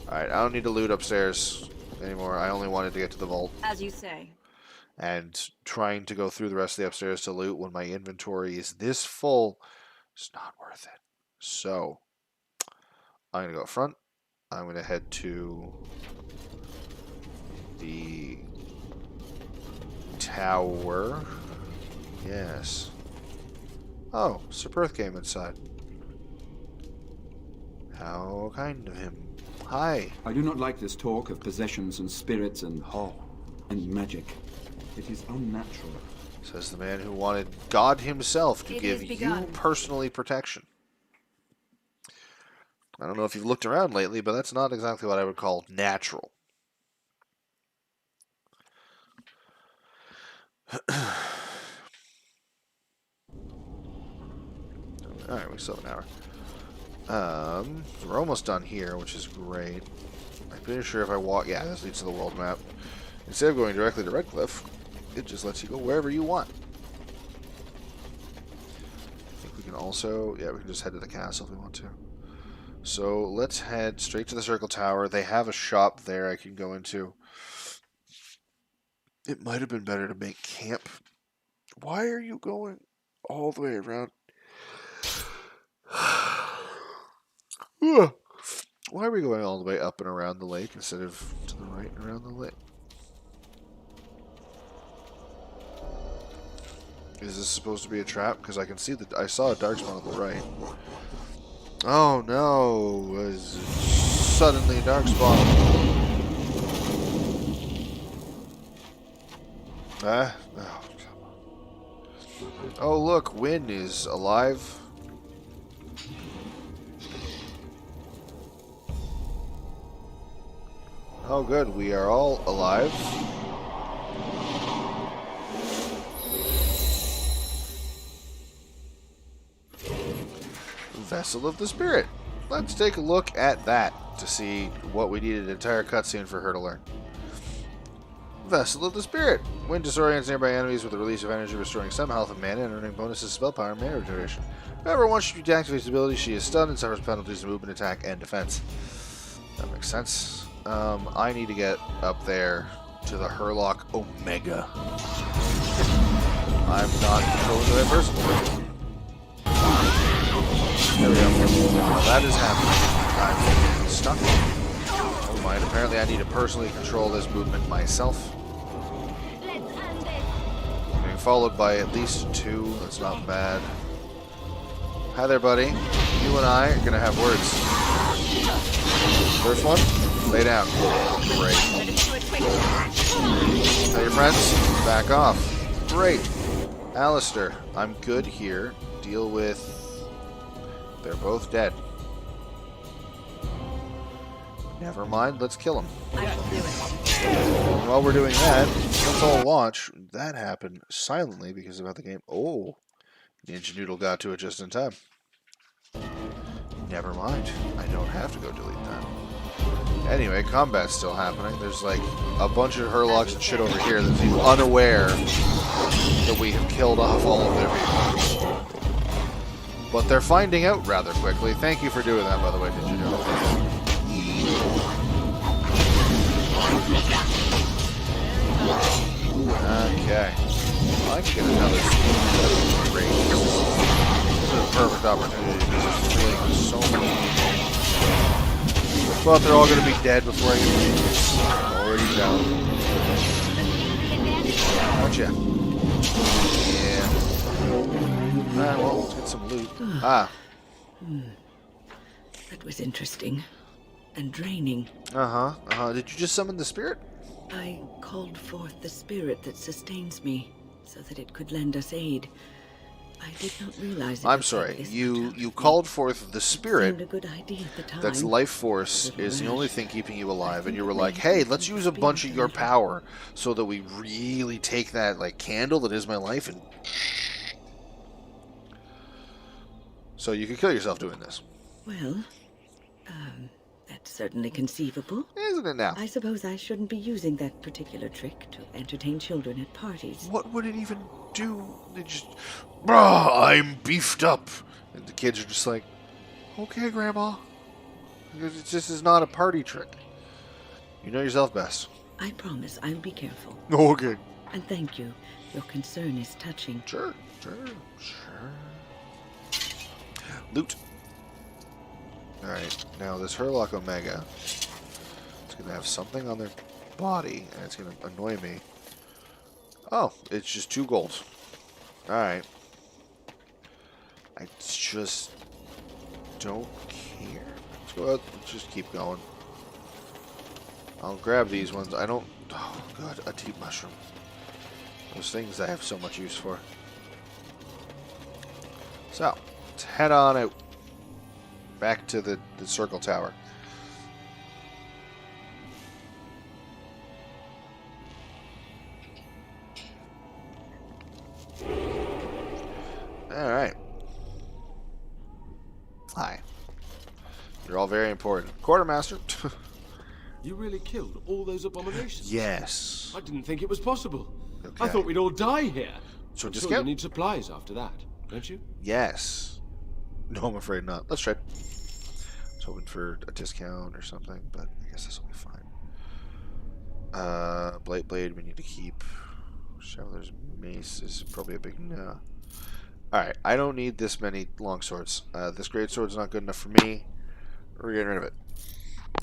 Alright, I don't need to loot upstairs anymore. I only wanted to get to the vault. As you say. And trying to go through the rest of the upstairs to loot when my inventory is this full is not worth it. So, I'm going to go up front. I'm going to head to the tower. Yes. Oh, Sir Perth came inside. How kind of him. Hi. I do not like this talk of possessions and spirits and magic. It is unnatural. Says the man who wanted God himself to give you personally protection. I don't know if you've looked around lately, but that's not exactly what I would call natural. Alright, we still have an hour. We're almost done here, which is great. I'm pretty sure if I walk... Yeah, this leads to the world map. Instead of going directly to Redcliffe, it just lets you go wherever you want. I think we can also... Yeah, we can just head to the castle if we want to. So, let's head straight to the Circle Tower. They have a shop there I can go into. It might have been better to make camp. Why are you going all the way around? Why are we going all the way up and around the lake instead of to the right and around the lake? Is this supposed to be a trap? Because I can see that I saw a dark spot on the right. Oh no! Was suddenly a dark spot. Oh, come on. Oh look, Wynn is alive. Oh good, we are all alive. Vessel of the Spirit. Let's take a look at that to see what we needed an entire cutscene for her to learn. Vessel of the Spirit. When disorients nearby enemies with the release of energy, restoring some health and mana and earning bonuses to spell power and mana regeneration. However, once she deactivates the ability, she is stunned and suffers penalties to movement, attack, and defense. That makes sense. I need to get up there to the Herlock Omega. I'm not controlling the right person. There we go. Now that is happening. I'm stuck. Oh my, apparently I need to personally control this movement myself. Being followed by at least 2. That's not bad. Hi there, buddy. You and I are going to have words. First one, lay down. Great. Tell your friends, back off. Great. Alistair, I'm good here. Deal with... They're both dead. Never mind, let's kill them. While we're doing that, let's all watch that happen silently because about the game. Oh, Ninja Noodle got to it just in time. Never mind, I don't have to go delete that. Anyway, combat's still happening. There's like a bunch of Herlocks and shit over here that's unaware that we have killed off all of their vehicles. But they're finding out rather quickly. Thank you for doing that, by the way, Ninja Noodle. Okay. Well, I can get another great. This is a perfect opportunity to just fling so many people. But they're all going to be dead before I get to these. Already down. Gotcha. Yeah. Alright, well, let's get some loot. That was interesting. And draining. Did you just summon the spirit? I called forth the spirit that sustains me, so that it could lend us aid. I did not realize it. I'm sorry, you called forth the spirit a good idea at the time. that's life force is the only thing keeping you alive, and you were like, hey, let's use a bunch of your power so that we really take that like candle that is my life and... So you could kill yourself doing this. Well, that's certainly conceivable. Isn't it now? I suppose I shouldn't be using that particular trick to entertain children at parties. What would it even do? They just... Bruh, I'm beefed up. And the kids are just like, okay, Grandma. Because this is not a party trick. You know yourself best. I promise I'll be careful. Okay. And thank you. Your concern is touching. Sure. Loot. Alright, now this Herlock Omega, it's going to have something on their body, and it's going to annoy me. Oh, it's just 2 gold. Alright. I just don't care. Let's go ahead, let's just keep going. I'll grab these ones. I don't... Oh, God, a deep mushroom. Those things I have so much use for. So, let's head on out. Back to the circle tower. Alright. Hi. You're all very important. Quartermaster. You really killed all those abominations? Yes. I didn't think it was possible. Okay. I thought we'd all die here. So I'm just sure you need supplies after that, don't you? Yes. No, I'm afraid not. Let's try. I was hoping for a discount or something, but I guess this will be fine. Blight Blade we need to keep. Shoveler's Mace is probably a big no. Alright, I don't need this many long swords. This great sword's not good enough for me. We're getting rid of it.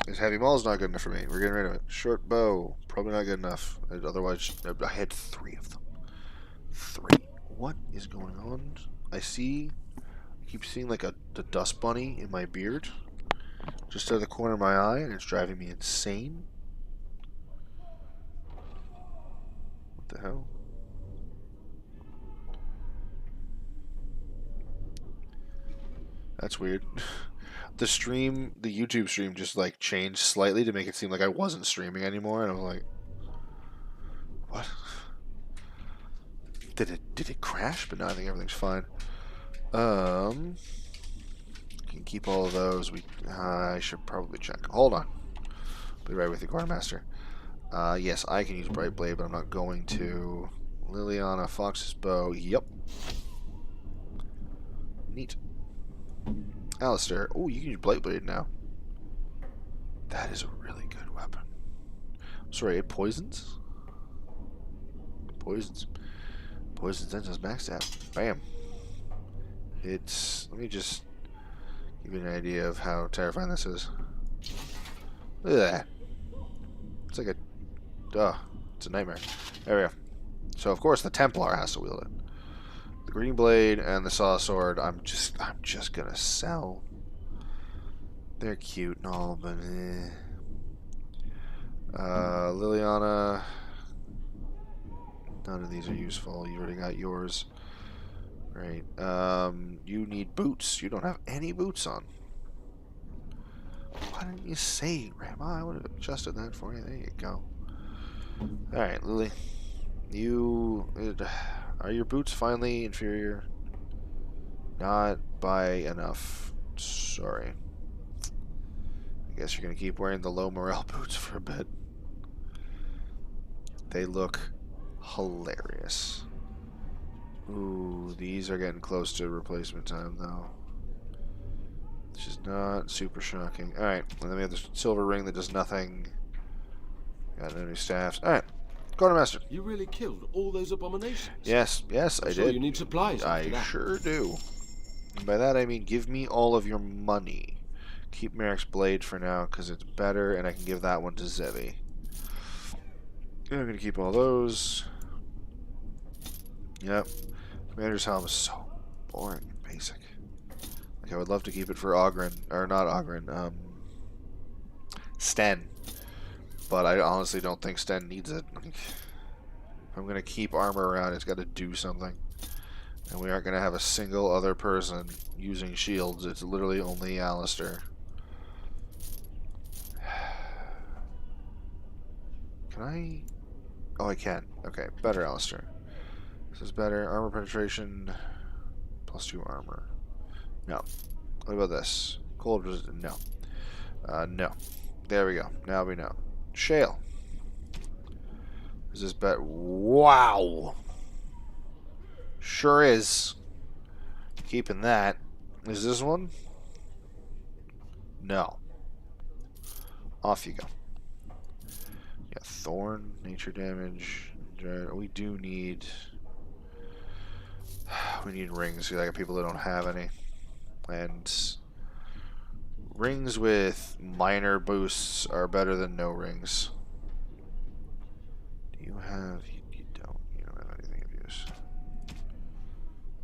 This heavy maul is not good enough for me. We're getting rid of it. Short bow, probably not good enough. Otherwise, I had 3 of them. 3. what is going on. I keep seeing like the dust bunny in my beard. Just out of the corner of my eye, and it's driving me insane. What the hell? That's weird. The YouTube stream just like changed slightly to make it seem like I wasn't streaming anymore, and I was like, what? Did it crash? But no, I think everything's fine. Can keep all of those. I should probably check. Hold on. Be right with you, Quartermaster. Yes, I can use Bright Blade, but I'm not going to. Liliana, Fox's Bow. Yep. Neat. Alistair. Oh, you can use Bright Blade now. That is a really good weapon. Sorry, it poisons? Poisons Sentinel's max stat. Bam. Let me just give you an idea of how terrifying this is. Look at that. It's like it's a nightmare. There we go. So of course the Templar has to wield it. The Green Blade and the Saw Sword, I'm just gonna sell. They're cute and all, but Liliana, none of these are useful. You already got yours. Great. You need boots. You don't have any boots on. Why didn't you say, Ram? I would have adjusted that for you. There you go. Alright, Lily. Are your boots finally inferior? Not by enough. Sorry. I guess you're going to keep wearing the low morale boots for a bit. They look hilarious. Ooh, these are getting close to replacement time, though. Which is not super shocking. Alright, and then we have the silver ring that does nothing. Got no new staffs. Alright, Quartermaster. You really killed all those abominations? Yes, I sure did. You need supplies. I sure do. And by that I mean give me all of your money. Keep Merrick's blade for now, because it's better, and I can give that one to Zevi. I'm going to keep all those. Yep. Commander's Helm is so boring and basic. Like, I would love to keep it for Ogren, or not Ogren, Sten. But I honestly don't think Sten needs it. If I'm going to keep armor around, it's got to do something. And we aren't going to have a single other person using shields. It's literally only Alistair. Can I? Oh, I can. Okay, better Alistair. This is better. Armor penetration. +2 armor. No. What about this? Cold resistance. No. No. There we go. Now we know. Shale. Is this better? Wow. Sure is. Keeping that. Is this one? No. Off you go. Yeah, Thorn, nature damage. We do need... We need rings. I got people that don't have any. And rings with minor boosts are better than no rings. Do you have... You don't. You don't have anything of use.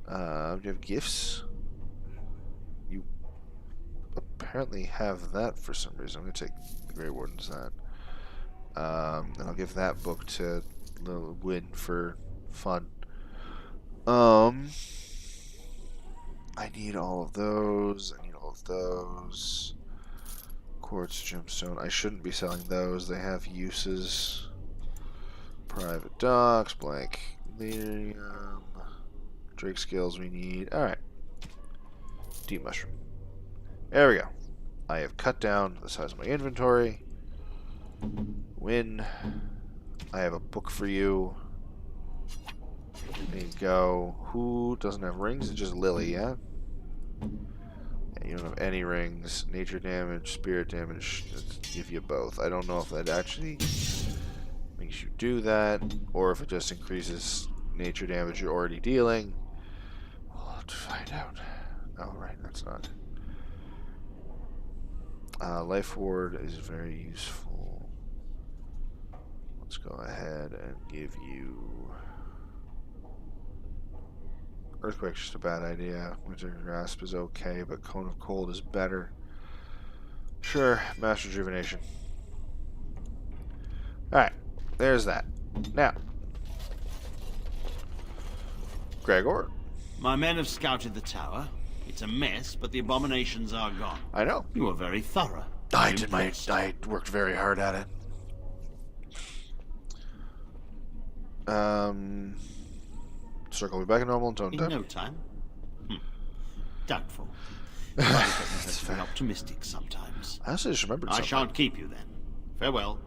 Do you have gifts? You apparently have that for some reason. I'm going to take the Grey Warden's that. And I'll give that book to Lil Win for fun. I need all of those. I need all of those. Quartz gemstone. I shouldn't be selling those. They have uses. Private docks, blank lyrium. Drake skills we need. Alright. Deep mushroom. There we go. I have cut down the size of my inventory. Win. I have a book for you. There you go. Who doesn't have rings? It's just Lily, yeah? Yeah, you don't have any rings. Nature damage, spirit damage. Let's give you both. I don't know if that actually makes you do that, or if it just increases nature damage you're already dealing. We'll have to find out. Oh, right, that's not. Life Ward is very useful. Let's go ahead and give you Earthquake's just a bad idea. Winter Grasp is okay, but Cone of Cold is better. Sure, Master Rejuvenation. Alright, there's that. Now, Gregor. My men have scouted the tower. It's a mess, but the abominations are gone. I know. You were very thorough. I worked very hard at it. Circle me back in normal in tone In time. no time. Doubtful. That's very optimistic sometimes. I also just remembered I something. shan't keep you then. Farewell.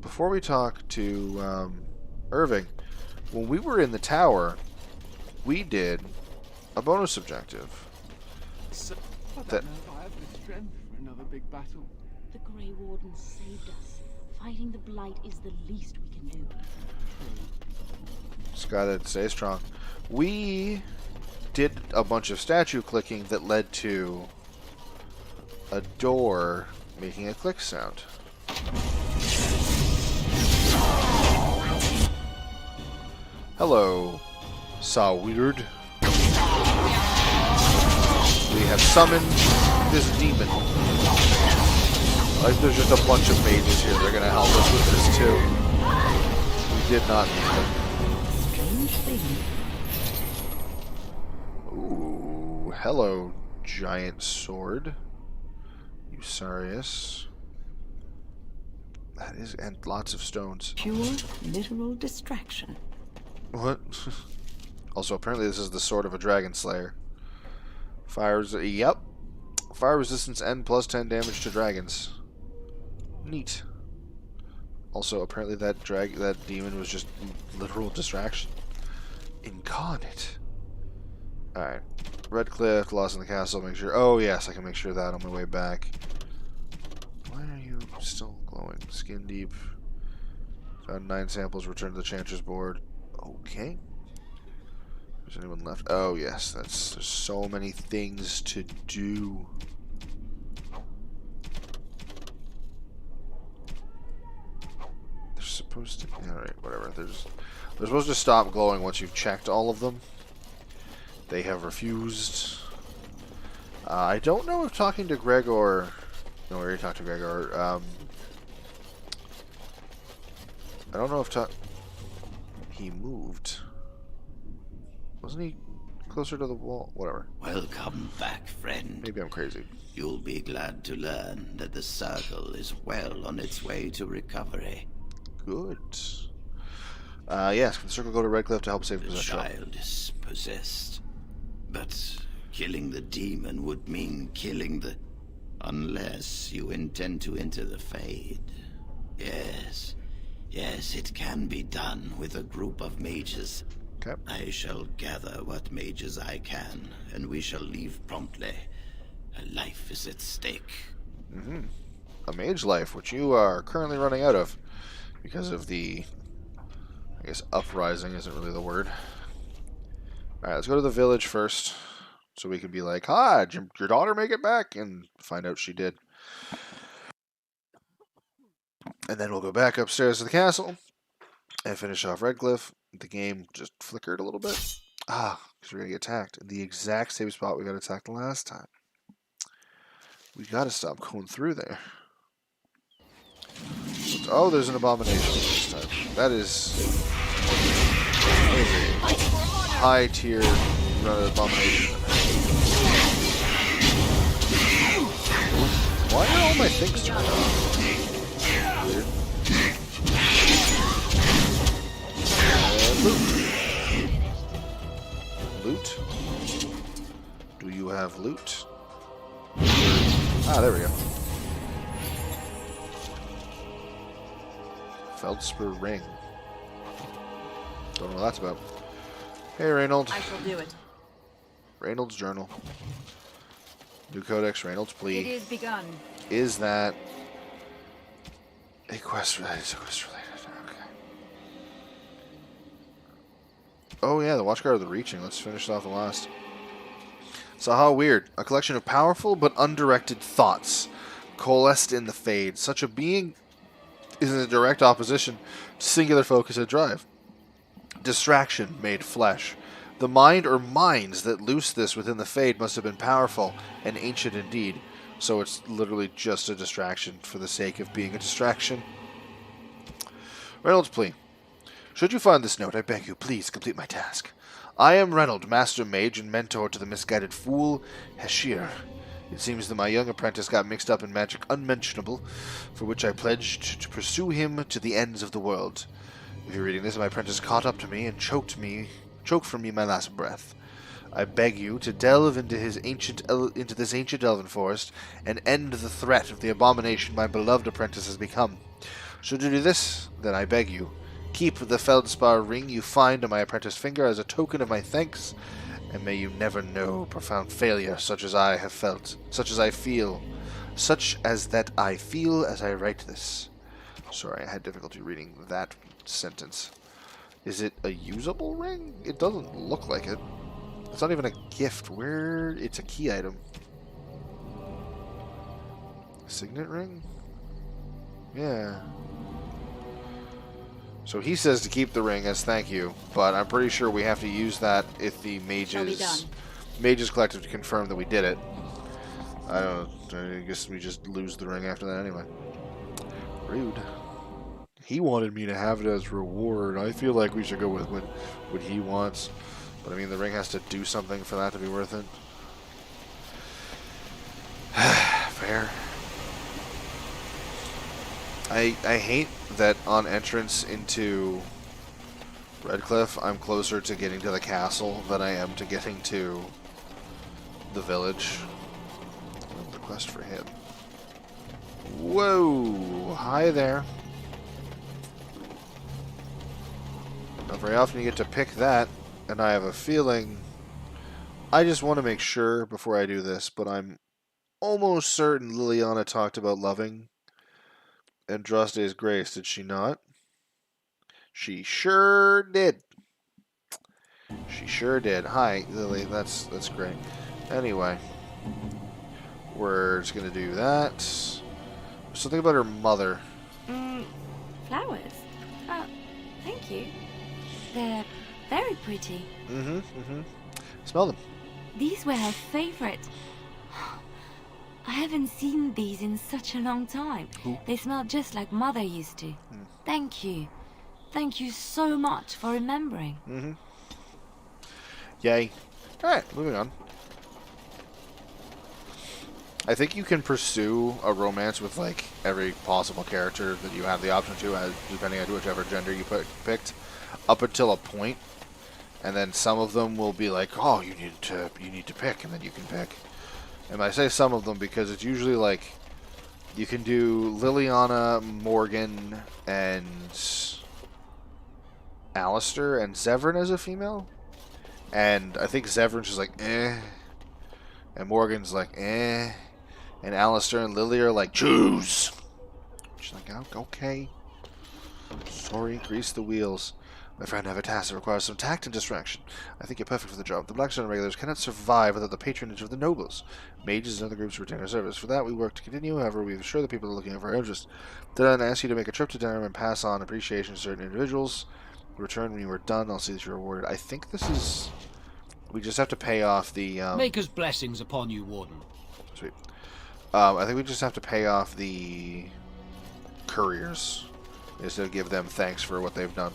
Before we talk to Irving, when we were in the tower, we did a bonus objective. I That don't know if I have the strength for another big battle. The Grey Warden saved us. Fighting the Blight is the least we can do. just gotta stay strong. We did a bunch of statue clicking that led to a door making a click sound. Hello, Saw Weird. We have summoned this demon. Like there's just a bunch of mages here that are gonna help us with this too. We did not need them. Strange thing. Ooh, hello, giant sword. Usarius. That is, and lots of stones. Pure literal distraction. What? Also, apparently this is the sword of a dragon slayer. Fires. Yep. Fire resistance and plus 10 damage to dragons. Neat. Also, apparently that demon was just literal distraction. Incarnate. Alright. Redcliffe, Lost in the Castle, make sure. Oh, yes, I can make sure that on my way back. Why are you still glowing? Skin deep. Found 9 samples, returned to the Chantry's board. Okay. Is anyone left? Oh, yes, there's so many things to do. They're supposed to. Alright, whatever. They're supposed to stop glowing once you've checked all of them. They have refused. I don't know if talking to Gregor. No, we already talked to Gregor. I don't know if he moved. Wasn't he closer to the wall? Whatever. Welcome back, friend. Maybe I'm crazy. You'll be glad to learn that the circle is well on its way to recovery. Good. Yes, can the circle go to Redcliffe to help save The possession? child is possessed. But killing the demon would mean killing the... Unless you intend to enter the Fade. Yes. Yes, it can be done with a group of mages. Okay. I shall gather what mages I can, and we shall leave promptly. A life is at stake. Mm-hmm. A mage life, which you are currently running out of. Because of the... I guess uprising isn't really the word. Alright, let's go to the village first. So we can be like, hi, did your daughter make it back? And find out she did. And then we'll go back upstairs to the castle. And finish off Redcliffe. The game just flickered a little bit. Because we're going to get attacked. In the exact same spot we got attacked the last time. We got to stop going through there. Oh, there's an abomination this time. That is a high tier abomination. Why are all my things turned off? Weird. Loot. Loot? Do you have loot? Ah, there we go. Feldspar ring. Don't know what that's about. Hey, Reynold. I shall do it. Reynold's journal. New codex, Reynold's plea. It is begun. Is that a quest related? It's a quest related. Okay. Oh yeah, the Watchguard of the Reaching. Let's finish off the last. So how weird. A collection of powerful but undirected thoughts coalesced in the Fade. Such a being is in a direct opposition to singular focus and drive. Distraction made flesh. The mind or minds that loosed this within the Fade must have been powerful and ancient indeed. So it's literally just a distraction for the sake of being a distraction. Reynolds' plea. Should you find this note, I beg you, please complete my task. I am Reynold, Master Mage and mentor to the misguided fool, Heshir. It seems that my young apprentice got mixed up in magic unmentionable, for which I pledged to pursue him to the ends of the world. If you're reading this, my apprentice caught up to me and choked from me my last breath. I beg you to delve into this ancient elven forest and end the threat of the abomination my beloved apprentice has become. Should you do this, then I beg you, keep the feldspar ring you find on my apprentice's finger as a token of my thanks, and may you never know profound failure such as I have felt, such as that I feel as I write this. Sorry, I had difficulty reading that sentence. Is it a usable ring? It doesn't look like it. It's not even a gift. It's a key item. Signet ring? Yeah. So he says to keep the ring as thank you, but I'm pretty sure we have to use that if the Mages Collective to confirm that we did it. I guess we just lose the ring after that anyway. Rude. He wanted me to have it as reward. I feel like we should go with what he wants. But I mean, the ring has to do something for that to be worth it. Fair. I hate that on entrance into Redcliffe, I'm closer to getting to the castle than I am to getting to the village. The quest for him. Whoa! Hi there. Not very often you get to pick that. And I have a feeling, I just want to make sure before I do this, but I'm almost certain Liliana talked about loving Andraste's grace, did she not? She sure did. She sure did. Hi, Lily, that's great. Anyway, we're just going to do that. Something about her mother. Flowers? Oh, thank you. They're very pretty. Smell them. These were her favorite. I haven't seen these in such a long time. Ooh. They smell just like Mother used to. Thank you. Thank you so much for remembering. Yay. Alright, moving on. I think you can pursue a romance with like every possible character that you have the option to, depending on whichever gender you picked, up until a point. And then some of them will be like, oh, you need to pick, and then you can pick. And I say some of them because it's usually like you can do Liliana, Morgan, and Alistair, and Zevran as a female. And I think Zevran's just like, eh. And Morgan's like, eh. And Alistair and Lily are like, choose. She's like, oh, okay. Sorry, grease the wheels. My friend, I have a task that requires some tact and distraction. I think you're perfect for the job. The Blackstone regulars cannot survive without the patronage of the nobles. Mages and other groups retain our service. For that, we work to continue. However, we assure the people are looking out for our interest. Then I ask you to make a trip to Durham and pass on appreciation to certain individuals. Return when you are done. I'll see that you're rewarded. I think this is... We just have to pay off the... Maker's blessings upon you, Warden. Sweet. I think we just have to pay off the couriers. Just to give them thanks for what they've done.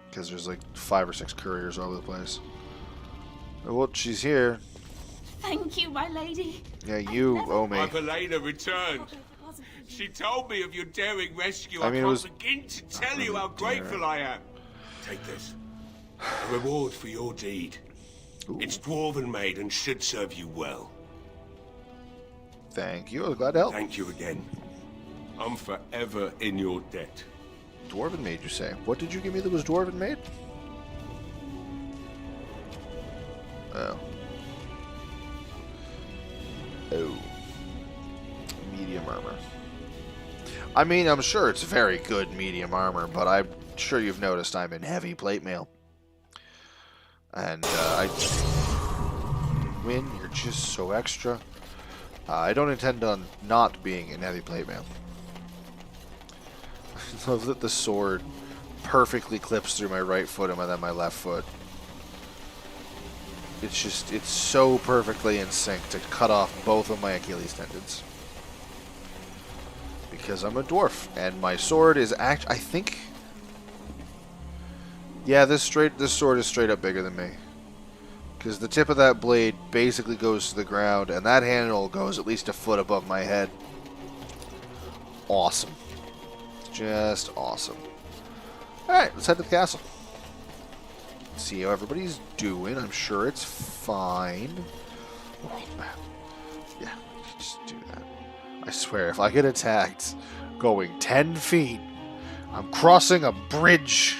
Because there's like 5 or 6 couriers all over the place. Oh, well, she's here. Thank you, my lady. Yeah, you owe me. My Helena returned. She told me of your daring rescue. I mean, I can't begin to tell you how grateful I am. Take this. A reward for your deed. Ooh. It's dwarven made and should serve you well. Thank you. I was glad to help. Thank you again. I'm forever in your debt. Dwarven made, you say? What did you give me that was dwarven made? Oh. Oh. Medium armor. I mean, I'm sure it's very good medium armor, but I'm sure you've noticed I'm in heavy plate mail. And, Win, you're just so extra. I don't intend on not being in heavy plate mail. I love that the sword perfectly clips through my right foot and then my left foot. It's so perfectly in sync to cut off both of my Achilles tendons. Because I'm a dwarf, and my sword is I think... Yeah, this sword is straight up bigger than me. Because the tip of that blade basically goes to the ground, and that handle goes at least a foot above my head. Awesome. Just awesome. Alright, let's head to the castle. See how everybody's doing. I'm sure it's fine. World map. Yeah, just do that. I swear, if I get attacked going 10 feet, I'm crossing a bridge.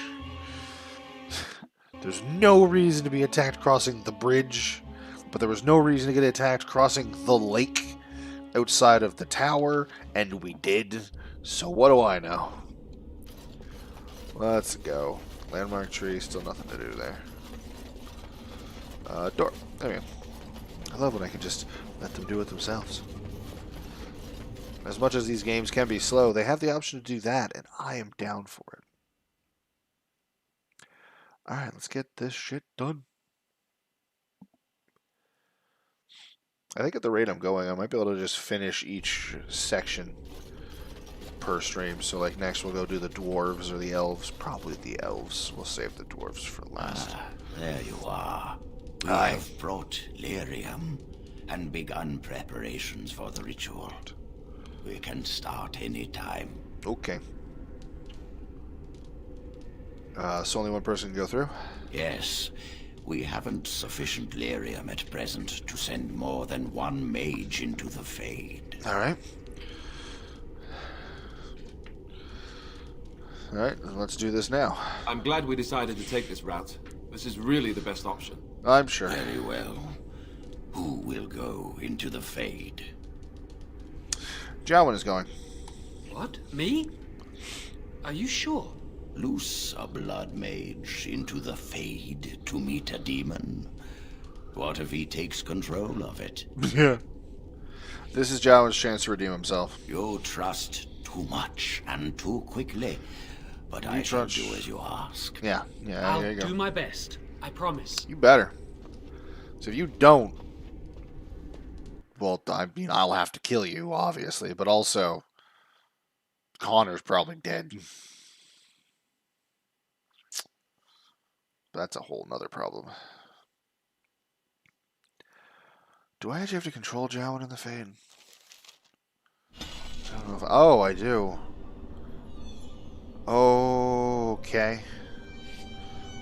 There's no reason to be attacked crossing the bridge, but there was no reason to get attacked crossing the lake outside of the tower, and we did. So what do I know? Let's go. Landmark tree, still nothing to do there. Door. There we go. I love when I can just let them do it themselves. As much as these games can be slow, they have the option to do that, and I am down for it. Alright, let's get this shit done. I think at the rate I'm going, I might be able to just finish each section per stream. So like next we'll go do the dwarves or the elves. Probably the elves. We'll save the dwarves for last. There you are. We have brought lyrium and begun preparations for the ritual. We can start any time. Okay. So only one person can go through? Yes. We haven't sufficient lyrium at present to send more than one mage into the Fade. Alright. Alright, let's do this now. I'm glad we decided to take this route. This is really the best option. I'm sure. Very well. Who will go into the Fade? Jowan is going. What? Me? Are you sure? Loose a blood mage into the Fade to meet a demon. What if he takes control of it? Yeah. This is Jowan's chance to redeem himself. You trust too much and too quickly. But I shall do as you ask. Yeah, I'll there you go. do my best. I promise. You better. So if you don't, well, I mean, I'll have to kill you, obviously, but also, Connor's probably dead. That's a whole nother problem. Do I actually have to control Jowan in the Fade? I don't know if... Oh, I do. Okay.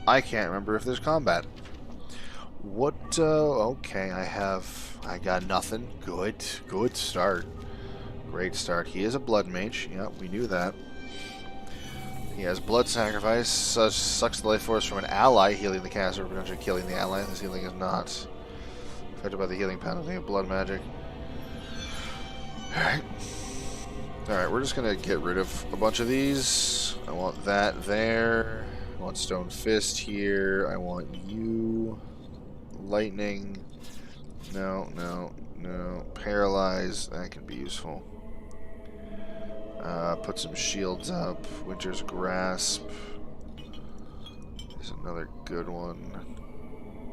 I can't remember if there's combat. What, okay, I got nothing. Good start. Great start. He is a blood mage. Yep, we knew that. He has blood sacrifice. Sucks the life force from an ally, healing the caster, potentially killing the ally. This healing is not affected by the healing penalty of blood magic. Alright. Alright, we're just gonna get rid of a bunch of these. I want that there. I want Stone Fist here. I want you. Lightning. No. Paralyze. That can be useful. Put some shields up. Winter's Grasp is another good one.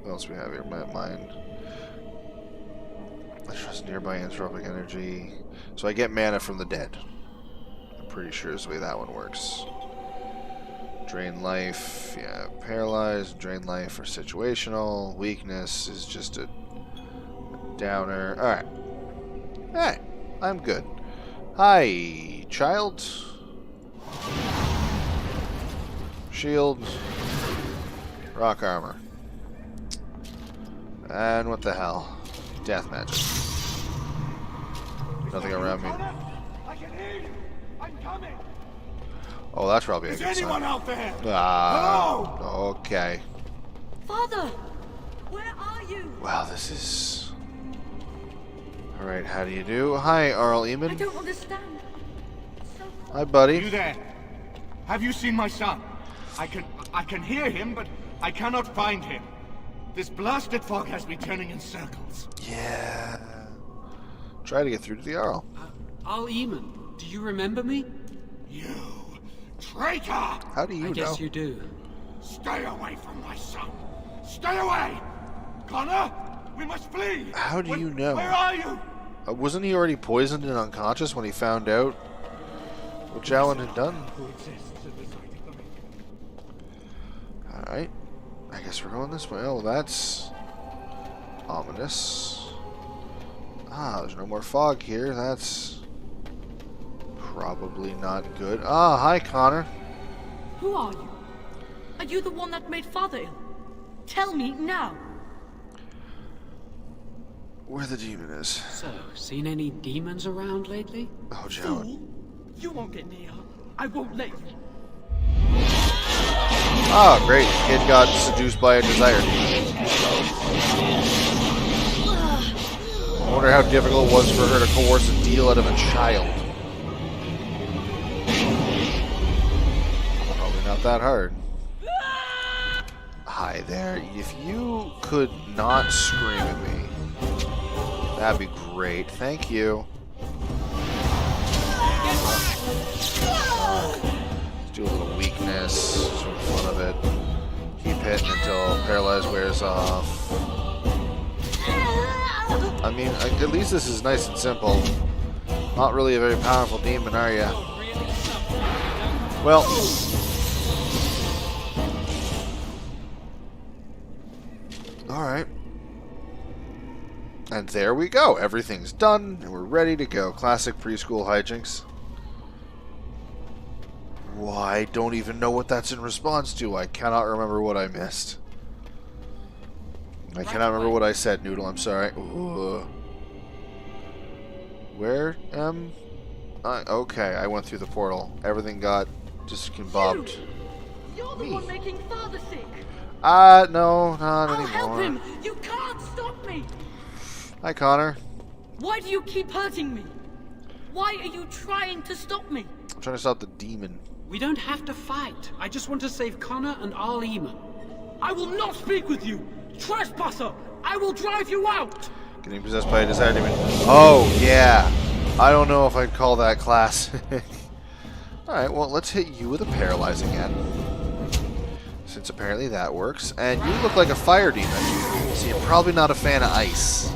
What else we have here? Mind. Let's trust nearby anthropic energy. So I get mana from the dead. I'm pretty sure is the way that one works. Drain life. Yeah, paralyze. Drain life are situational. Weakness is just a downer. Alright. Alright. I'm good. Hi, child. Shield. Rock armor. And what the hell? Death magic. Nothing around me. I can hear you. I'm coming. Oh, that's probably a Is good anyone sign. out there? Ah, okay. Father, where are you? Wow, this is... Alright, how do you do? Hi, Arl I Eamon. don't understand. Hi, buddy. You there? Have you seen my son? I can hear him, but I cannot find him. This blasted fog has me turning in circles. Yeah. Try to get through to the Arl. Al Eamon, do you remember me? You Traitor! How do you know? I guess you do. Stay away from my son! Stay away! Connor, we must flee! How do you know? Where are you? Wasn't he already poisoned and unconscious when he found out what Jowan had done? Alright. I guess we're going this way. Oh, that's ominous. Ah, there's no more fog here. That's probably not good. Ah, hi, Connor. Who are you? Are you the one that made Father ill? Tell me now. Where the demon is. So, seen any demons around lately? Oh, Jowan. Fool! You won't get near her. I won't let you. Ah, great. Kid got seduced by a desire. I wonder how difficult it was for her to coerce a deal out of a child. Probably not that hard. Hi there. If you could not scream at me, that'd be great. Thank you. Let's do a little weakness. Just for the fun of it. Keep hitting until paralyzed wears off. I mean, at least this is nice and simple. Not really a very powerful demon, are ya? Well. Alright. And there we go. Everything's done, and we're ready to go. Classic preschool hijinks. Why, I don't even know what that's in response to. I cannot remember what I missed. I cannot remember what I said, Noodle. I'm sorry. Ugh. Where am I? Okay, I went through the portal. Everything got discombobbled. You're the one making Father sick. No, not I'll anymore. help him. You can't stop me. Hi, Connor. Why do you keep hurting me? Why are you trying to stop me? I'm trying to stop the demon. We don't have to fight. I just want to save Connor and Arl Eamon. I will not speak with you. Trespasser! I will drive you out! Getting possessed by a desire demon. Oh, yeah. I don't know if I'd call that classic. Alright, well, let's hit you with a paralyze again. Since apparently that works. And you look like a fire demon. So you're probably not a fan of ice.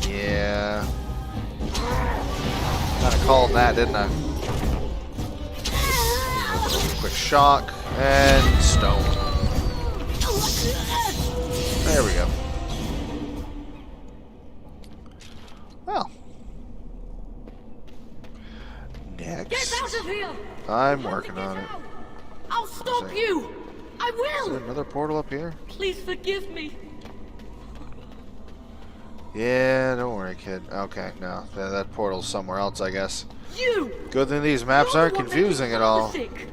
Yeah. Kind of called that, didn't I? Quick shock. And stone. There we go. Well. Next. Get out of here! I'm working on it. I'll stop you! I Is will! there another portal up here? Please forgive me. Yeah, don't worry, kid. Okay, no. That portal's somewhere else, I guess. You! Good thing these maps aren't confusing at all. Sick.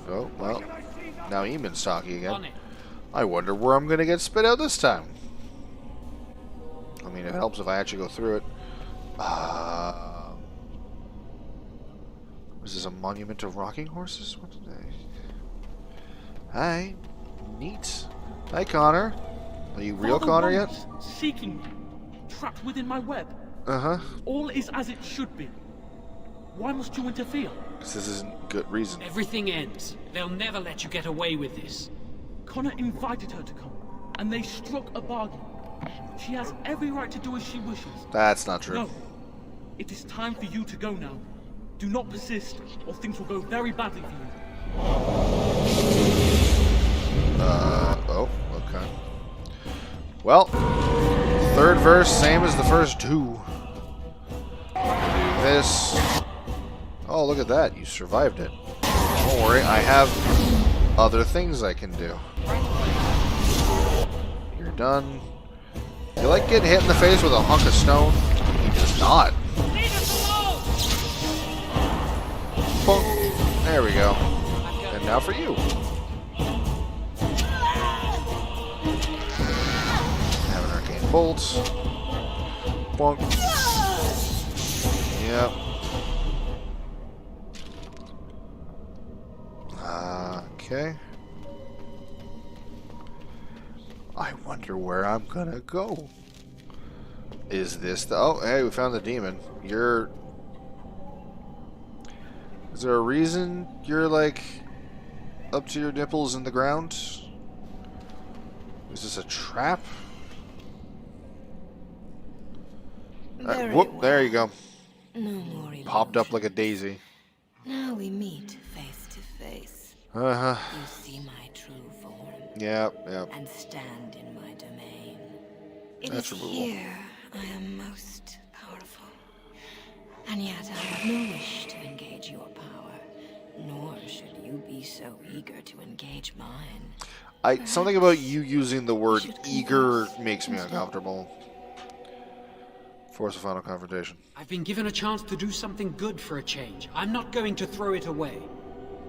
Oh, well. Now Eamon's talking again. I wonder where I'm going to get spit out this time. I mean, it helps if I actually go through it. Is this a monument of rocking horses? What did they... Hi. Neat. Hi, Connor. Are you real Connor yet? Seeking me. Trapped within my web. Uh-huh. All is as it should be. Why must you interfere? Because this isn't good reason. Everything ends. They'll never let you get away with this. Connor invited her to come, and they struck a bargain. She has every right to do as she wishes. That's not true. No. It is time for you to go now. Do not persist, or things will go very badly for you. Oh, okay. Well, third verse, same as the first two. Do this. Oh, look at that. You survived it. Don't worry, I have other things I can do. You're done. You like getting hit in the face with a hunk of stone? He does not. Boom. There we go. And now for you. Have an arcane bolt. Bonk. Yep. Okay. I wonder where I'm gonna go. Is this the... Oh, hey, we found the demon. You're Is there a reason you're, like, up to your nipples in the ground? Is this a trap? Whoop, there you go. No more Popped up like a daisy. Now we meet face to face. Uh-huh. You see my true form. Yep. And stand in my domain. That's It is removable. here I am most powerful. And yet I have no wish to engage your power. Nor should you be so eager to engage mine. Something about you using the word eager makes me uncomfortable. Force a final confrontation. I've been given a chance to do something good for a change. I'm not going to throw it away.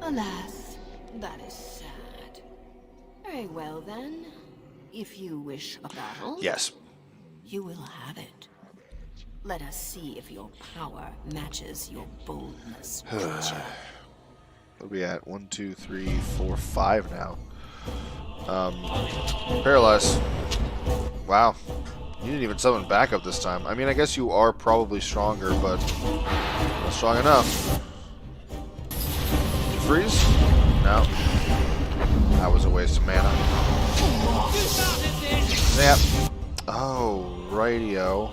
Alas, that is sad. Very well then. If you wish a battle, Yes. you will have it. Let us see if your power matches your boldness. What are we at? 1, 2, 3, 4, 5 now. Paralyze. Wow. You didn't even summon backup this time. I mean, I guess you are probably stronger, but not strong enough. Did you freeze? No. That was a waste of mana. Yep. Oh, rightio.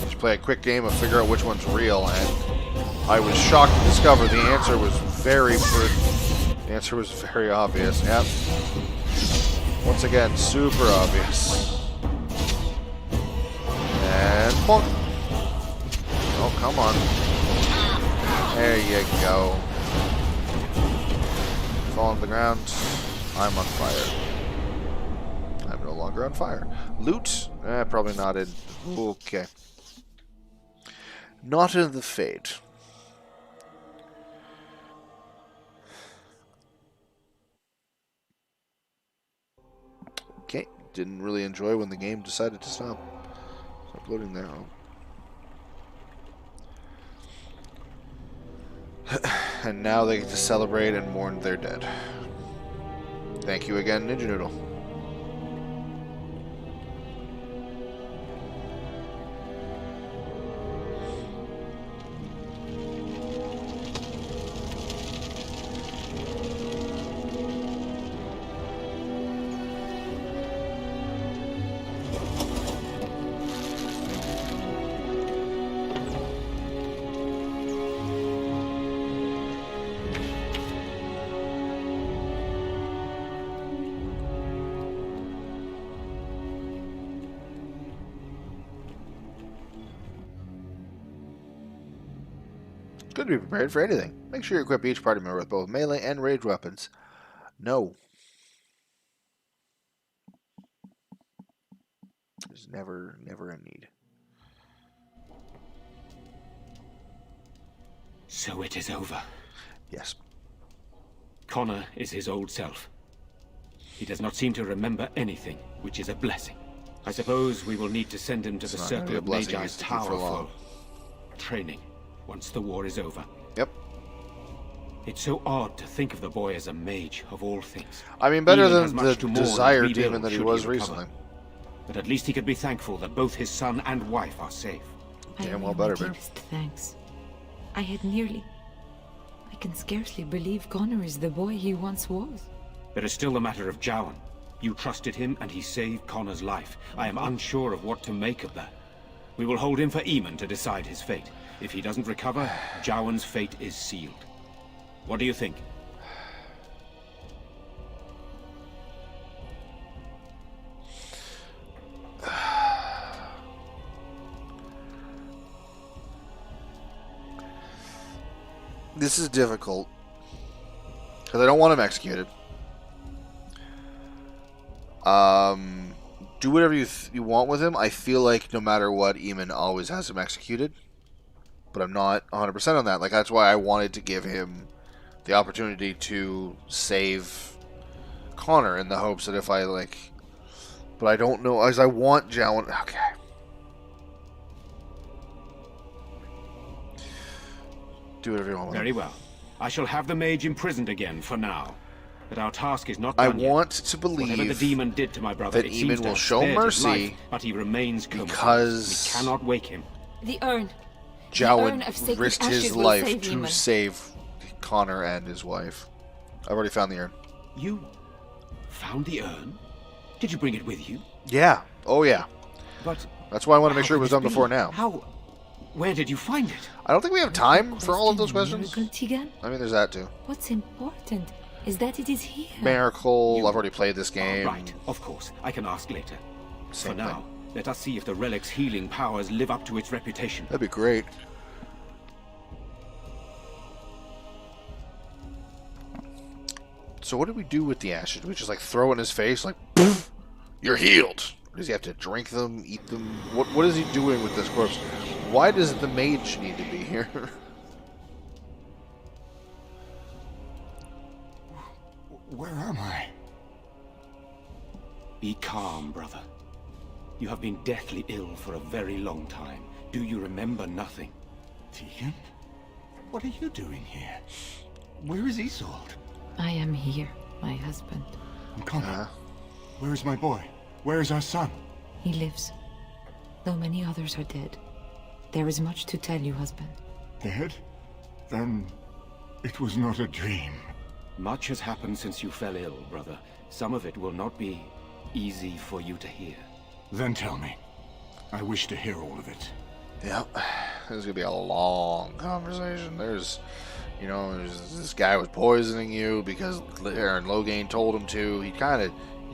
Just play a quick game and figure out which one's real, and I was shocked to discover the answer was very obvious. Yep. Once again, super obvious. And bonk. Oh, come on. There you go. Fall on the ground. I'm on fire. I'm no longer on fire. Loot? Probably not in. Okay. Not in the Fade. Okay. Didn't really enjoy when the game decided to stop. Stop loading there. And now they get to celebrate and mourn their dead. Thank you again, Ninja Noodle. Good to be prepared for anything. Make sure you equip each party member with both melee and ranged weapons. No. There's never a need. So it is over. Yes. Connor is his old self. He does not seem to remember anything, which is a blessing. I suppose we will need to send him to the Circle of Magi's Tower for training once the war is over. Yep. It's so odd to think of the boy as a mage, of all things. I mean, better Even than the desire demon that he was recently. But at least he could be thankful that both his son and wife are safe. Damn well better, my deepest thanks. I can scarcely believe Connor is the boy he once was. There is still the matter of Jowan. You trusted him and he saved Connor's life. I am unsure of what to make of that. We will hold him for Eamon to decide his fate. If he doesn't recover, Jowan's fate is sealed. What do you think? This is difficult. Because I don't want him executed. Do whatever you want with him. I feel like no matter what, Eamon always has him executed. But I'm not 100% on that. Like, that's why I wanted to give him the opportunity to save Connor in the hopes that if I, like... But I don't know, as I want Jowan... Okay. Do whatever you want with him. Very well. I shall have the mage imprisoned again for now. But our task is not I done yet. want to believe whatever the demon did to my brother, that it seems Eamon to will have show spared his mercy life, but he remains comatose. because We cannot wake him. The urn. Jowin of sacred risked his ashes will life save to Eamon. save Connor and his wife. I've already found the urn. You found the urn? Did you bring it with you? Yeah. Oh, yeah. But that's why I want to make how sure it could was this done be? before now. How? Where did you find it? I don't think we have time for all of those questions. Miracle, Tigan? I mean, there's that too. What's important is that it is here. Miracle. I've already played this game. Right, of course. I can ask later. Same For now, let us see if the relic's healing powers live up to its reputation. That'd be great. So what do we do with the ashes? Do we just like throw it in his face, like, poof, you're healed? Or does he have to drink them, eat them? What is he doing with this corpse? Why does the mage need to be here? Where am I? Be calm, brother. You have been deathly ill for a very long time. Do you remember nothing? Tegan? What are you doing here? Where is Isolde? I am here, my husband. Connor, where is my boy? Where is our son? He lives. Though many others are dead. There is much to tell you, husband. Dead? Then it was not a dream. Much has happened since you fell ill, brother. Some of it will not be easy for you to hear. Then tell me. I wish to hear all of it. Yep. This is going to be a long conversation. There's this guy was poisoning you because Aaron Logain told him to. He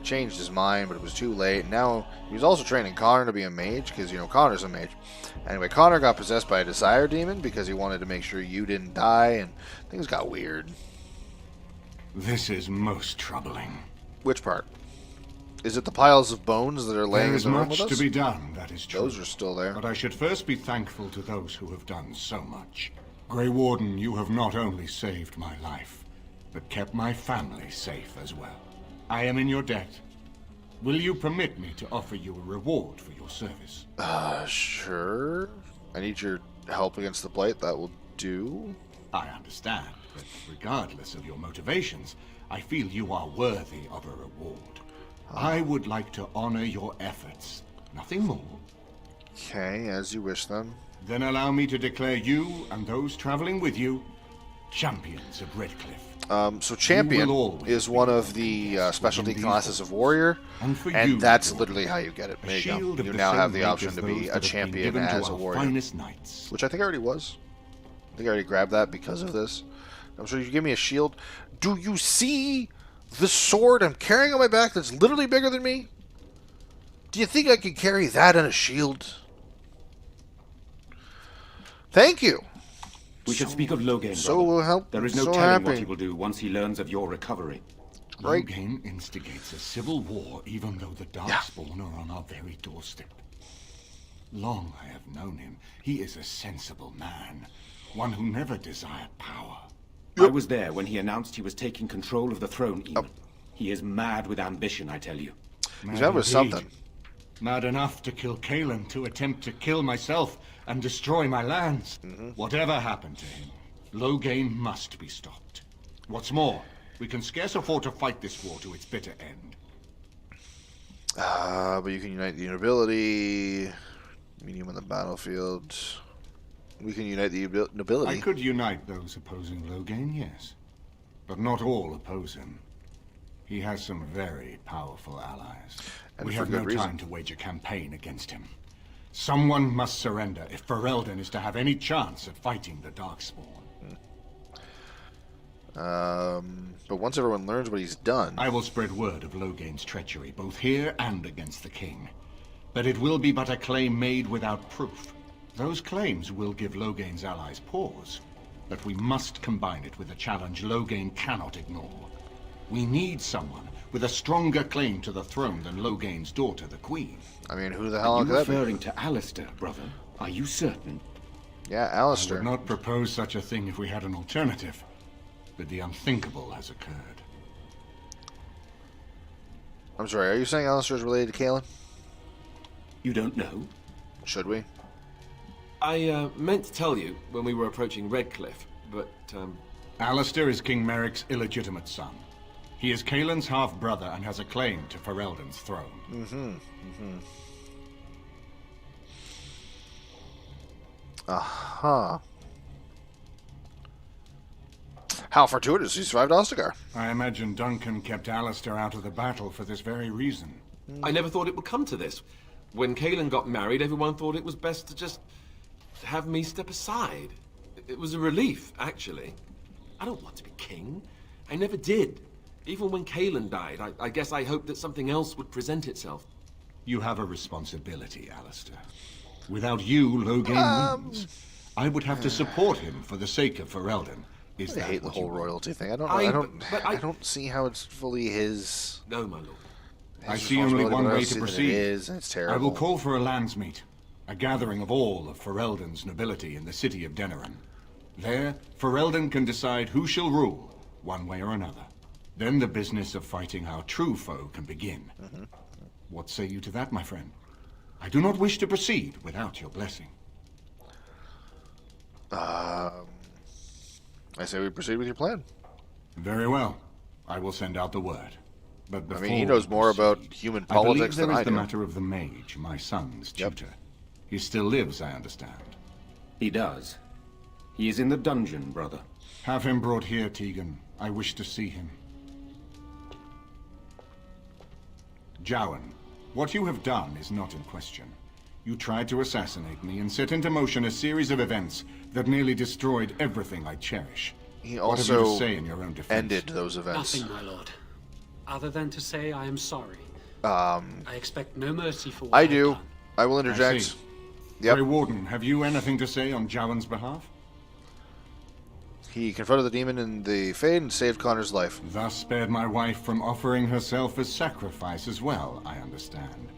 changed his mind, but it was too late. Now, he was also training Connor to be a mage, because, Connor's a mage. Anyway, Connor got possessed by a desire demon because he wanted to make sure you didn't die, and things got weird. This is most troubling. Which part? Is it the piles of bones that are laying There in is the room much with us? to be done, that is true. Those are still there. But I should first be thankful to those who have done so much. Grey Warden, you have not only saved my life, but kept my family safe as well. I am in your debt. Will you permit me to offer you a reward for your service? Sure. I need your help against the blight. That will do. I understand, but regardless of your motivations, I feel you are worthy of a reward. I would like to honor your efforts. Nothing more. Okay, as you wish then. Then allow me to declare you and those traveling with you champions of Redcliffe. So Champion is one of the specialty classes of Warrior, and that's literally how you get it. There you go. You now have the option to be a champion as a warrior, which I think I already was. I think I already grabbed that because of this. I'm sure you give me a shield. Do you see the sword I'm carrying on my back that's literally bigger than me? Do you think I could carry that on a shield? Thank you. We should speak of Logain, so brother. help. There is no so telling happy. what he will do once he learns of your recovery. Right. Logain instigates a civil war even though the Darkspawn are on our very doorstep. Long I have known him. He is a sensible man. One who never desired power. I was there when he announced he was taking control of the throne, Eamon. He is mad with ambition, I tell you. He's mad with something. Mad enough to kill Kaelin, to attempt to kill myself and destroy my lands. Whatever happened to him, Logain must be stopped. What's more, we can scarce afford to fight this war to its bitter end. But you can unite the nobility, meet him on the battlefield. We can unite the nobility. I could unite those opposing Logain, yes. But not all oppose him. He has some very powerful allies. And we for have good no reason. time to wage a campaign against him. Someone must surrender if Ferelden is to have any chance at fighting the Darkspawn. But once everyone learns what he's done... I will spread word of Logain's treachery, both here and against the king. But it will be but a claim made without proof. Those claims will give Logain's allies pause. But we must combine it with a challenge Logain cannot ignore. We need someone with a stronger claim to the throne than Logain's daughter, the Queen. I mean, who the hell Are could you that be? referring to Alistair, brother? Are you certain? Yeah, Alistair. I would not propose such a thing if we had an alternative. But the unthinkable has occurred. I'm sorry, are you saying Alistair is related to Kaelin? You don't know? Should we? I meant to tell you when we were approaching Redcliffe, but Alistair is King Merrick's illegitimate son. He is Kaelin's half-brother and has a claim to Ferelden's throne. Aha. How fortuitous he survived Ostagar. I imagine Duncan kept Alistair out of the battle for this very reason. I never thought it would come to this. When Kaelin got married, everyone thought it was best to just have me step aside. It was a relief, actually. I don't want to be king. I never did. Even when Kaelin died, I guess I hoped that something else would present itself. You have a responsibility, Alistair. Without you, Loghain wins. I would have to support him for the sake of Ferelden. I hate the whole royalty thing. I don't see how it's fully his. No, my lord. I see only one way to proceed. It is, and it's terrible. I will call for a landsmeet, a gathering of all of Ferelden's nobility in the city of Denerim. There, Ferelden can decide who shall rule, one way or another. Then the business of fighting our true foe can begin. What say you to that, my friend? I do not wish to proceed without your blessing. I say we proceed with your plan. Very well. I will send out the word. But I mean, he knows more about human politics than I do. There is the matter of the mage, my son's tutor. He still lives, I understand. He does. He is in the dungeon, brother. Have him brought here, Tegan. I wish to see him. Jowan, what you have done is not in question. You tried to assassinate me and set into motion a series of events that nearly destroyed everything I cherish. He what have you also to say in your own defense? ended those events. Nothing, my lord. Other than to say I am sorry. I expect no mercy for what I I've do. done. I will interject. I see. Grey Warden, have you anything to say on Jowan's behalf? He confronted the demon in the Fade and saved Connor's life. Thus spared my wife from offering herself as sacrifice as well, I understand.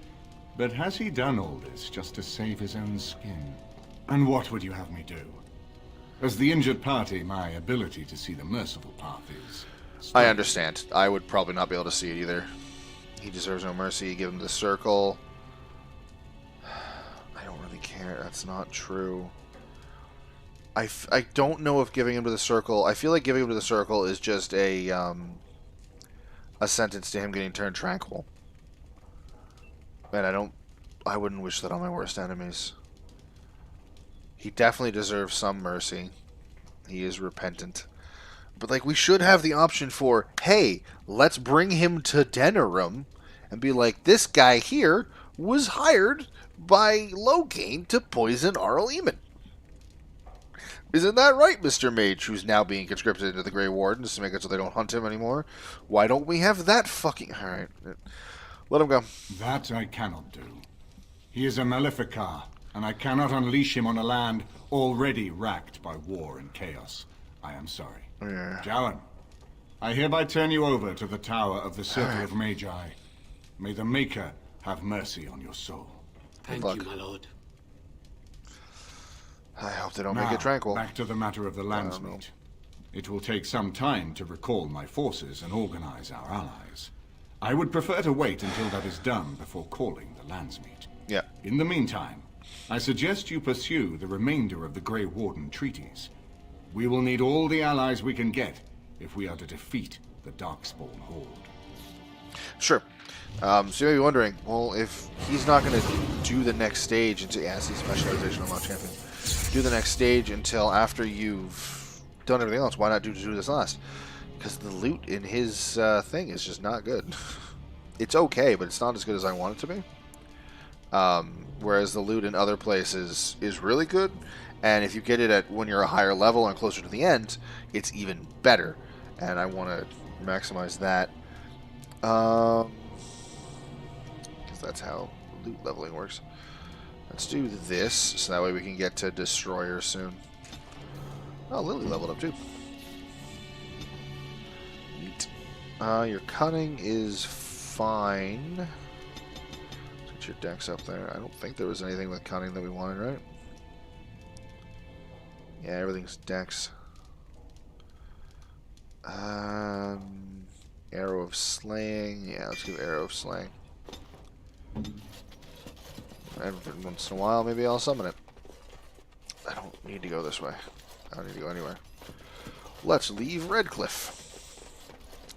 But has he done all this just to save his own skin? And what would you have me do? As the injured party, my ability to see the merciful path is... I understand. I would probably not be able to see it either. He deserves no mercy. Give him the circle. I don't really care. That's not true. I don't know if giving him to the circle... I feel like giving him to the circle is just a sentence to him getting turned tranquil. And I wouldn't wish that on my worst enemies. He definitely deserves some mercy. He is repentant. But, like, we should have the option for, hey, let's bring him to Denerim and be like, this guy here was hired by Loghain to poison Arl Eamon. Isn't that right, Mr. Mage, who's now being conscripted into the Grey Wardens to make it so they don't hunt him anymore? Why don't we have that fucking... Alright. Let him go. That I cannot do. He is a Maleficar, and I cannot unleash him on a land already racked by war and chaos. I am sorry. Yeah. Jowan, I hereby turn you over to the Tower of the Circle of Magi. May the Maker have mercy on your soul. Thank you, my lord. I hope they don't Now, make it tranquil. Back to the matter of the landsmeet. It will take some time to recall my forces and organize our allies. I would prefer to wait until that is done before calling the landsmeet. Yeah. In the meantime, I suggest you pursue the remainder of the Grey Warden treaties. We will need all the allies we can get if we are to defeat the Darkspawn Horde. Sure. So you may be wondering, well, if he's not going to do the next stage until... Yeah, see specialization on champion. Do the next stage until after you've done everything else. Why not do this last? Because the loot in his thing is just not good. It's okay, but it's not as good as I want it to be. Whereas the loot in other places is really good. And if you get it at when you're a higher level and closer to the end, it's even better. And I want to maximize that. Because that's how loot leveling works. Let's do this, so that way we can get to Destroyer soon. Oh, Lily leveled up too. Neat. Your cunning is fine. Let's get your dex up there. I don't think there was anything with cunning that we wanted, right? Yeah, everything's dex. Arrow of Slaying. Yeah, let's give Arrow of Slaying. Every once in a while, maybe I'll summon it. I don't need to go this way. I don't need to go anywhere. Let's leave Redcliffe.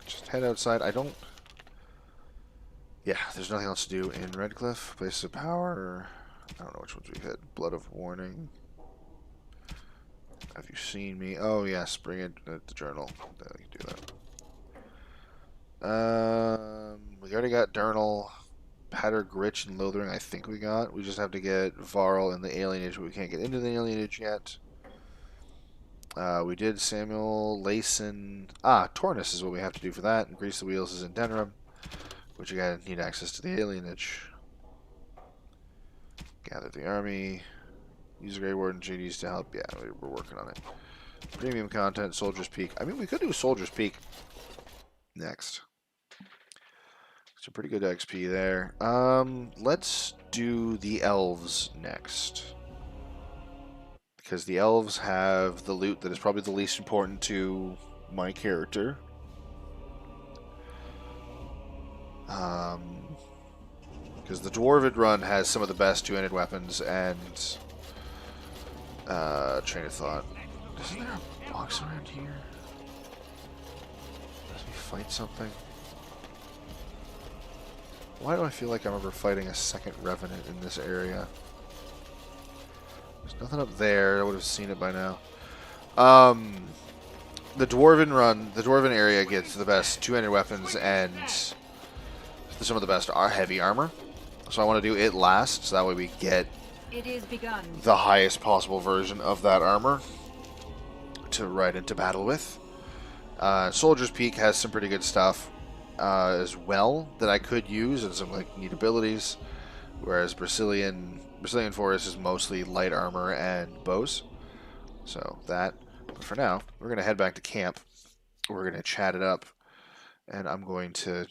Just head outside. I don't... Yeah, there's nothing else to do in Redcliffe. Places of power. I don't know which ones we've hit. Blood of Warning. Have you seen me? Oh, yes. Bring it the journal. You can do that. We already got Durnal. Patter, Gritch, and Lothering, I think we got. We just have to get Varl and the Alienage, but we can't get into the Alienage yet. We did Samuel, Layson. Tornus is what we have to do for that. And Grease the Wheels is in Denram, which again, need access to the Alienage. Gather the army. Use the Grey Warden JDs to help. Yeah, we're working on it. Premium content, Soldier's Peak. I mean, we could do Soldier's Peak next. So pretty good XP there. Let's do the elves next. Because the elves have the loot that is probably the least important to my character. Because the Dwarven run has some of the best two-handed weapons and train of thought. Isn't there a box around here? Does we fight something? Why do I feel like I remember fighting a second Revenant in this area? There's nothing up there. I would have seen it by now. The Dwarven run, the Dwarven area gets the best two-handed weapons and some of the best heavy armor. So I want to do it last, so that way we get It is begun. the highest possible version of that armor to ride into battle with. Soldier's Peak has some pretty good stuff as well that I could use and some like neat abilities, whereas Brazilian Forest is mostly light armor and bows. So that. But for now, we're going to head back to camp. We're going to chat it up, and I'm going to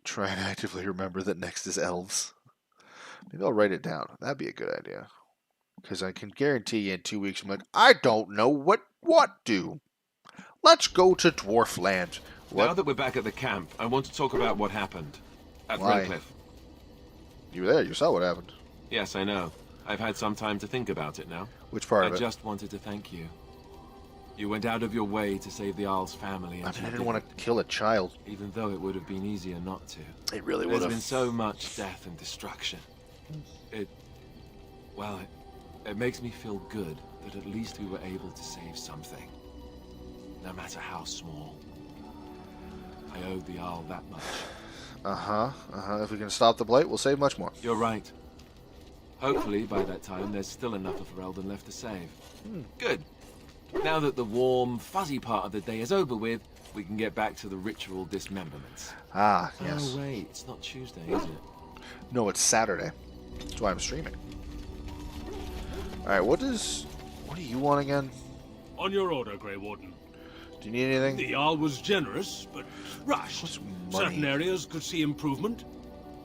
try and actively remember that next is elves. Maybe I'll write it down. That'd be a good idea. Because I can guarantee you in 2 weeks, I'm like, I don't know what do. Let's go to Dwarfland. Now that we're back at the camp, I want to talk about what happened at Why? Redcliffe. You were there. You saw what happened. Yes, I know. I've had some time to think about it now. Which part of it? I just wanted to thank you. You went out of your way to save the Arl's family. And I didn't want to kill a child. Even though it would have been easier not to. It really would There's have. been so much death and destruction. It makes me feel good that at least we were able to save something. No matter how small. I owed the Arl that much. If we can stop the Blight, we'll save much more. You're right. Hopefully, by that time, there's still enough of Ferelden left to save. Good. Now that the warm, fuzzy part of the day is over with, we can get back to the ritual dismemberments. Yes. Oh, wait, it's not Tuesday, is it? No, it's Saturday. That's why I'm streaming. Alright, what do you want again? On your order, Grey Warden. Do you need anything? The Jarl was generous, but rushed. Certain areas could see improvement.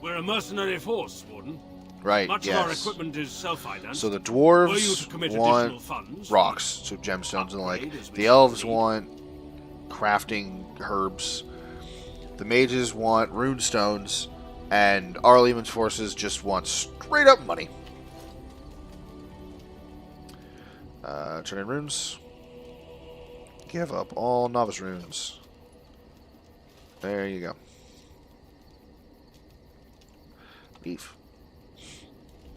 We're a mercenary force, Warden. Right, Much of our equipment is self-financed. So the Were you dwarves to commit want additional funds, rocks, so gemstones and the like. The elves want crafting herbs. The mages want rune stones. And Arleman's forces just want straight up money. Turn in runes. Give up all novice runes. There you go. Beef.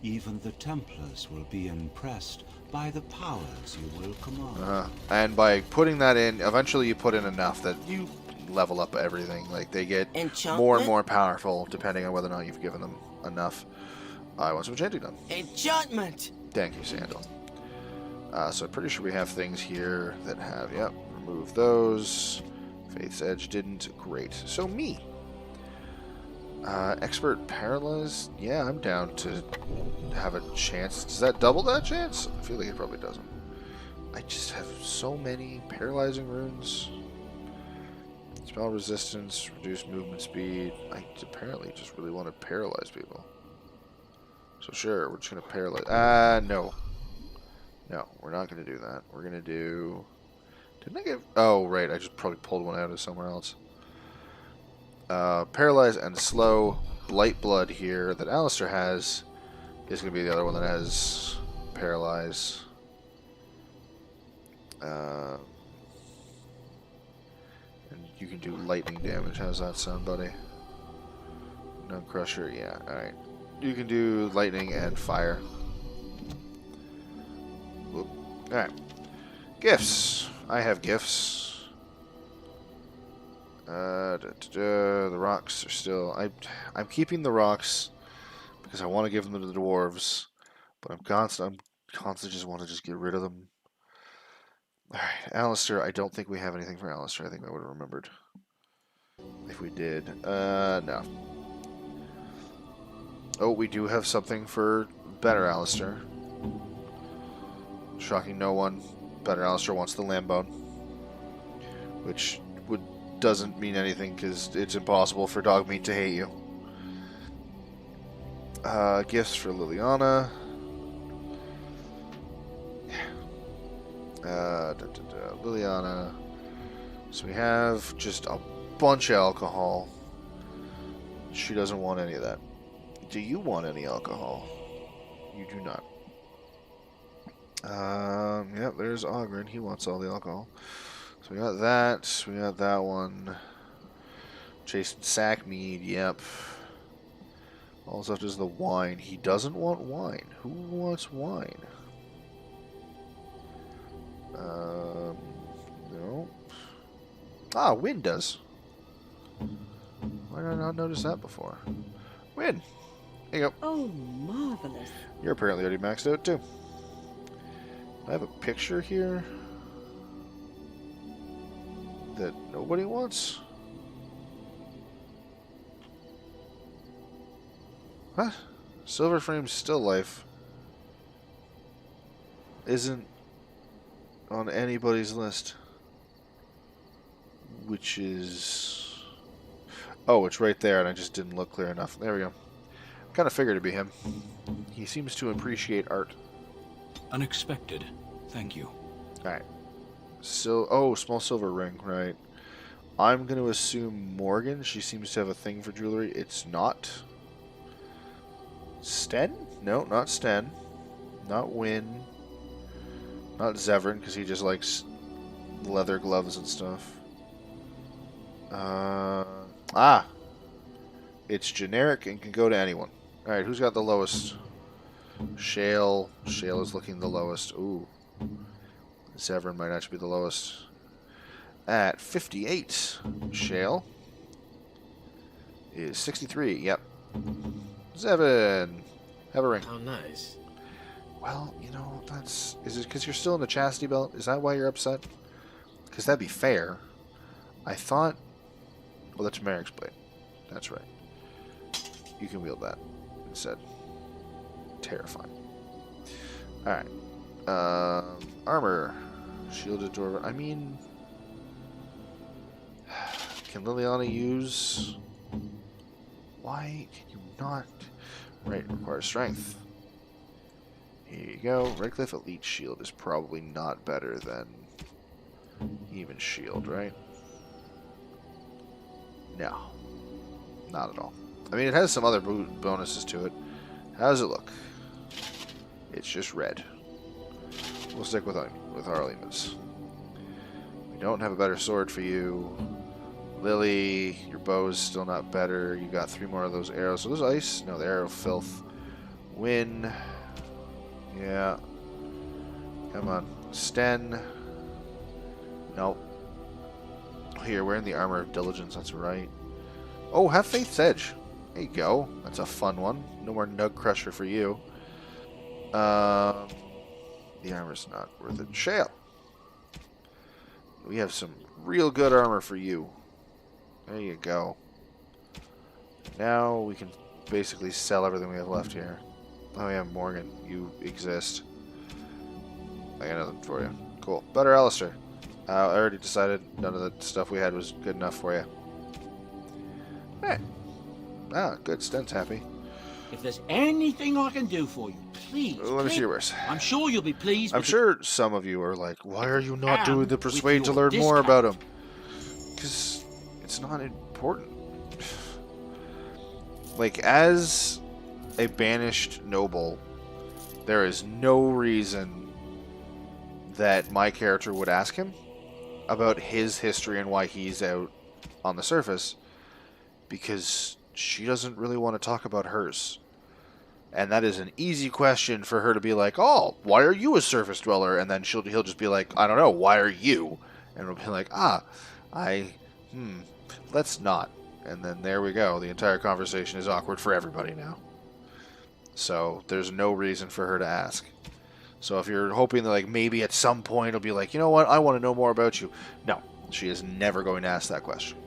Even the Templars will be impressed by the powers you will command. And by putting that in, eventually you put in enough that you level up everything. Like, they get more and more powerful depending on whether or not you've given them enough. I want some enchanting done. Enchantment! Thank you, Sandal. So I'm pretty sure we have things here that have, remove those. Faith's Edge didn't. Great. So me. Expert Paralyzed? Yeah, I'm down to have a chance. Does that double that chance? I feel like it probably doesn't. I just have so many paralyzing runes. Spell resistance, reduce movement speed. I apparently just really want to paralyze people. So sure, we're just going to paralyze. No. No, we're not going to do that. We're going to do... Didn't I get... Oh, right. I just probably pulled one out of somewhere else. Paralyze and slow. Blight Blood here that Alistair has is going to be the other one that has paralyze. And You can do lightning damage. How's that sound, buddy? No crusher. Yeah. All right. You can do lightning and fire. Whoop. All right. Gifts. I have gifts. The rocks are still. I'm keeping the rocks because I want to give them to the dwarves, but I'm constantly just want to just get rid of them. All right, Alistair. I don't think we have anything for Alistair. I think I would have remembered if we did. No. Oh, we do have something for better Alistair. Shocking no one. Better Alistair wants the lamb bone, which doesn't mean anything because it's impossible for dog meat to hate you. Gifts for Liliana. Liliana. So we have just a bunch of alcohol. She doesn't want any of that. Do you want any alcohol? You do not. Yep, there's Ogren. He wants all the alcohol. So we got that. We got that one. Jason Sackmead. Yep. All that's left is the wine. He doesn't want wine. Who wants wine? No. Ah, Wynn does. Why did I not notice that before? Wynn. There you go. Oh, marvelous. You're apparently already maxed out too. I have a picture here that nobody wants. What? Silver frame still life isn't on anybody's list. Which is... Oh, it's right there and I just didn't look clear enough. There we go. Kind of figured it'd be him. He seems to appreciate art. Unexpected. Thank you. Alright. So, oh, small silver ring, right. I'm going to assume Morgan. She seems to have a thing for jewelry. It's not. Sten? No, not Sten. Not Wynn. Not Zevran, because he just likes leather gloves and stuff. It's generic and can go to anyone. Alright, who's got the lowest? Shale. Shale is looking the lowest. Ooh. Zevran might actually be the lowest. At 58. Shale is 63. Yep. Zevran. Have a ring. Oh, nice. Well, you know, that's... Is it because you're still in the chastity belt? Is that why you're upset? Because that'd be fair. I thought... Well, that's Merrick's blade. That's right. You can wield that instead. Terrifying. Alright. Armor. Shielded door. I mean... Can Liliana use... Why can you not... Right, requires strength. Here you go. Redcliffe Elite Shield is probably not better than even Shield, right? No. Not at all. I mean, it has some other bonuses to it. How does it look? It's just red. We'll stick with Arlima's. We don't have a better sword for you. Lily, your bow's still not better. You got 3 more of those arrows. So those ice? No, the arrow filth. Win. Yeah. Come on. Sten. Nope. Here, wearing the armor of diligence. That's right. Oh, have Faith's Edge. There you go. That's a fun one. No more Nug Crusher for you. The armor's not worth it. Shale. We have some real good armor for you. There you go. Now we can basically sell everything we have left here. Oh yeah, Morgan, you exist. I got nothing for you. Cool. Better Alistair. I already decided none of the stuff we had was good enough for you. Hey. Ah, good. Sten's happy. If there's anything I can do for you, please. Let me see yours. I'm sure you'll be pleased. I'm sure some of you are like, why are you not doing the persuade to learn more about him? Because it's not important. Like, as a banished noble, there is no reason that my character would ask him about his history and why he's out on the surface because she doesn't really want to talk about hers. And that is an easy question for her to be like, oh, why are you a surface dweller? And then he'll just be like, I don't know, why are you? And we'll be like, let's not. And then there we go. The entire conversation is awkward for everybody now. So there's no reason for her to ask. So if you're hoping that like maybe at some point it'll be like, you know what, I want to know more about you. No, she is never going to ask that question.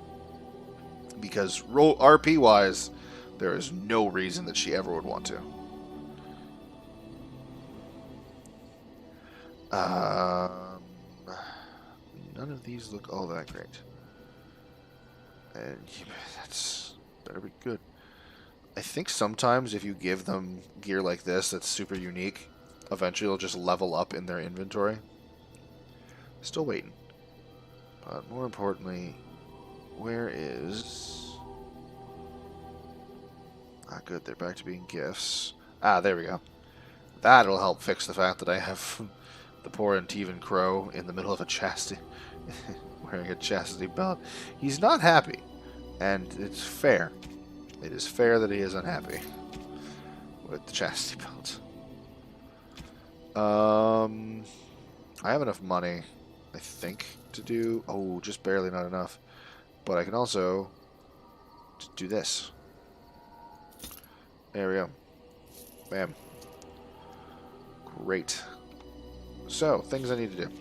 Because RP-wise, there is no reason that she ever would want to. None of these look all that great. And that's better be good. I think sometimes if you give them gear like this that's super unique, eventually it'll just level up in their inventory. Still waiting. But more importantly, where is... Ah, good, they're back to being gifts. Ah, there we go. That'll help fix the fact that I have the poor Antivan Crow in the middle of a chastity... wearing a chastity belt. He's not happy. And it's fair. It is fair that he is unhappy with the chastity belt. I have enough money, I think, to do... Oh, just barely not enough. But I can also do this. There we go. Bam. Great. So, things I need to do.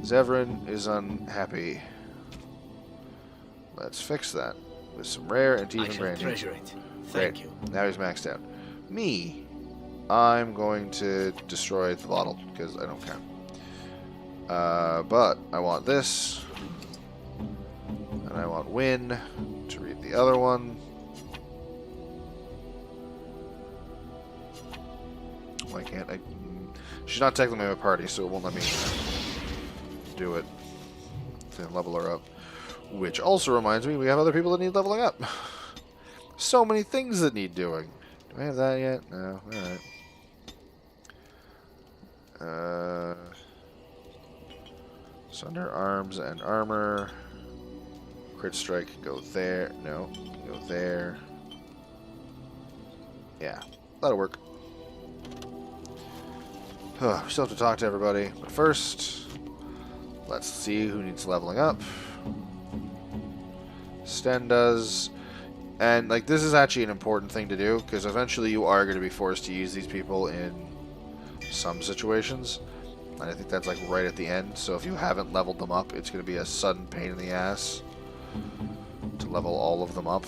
Zevran is unhappy. Let's fix that with some rare and even branding. Treasure it. Thank you. Now he's maxed out. Me, I'm going to destroy the bottle because I don't care. But I want this, and I want Win to read the other one. Why can't I? She's not technically my party, so it won't let me do it to level her up. Which also reminds me, we have other people that need leveling up. So many things that need doing. Do I have that yet? No. Alright. Sunder arms and armor. Crit strike can go there. No. Can go there. Yeah. That'll work. We still have to talk to everybody. But first, let's see who needs leveling up. Sten does. And, like, this is actually an important thing to do, because eventually you are going to be forced to use these people in some situations. And I think that's, like, right at the end. So if you haven't leveled them up, it's going to be a sudden pain in the ass to level all of them up.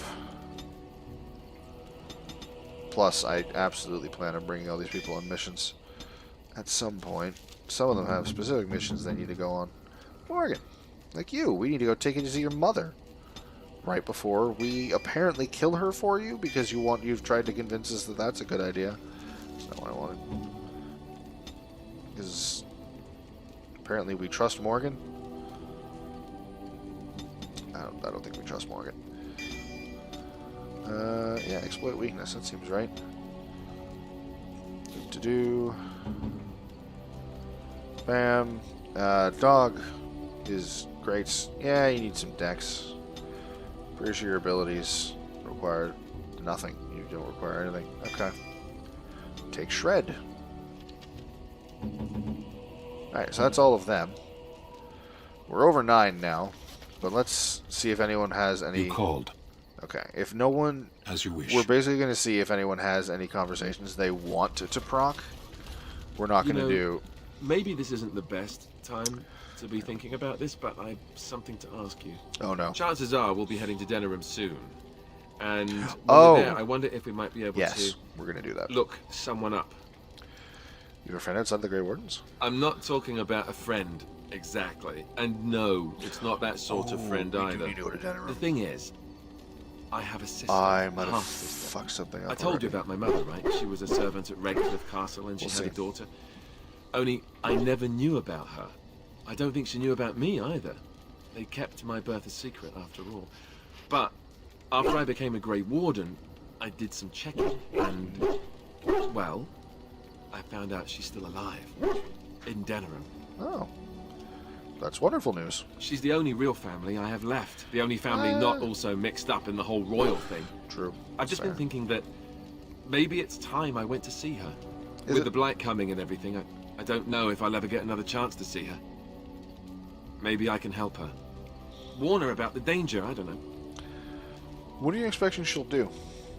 Plus, I absolutely plan on bringing all these people on missions at some point. Some of them have specific missions they need to go on. Morgan, like you, we need to go take you to see your mother. Right before we apparently kill her for you because you've tried to convince us that that's a good idea. That's not what I wanted. Because apparently we trust Morgan. I don't think we trust Morgan. Yeah, exploit weakness. That seems right. To do. Bam. Dog is great. Yeah, you need some dex. Pretty sure your abilities require nothing. You don't require anything. Okay. Take Shred. Alright, so that's all of them. We're over 9 now. But let's see if anyone has any... You called. Okay. If no one... As you wish. We're basically going to see if anyone has any conversations they want to proc. We're not going to do... Maybe this isn't the best time to be thinking about this, but I've something to ask you. Oh no. Chances are we'll be heading to Denerim soon. And when we're there, I wonder if we might be able to... Yes, we're going to do that. Look someone up. You have a friend outside the Grey Wardens? I'm not talking about a friend, exactly. And no, it's not that sort of friend either. Need to go to Denerim. The thing is, I have a sister. I might have fucked something up. I told you about my mother, right? She was a servant at Redcliffe Castle and she had a daughter. Only, I never knew about her. I don't think she knew about me either. They kept my birth a secret after all. But after I became a Grey Warden, I did some checking and, well, I found out she's still alive. In Denerim. Oh. That's wonderful news. She's the only real family I have left. The only family not also mixed up in the whole royal thing. True. I've just been thinking that maybe it's time I went to see her. With the blight coming and everything, I don't know if I'll ever get another chance to see her. Maybe I can help her. Warn her about the danger, I don't know. What are you expecting she'll do?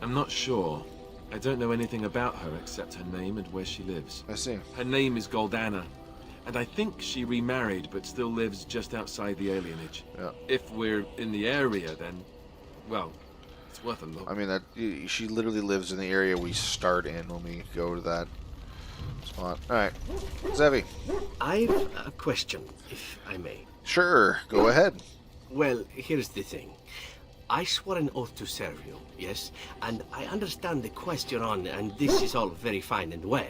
I'm not sure. I don't know anything about her except her name and where she lives. I see. Her name is Goldana, and I think she remarried but still lives just outside the alienage. Yeah. If we're in the area, then, well, it's worth a look. I mean, she literally lives in the area we start in when we go to that spot. Alright. Zevi. I've a question, if I may. Sure, go ahead. Well, here's the thing. I swore an oath to serve you, yes? And I understand the question on, and this is all very fine and well.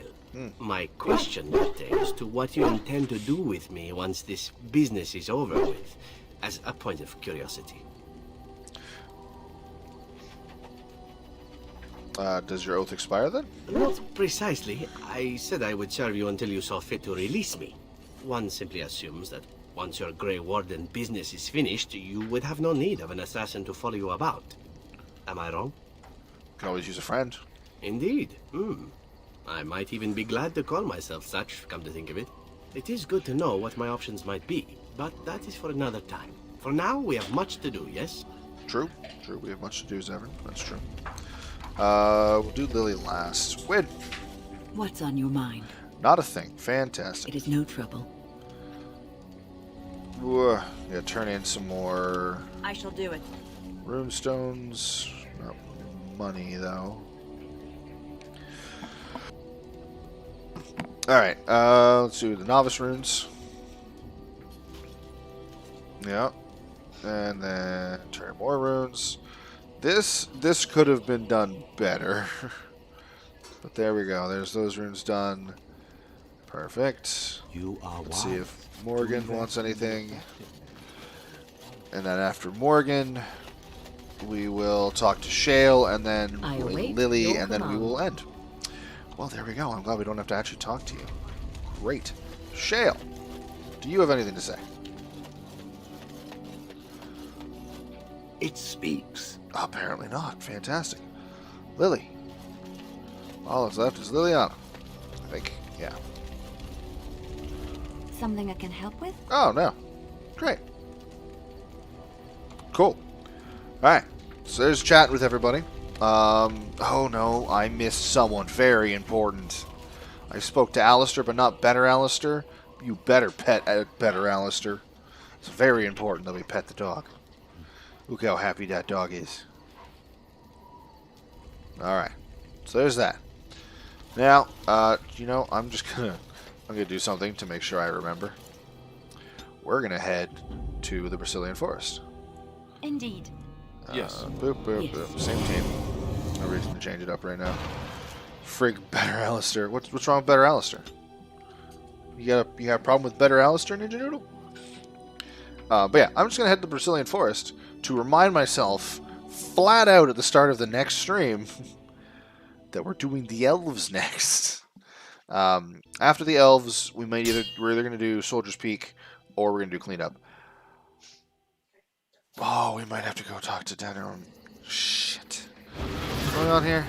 My question pertains to what you intend to do with me once this business is over with, as a point of curiosity. Does your oath expire then? Not precisely. I said I would serve you until you saw fit to release me. One simply assumes that once your Grey Warden business is finished, you would have no need of an assassin to follow you about. Am I wrong? Can always use a friend. Indeed. I might even be glad to call myself such, come to think of it. It is good to know what my options might be, but that is for another time. For now, we have much to do, yes? True. True, we have much to do, Zevran. That's true. We'll do Lily last. Win. What's on your mind? Not a thing. Fantastic. It is no trouble. Yeah, turn in some more I shall do it. runestones. Not money, though. Alright, let's do the novice runes. Yeah. And then turn more runes. This could have been done better. But there we go. There's those runes done. Perfect. Let's see if Morgan wants anything. And then after Morgan, we will talk to Shale, and then Lily, and then we will end. Well, there we go. I'm glad we don't have to actually talk to you. Great. Shale, do you have anything to say? It speaks. Apparently not. Fantastic. Lily. All that's left is Liliana. I think. Yeah. Something I can help with? Oh, no. Great. Cool. Alright. So there's chatting with everybody. Oh no, I missed someone very important. I spoke to Alistair, but not Better Alistair. You better pet Better Alistair. It's very important that we pet the dog. Look how happy that dog is. Alright. So there's that. Now, you know, I'm gonna do something to make sure I remember. We're gonna head to the Brazilian forest. Indeed. Yes. Boop, boop, Yes. boop. Same team. No reason to change it up right now. Frig Better Alistair. What's wrong with Better Alistair? You got a problem with Better Alistair, Ninja Noodle? But yeah, I'm just gonna head to the Brazilian forest to remind myself flat out at the start of the next stream that we're doing the elves next. After the elves, we're either gonna do Soldier's Peak or we're gonna do cleanup. Oh, we might have to go talk to Denner. Shit. What's going on here?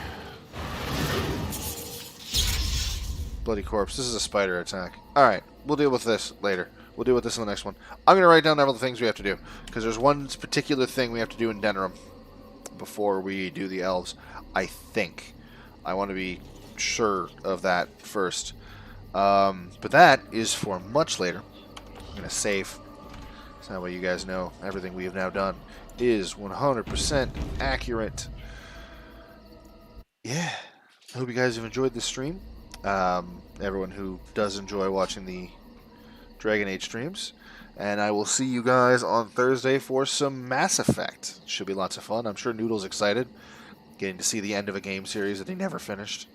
Bloody corpse. This is a spider attack. Alright, we'll deal with this later. We'll deal with this in the next one. I'm going to write down all the things we have to do. Because there's one particular thing we have to do in Denerim before we do the elves. I think. I want to be sure of that first. But that is for much later. I'm going to save. So that way you guys know everything we have now done is 100% accurate. Yeah. I hope you guys have enjoyed this stream. Everyone who does enjoy watching the Dragon Age streams. And I will see you guys on Thursday for some Mass Effect. Should be lots of fun. I'm sure Noodle's excited. Getting to see the end of a game series that he never finished.